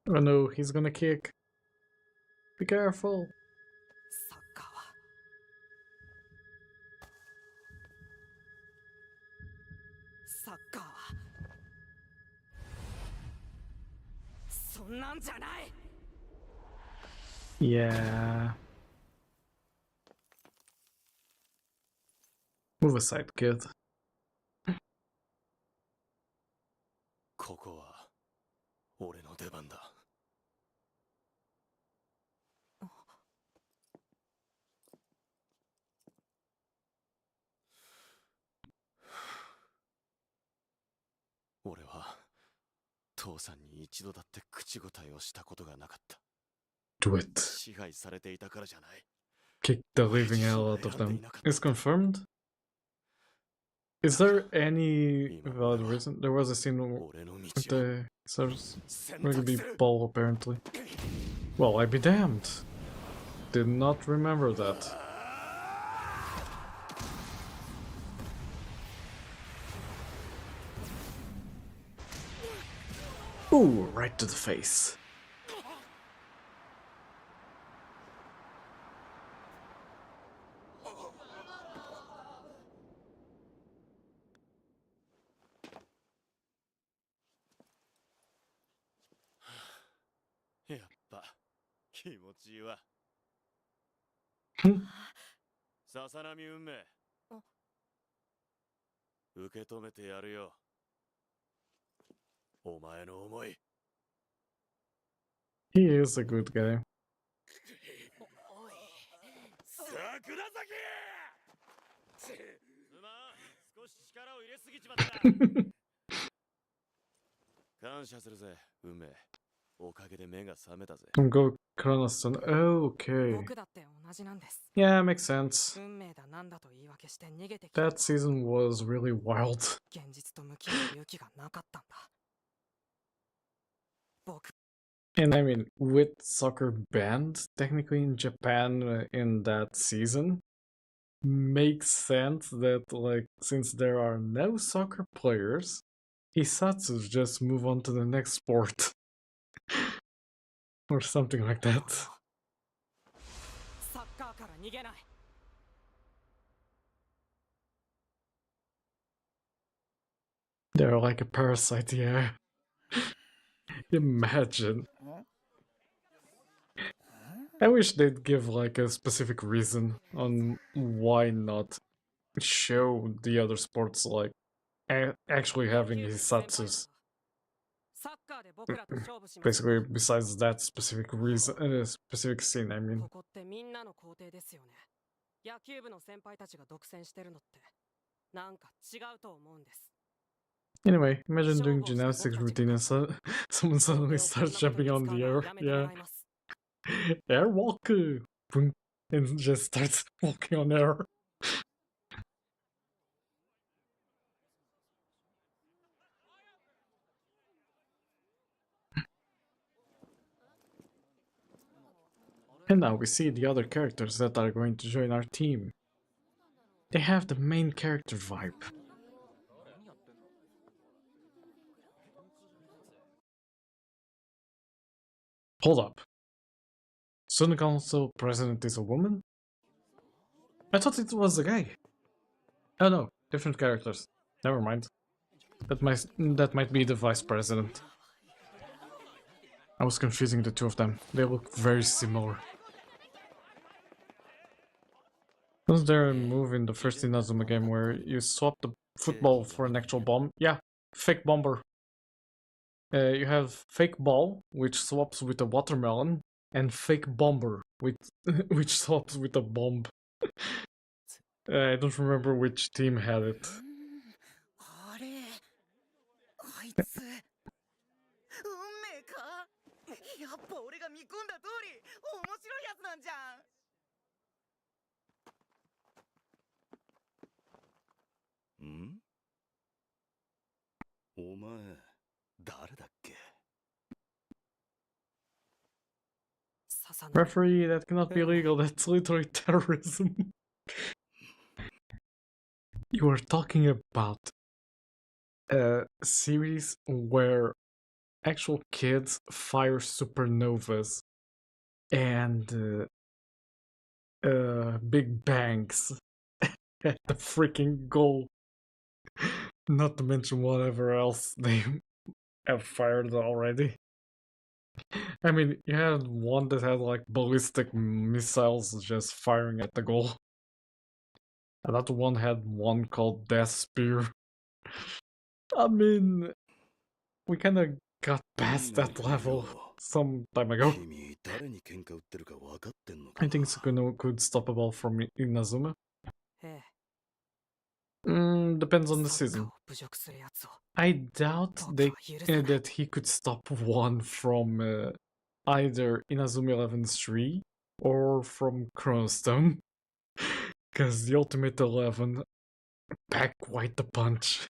Oh no, he's gonna kick. Be careful. サッカーはサッカーはそんなんじゃない Yeah. Move aside, kid. ここは俺の出番だ 俺は父さんに一度だって口答えをしたことがなかった Do it. 支配されていたからじゃない Kick the living hell out of them. It's confirmed? Is there any valid reason? There was a scene with 俺の道 with を the Cyrus 選 going to 択 be する Paul, apparently. Well, I be damned. Did not remember that. Ooh, right to the face. 気持ちいいわ。笹波運命。受け止めてやるよ。お前の思い。He is a good guy. 桜崎すまん、少し力を入れすぎちまった。感謝するぜ、運命。おかげで目が覚めたぜ。Go Chronoston. Oh, okay. 僕だって同じなんです。 Yeah, makes sense. 運命だなんだと言い訳して逃げてきた。 That season was really wild. 現実と向き合う勇気がなかったんだ。僕 And I mean, with soccer banned technically in Japan in that season, makes sense that, like, since there are no soccer players, Hisatsu just move on to the next sport. Or something like that. サッカーから逃げない。 They're like a parasite, yeah. Imagine. I wish they'd give like a specific reason on why not show the other sports like actually having Hisatsus. サッカーで僕らと勝負します。 Basically, besides that specific reason, specific scene, I mean. ここってみんなの校庭ですよね。野球部の先輩たちが独占してるのってなんか違うと思うんです。 Anyway, imagine doing gymnastics routine and someone suddenly starts jumping on the air. Yeah. Airwalk! Boom. And just starts walking on air. And now we see the other characters that are going to join our team. They have the main character vibe. Hold up. Student Council President is a woman? I thought it was a guy. Oh no, different characters. Never mind. That might be the Vice President. I was confusing the two of them. They look very similar. Was there a move in the first Inazuma game where you swap the football for an actual bomb? Yeah, fake bomber. You have fake ball, which swaps with a watermelon, and fake bomber, which swaps with a bomb. I don't remember which team had it. あれあいつ運命か。やっぱ俺が見込んだ通り面白いやつなんじゃん。ん？お前誰だっけ？ Referee, that cannot be legal. That's literally terrorism. You are talking about a series where actual kids fire supernovas and big bangs at the freaking goal. Not to mention whatever else they have fired already. I mean, you had one that had like ballistic missiles just firing at the goal. Another one had one called Death Spear. I mean, we kinda got past that level some time ago. I think Sukuna could stop a ball from Inazuma. Depends on the season. I doubt that he could stop one from either Inazuma 11's tree or from Chronostone. Because the Ultimate 11 packed quite the punch.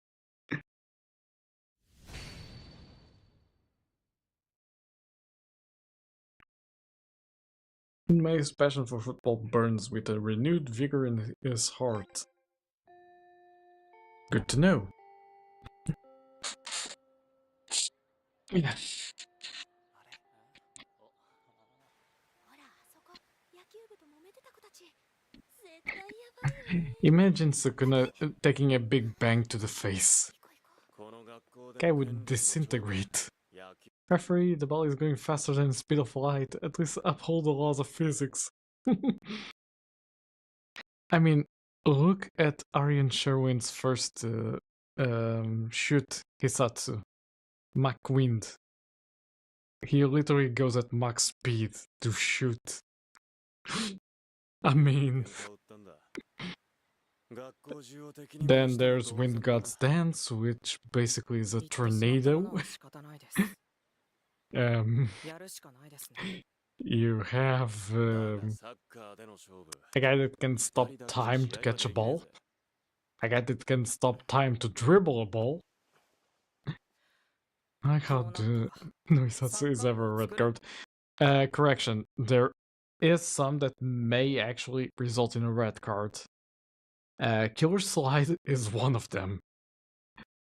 May's passion for football burns with a renewed vigor in his heart. Good to know. Yeah. Imagine Sukuna taking a big bang to the face. Guy would disintegrate. Referee, the ball is going faster than the speed of light. At least uphold the laws of physics. I mean, look at Arian Sherwin's first shoot, Hisatsu. Mach wind. He literally goes at Mach speed to shoot. I mean, then there's Wind God's Dance, which basically is a 言ってしまったもの tornado. は仕方ないです。 Um, やるしかないですね。 you have サッカーでの勝負 a guy that can stop time to catch a ball, a guy that can stop time to dribble a ball. I like how the Noisatsu is ever a red card. Correction, there is some that may actually result in a red card. Killer Slide is one of them.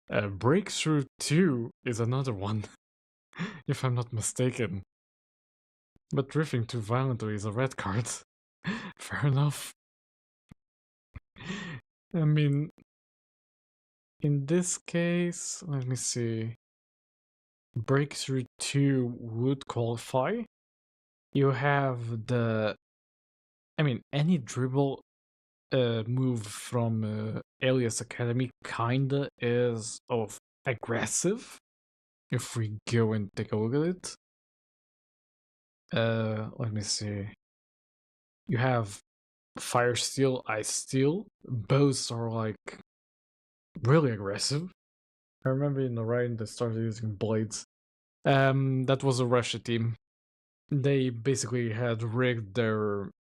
Breakthrough 2 is another one, if I'm not mistaken. But drifting too violently is a red card. Fair enough. I mean, in this case, let me see. Breakthrough 2 would qualify. You have the... I mean, any dribble move from Alias Academy kinda is of aggressive. If we go and take a look at it. Let me see. You have Fire Steel, Ice Steel. Both are like really aggressive. I remember in the rain they started using blades. That was a Russia team. They basically had rigged their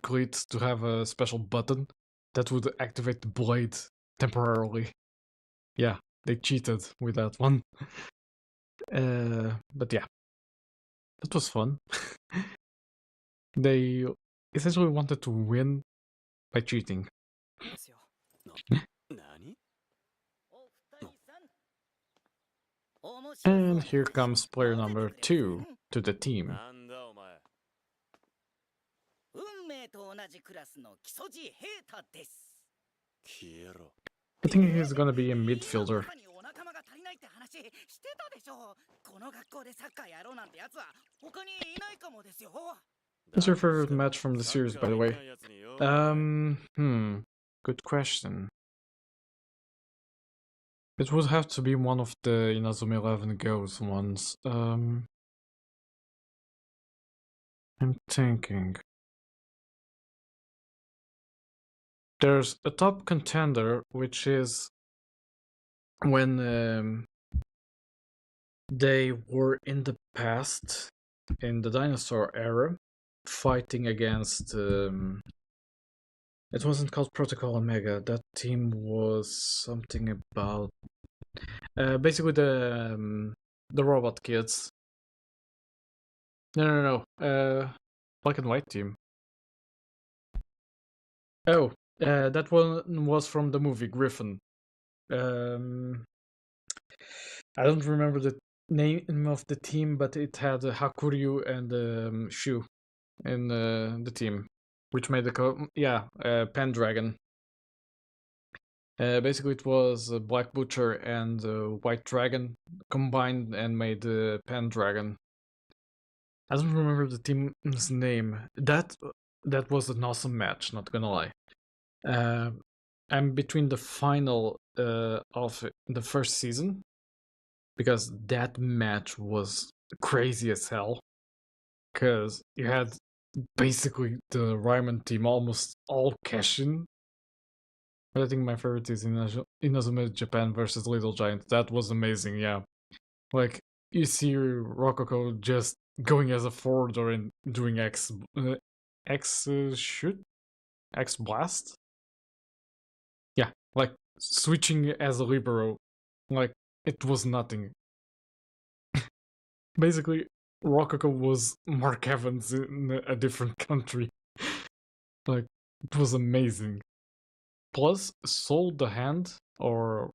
cleats to have a special button that would activate the blade temporarily. Yeah, they cheated with that one. But yeah, that was fun. They essentially wanted to win by cheating. ですよ。何 And here comes player number 2 to the team. なんだお前運命と同じクラスの基礎時平太です。消えろ I think he's gonna be a midfielder. 他にお仲間が足りないって話してたでしょ。この学校でサッカーやろうなんてやつは他にいないかもですよ。 What's your favorite match from the series, by the way? Good question. It would have to be one of the Inazuma 11 Goes ones. I'm thinking. There's a top contender, which is when they were in the past, in the dinosaur era, fighting against... it wasn't called Protocol Omega. That team was something about... basically the robot kids. No. Black and white team. Oh, that one was from the movie Griffin. I don't remember the name of the team, but it had Hakuryu and Shu in the team, which made the Pendragon. Basically, it was Black Butcher and White Dragon combined and made Pendragon. I don't remember the team's name. That was an awesome match, not gonna lie. I'm between the final of the first season, because that match was crazy as hell. Because you had basically the Ryman team almost all cash in. But I think my favorite is Inazuma Japan versus Little Giant. That was amazing, yeah. Like, you see Rococo just going as a forwarder and doing X blast? Yeah, like switching as a libero. Like, it was nothing. Basically, Rococo was Mark Evans in a different country. Like, it was amazing. Plus, Soul the Hand, or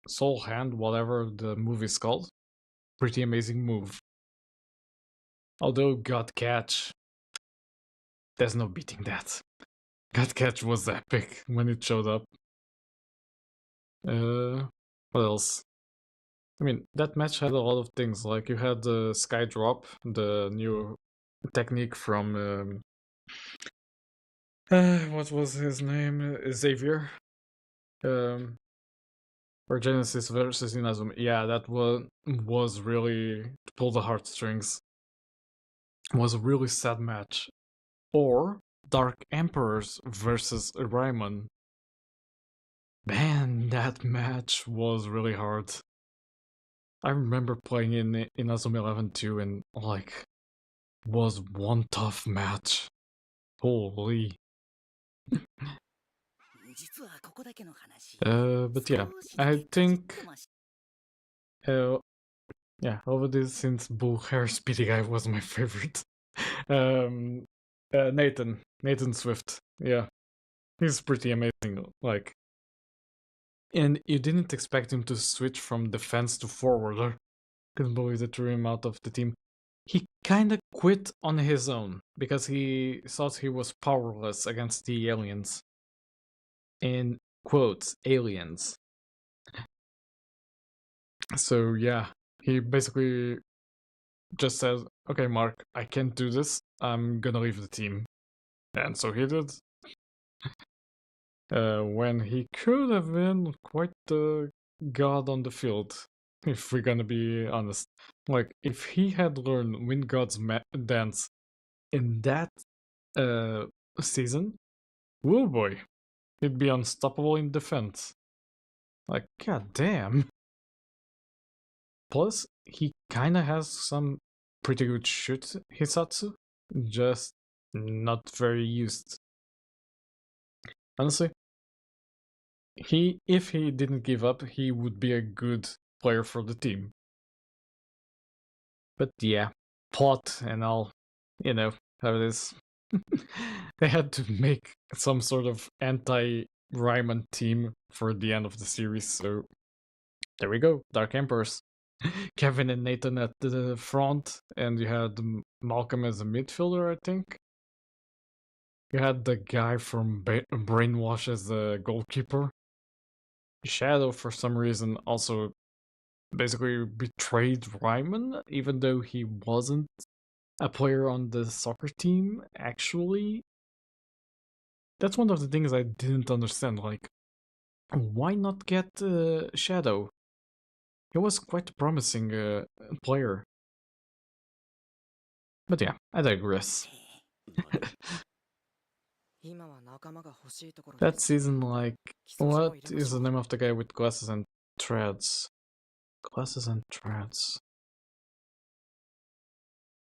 Soul Hand, whatever the movie is called. Pretty amazing move. Although God Catch, there's no beating that. God Catch was epic when it showed up. What else? I mean, that match had a lot of things. Like you had the Sky Drop, the new technique from what was his name? Xavier. Or Genesis versus Inazuma. Yeah, that was really to pull the heartstrings. It was a really sad match. Or Dark Emperors versus Raimon. Man, that match was really hard. I remember playing in Inazuma 11 too, and like, was one tough match. Holy. But yeah, I think, yeah, over this, since Bull Hair Speedy Guy was my favorite. Nathan Swift, yeah, he's pretty amazing. Like, and you didn't expect him to switch from defense to forwarder. Couldn't believe they threw him out of the team. He kind of quit on his own because he thought he was powerless against the aliens. In quotes, aliens. So yeah, he basically just says, "Okay, Mark, I can't do this. I'm gonna leave the team," and so he did. When he could have been quite the god on the field, if we're gonna be honest. Like, if he had learned Wind God's dance in that season, oh boy, he'd be unstoppable in defense. Like, god damn. Plus, he kinda has some pretty good shoot Hisatsu, just not very used. Honestly, if he didn't give up, he would be a good player for the team. But yeah, plot and all, you know how it is. They had to make some sort of anti-Ryman team for the end of the series, so there we go, Dark Emperors. Kevin and Nathan at the front, and you had Malcolm as a midfielder, I think. You had the guy from Brainwash as the goalkeeper. Shadow, for some reason, also basically betrayed Ryman, even though he wasn't a player on the soccer team, actually. That's one of the things I didn't understand. Like, why not get Shadow? He was quite a promising player. But yeah, I digress. That season, like, what is the name of the guy with glasses and threads? Glasses and threads.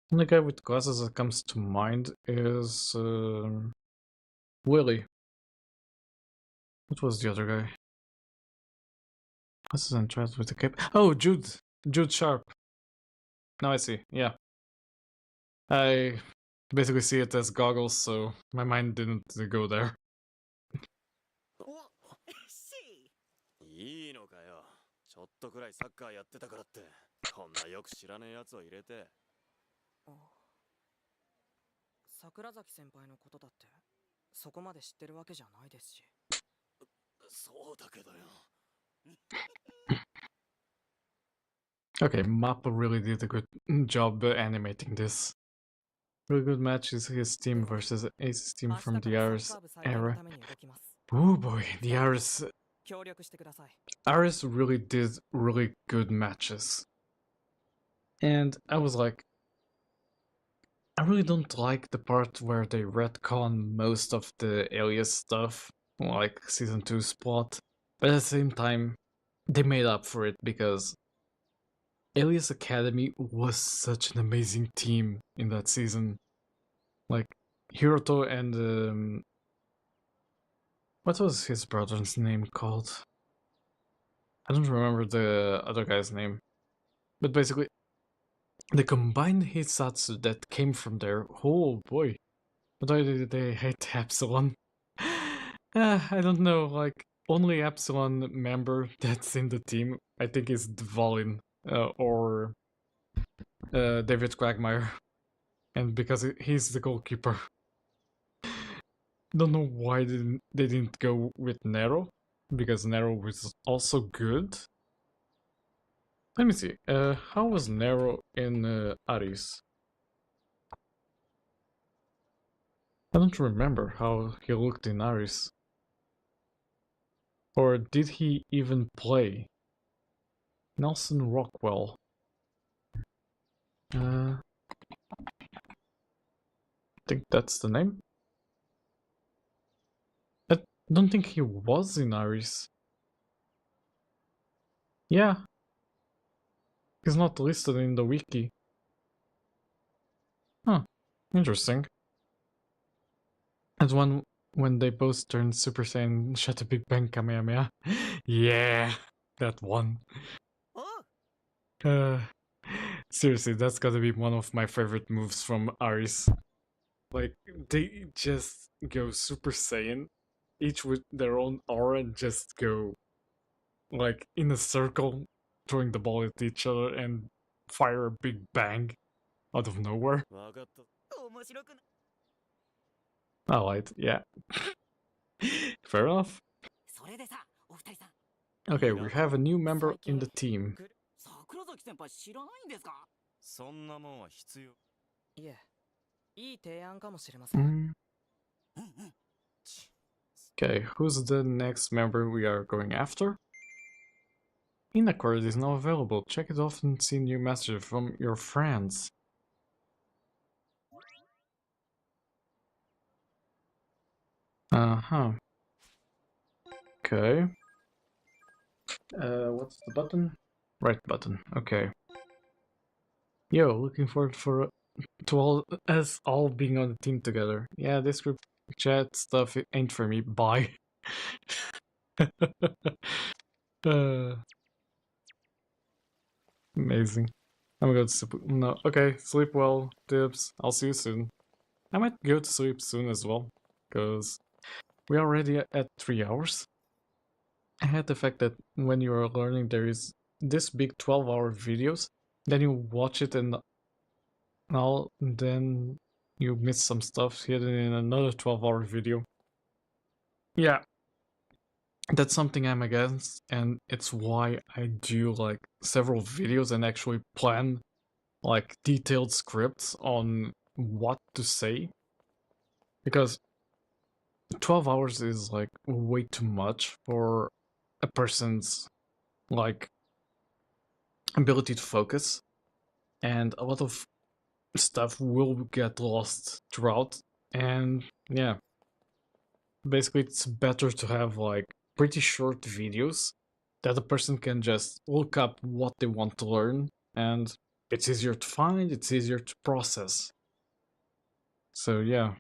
The only guy with glasses that comes to mind is Willie. What was the other guy? Glasses and threads with a cape. Oh, Jude Sharp. Now I see. Yeah. I basically see it as goggles, so my mind didn't go there. いいのかよ。ちょっとくらいサッカーやってたからって、こんなよく知らねえやつを入れて。桜崎先輩のことだって、そこまで知ってるわけじゃないですし。そうだけどよ。Okay, Mappa really did a good job animating this. Really good match is his team versus Ace's team from the Ares era. Oh boy, the Ares really did really good matches. And I was like, I really don't like the part where they retcon most of the Alias stuff, like Season 2's plot. But at the same time, they made up for it because Alias Academy was such an amazing team in that season. Like, Hiroto and what was his brother's name called? I don't remember the other guy's name. But basically, the combined Hisatsu that came from there, oh boy. But why did they hate Epsilon? I don't know, like, only Epsilon member that's in the team, I think, is Dvalin, or David Quagmire. And because he's the goalkeeper. Don't know why they didn't go with Nero, because Nero was also good. Let me see. How was Nero in Aris? I don't remember how he looked in Aris. Or did he even play? Nelson Rockwell. I think that's the name. I don't think he was in Aris. Yeah. He's not listed in the wiki. Huh. Interesting. And when they both turned Super Saiyan, shut a Big Bang Kamehameha. Yeah, that one. Uh, seriously, that's gotta be one of my favorite moves from Aris. Like, they just go Super Saiyan, each with their own aura, and just go, like, in a circle, throwing the ball at each other and fire a big bang out of nowhere. わかった。面白くな I liked, yeah. Fair enough. それでさ、お二人さん、 Okay, we have a new member in the team. 桜崎先輩知らないんですか？そんなもんは必要。いえ、いい提案かもしれません。Okay, who's the next member we are going after? Inaccord is now available. Check it off and see new messages from your friends. Uh-huh. Okay. What's the button? Right button. Okay. Yo, looking forward to all us all being on the team together. Yeah, this group chat stuff it ain't for me. Bye. Amazing. I'm going to sleep. No, okay. Sleep well, Dibs. I'll see you soon. I might go to sleep soon as well, because we're already at 3 hours. I had the fact that when you are learning there is this big 12-hour videos, then you watch it and then you miss some stuff hidden in another 12-hour video. Yeah, that's something I'm against, and it's why I do like several videos and actually plan like detailed scripts on what to say, because 12 hours is like way too much for a person's like ability to focus, and a lot of stuff will get lost throughout. And yeah, basically it's better to have like pretty short videos that a person can just look up what they want to learn, and it's easier to find, it's easier to process. So yeah,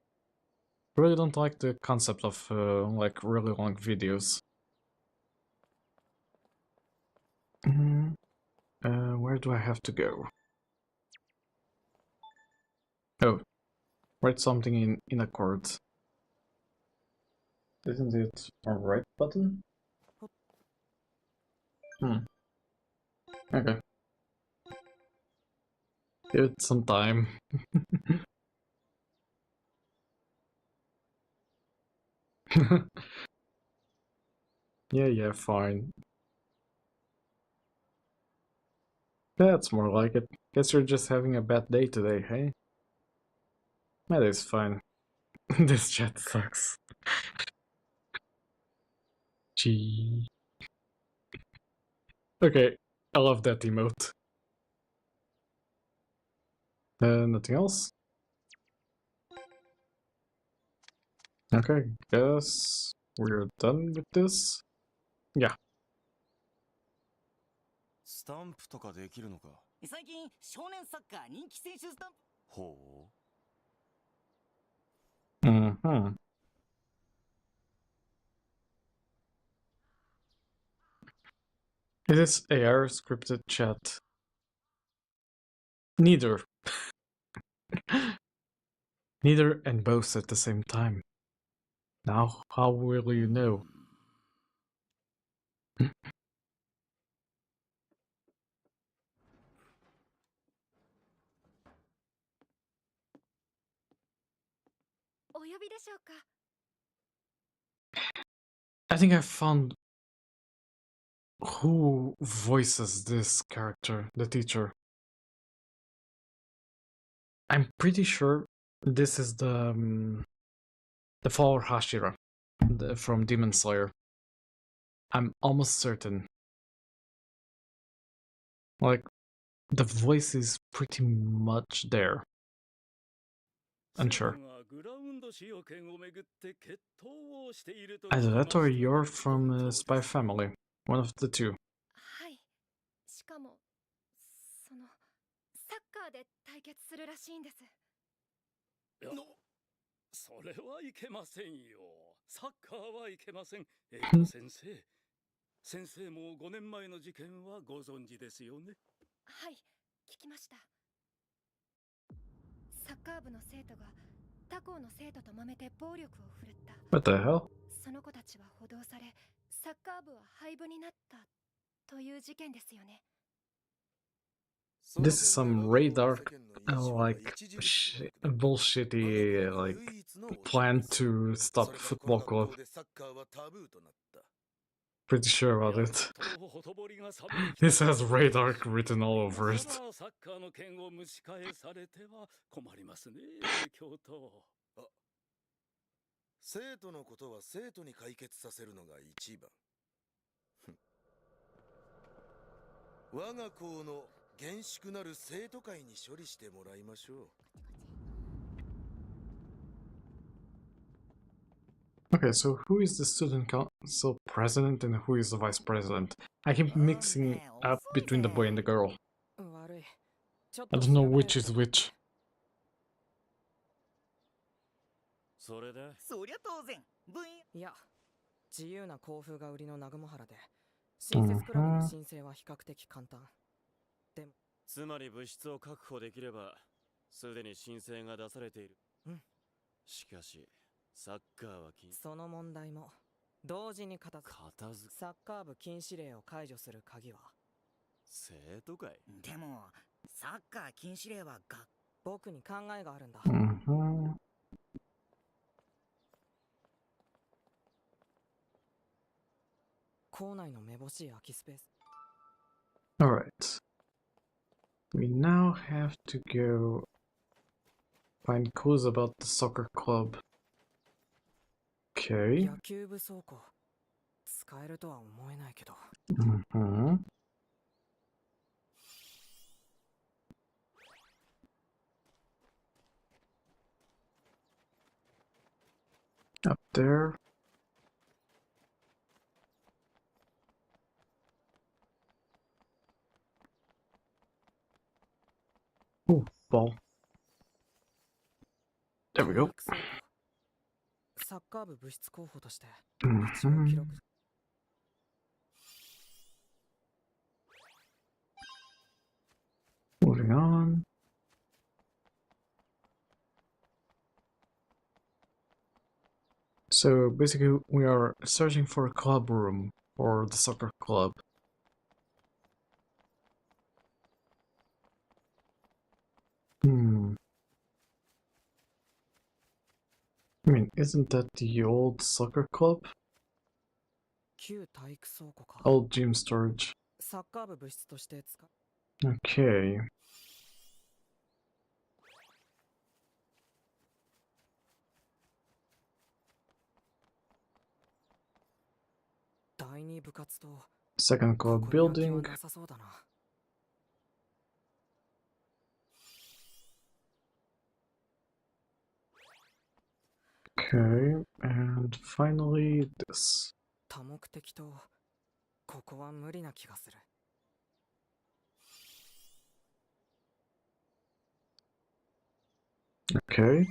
I really don't like the concept of like really long videos. Where do I have to go? Oh, write something in accords. Isn't it a right button? Okay. Give it some time. Yeah, fine. That's more like it. Guess you're just having a bad day today, hey? That is fine. This chat sucks. Gee. Okay, I love that emote. Nothing else? Okay, guess we're done with this. Yeah. スタンプとかできるのか。最近少年サッカー人気選手スタンプ。ほ Mm-hmm. It is AR scripted chat. Neither. Neither and both at the same time. Now, how will you know? お呼びでしょうか。 I think I found Who voices this character, the teacher? I'm pretty sure this is the follower Hashira from Demon Slayer. I'm almost certain. Like, the voice is pretty much there. Unsure. Either that or you're from Spy Family. One of the two. はい。しかも、サッカーで対決するらしいんです。それはいけませんよ。サッカーはいけません。先生。先生も5年前の事件はご存知ですよね。はい、聞きました。サッカー部の生徒が他校の生徒と揉めて暴力を振るった。What the hell? その子たちは補導され、サッカー部は廃部になったという事件ですよね。This is some radar, like, bullshitty, like, plan to stop football club. Pretty sure about it. This has radar written all over it. サッカーの剣を蒸し返されては困りますね、教頭。生徒のことは生徒に解決させるのが一番。我が校の厳粛なる生徒会に処理してもらいましょう。Okay, so who is the student council president and who is the vice president? I keep mixing up between the boy and the girl. I don't know which is which. それでそりゃ当然部員いや、自由な校風が売りの南雲原で、新設クラブの申請は比較的簡単。でも、つまり物質を確保できれば、すでに申請が出されている。うん。しかし、サッカーは禁止。その問題も同時に片付く。サッカー部禁止令を解除する鍵は生徒会。でもサッカー禁止令は僕に考えがあるんだ。校内のめぼしい空きスペース。Alright. We now have to go find clues about the soccer club. Okay. 野球部倉庫使えるとは思えないけど。Up there. Oh, ball. There we go. サッカー部部室候補として一応記録。Moving on. So basically we are searching for a club room for the soccer club. I mean, isn't that the old soccer club? 旧体育倉庫か。Old gym storage. サッカー部部室として使う。Okay. Second club building. Okay, and finally this. 多目的とここは無理な気がする。Okay.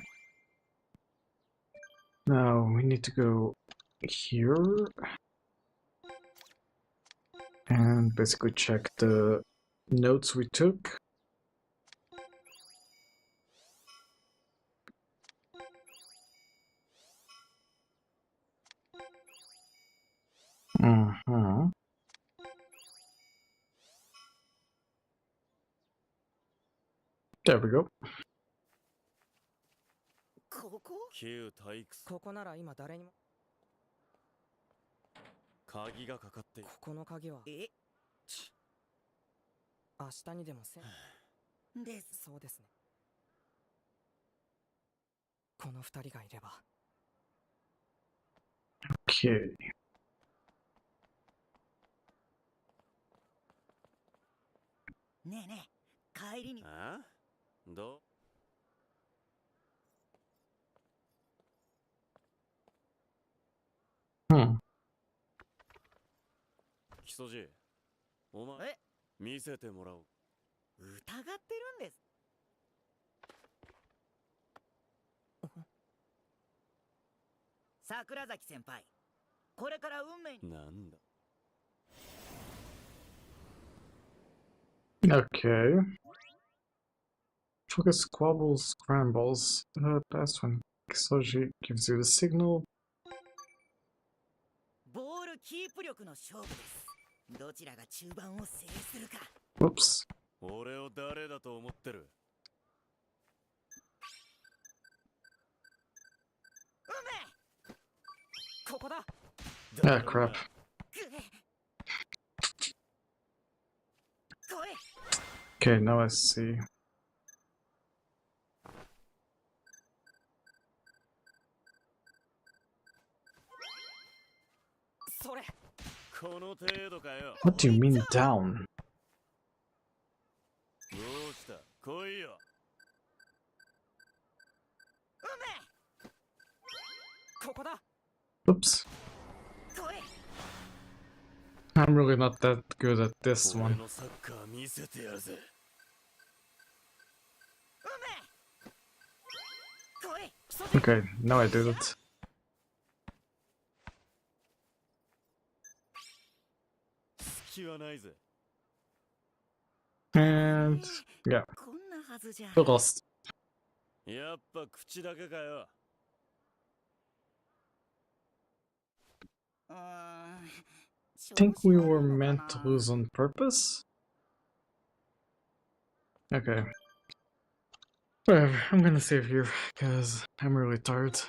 Now we need to go here and basically check the notes we took. There we go. 旧体育ここなら今誰にも。監鍵がかかっている。ここの鍵はえ明日にでもせです。そうですね。この二人がいれば。 Okay. ねえねえ、帰りに。あど Hmm. 木曽路、お前え見せてもらおう。疑ってるんです。桜崎先輩、これから運命に。なんだ。 Okay. Focus squabbles, scrambles. That's when Soji gives you the signal. ボールキープ力の勝負です。どちらが中盤を制するか。 Whoops. 俺を誰だと思ってる。うめここだ。 Ah, crap. ぐえ来い。 Okay, now I see. それ。この程度かよ。 What do you mean down? どうした来いよ。うめここだ。 Oops. 来い。 I'm really not that good at this 俺 one. のサッカー見せてやるぜ。うめ来い。 Okay, now I did it. 隙はないぜ。 And yeah, こんなはずじゃ。 we lost. やっぱ口だけかよ。Think we were meant to lose on purpose? Okay. Whatever, I'm gonna save here, because I'm really tired.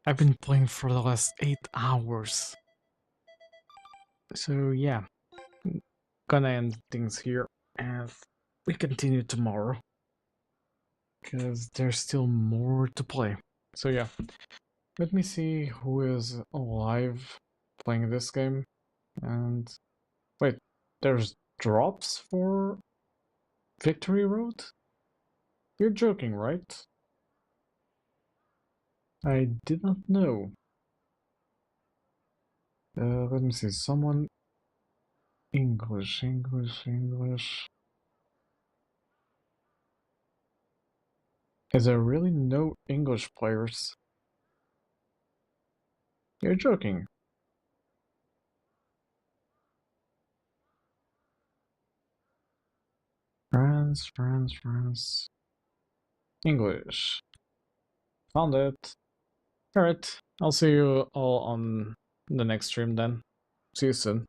I've been playing for the last 8 hours. So yeah, gonna end things here, and we continue tomorrow. Because there's still more to play. So yeah, let me see who is alive playing this game. And wait, there's drops for Victory Road? You're joking, right? I did not know. Let me see, someone... English. Is there really no English players? You're joking. France. English. Found it. Alright, I'll see you all on the next stream then. See you soon.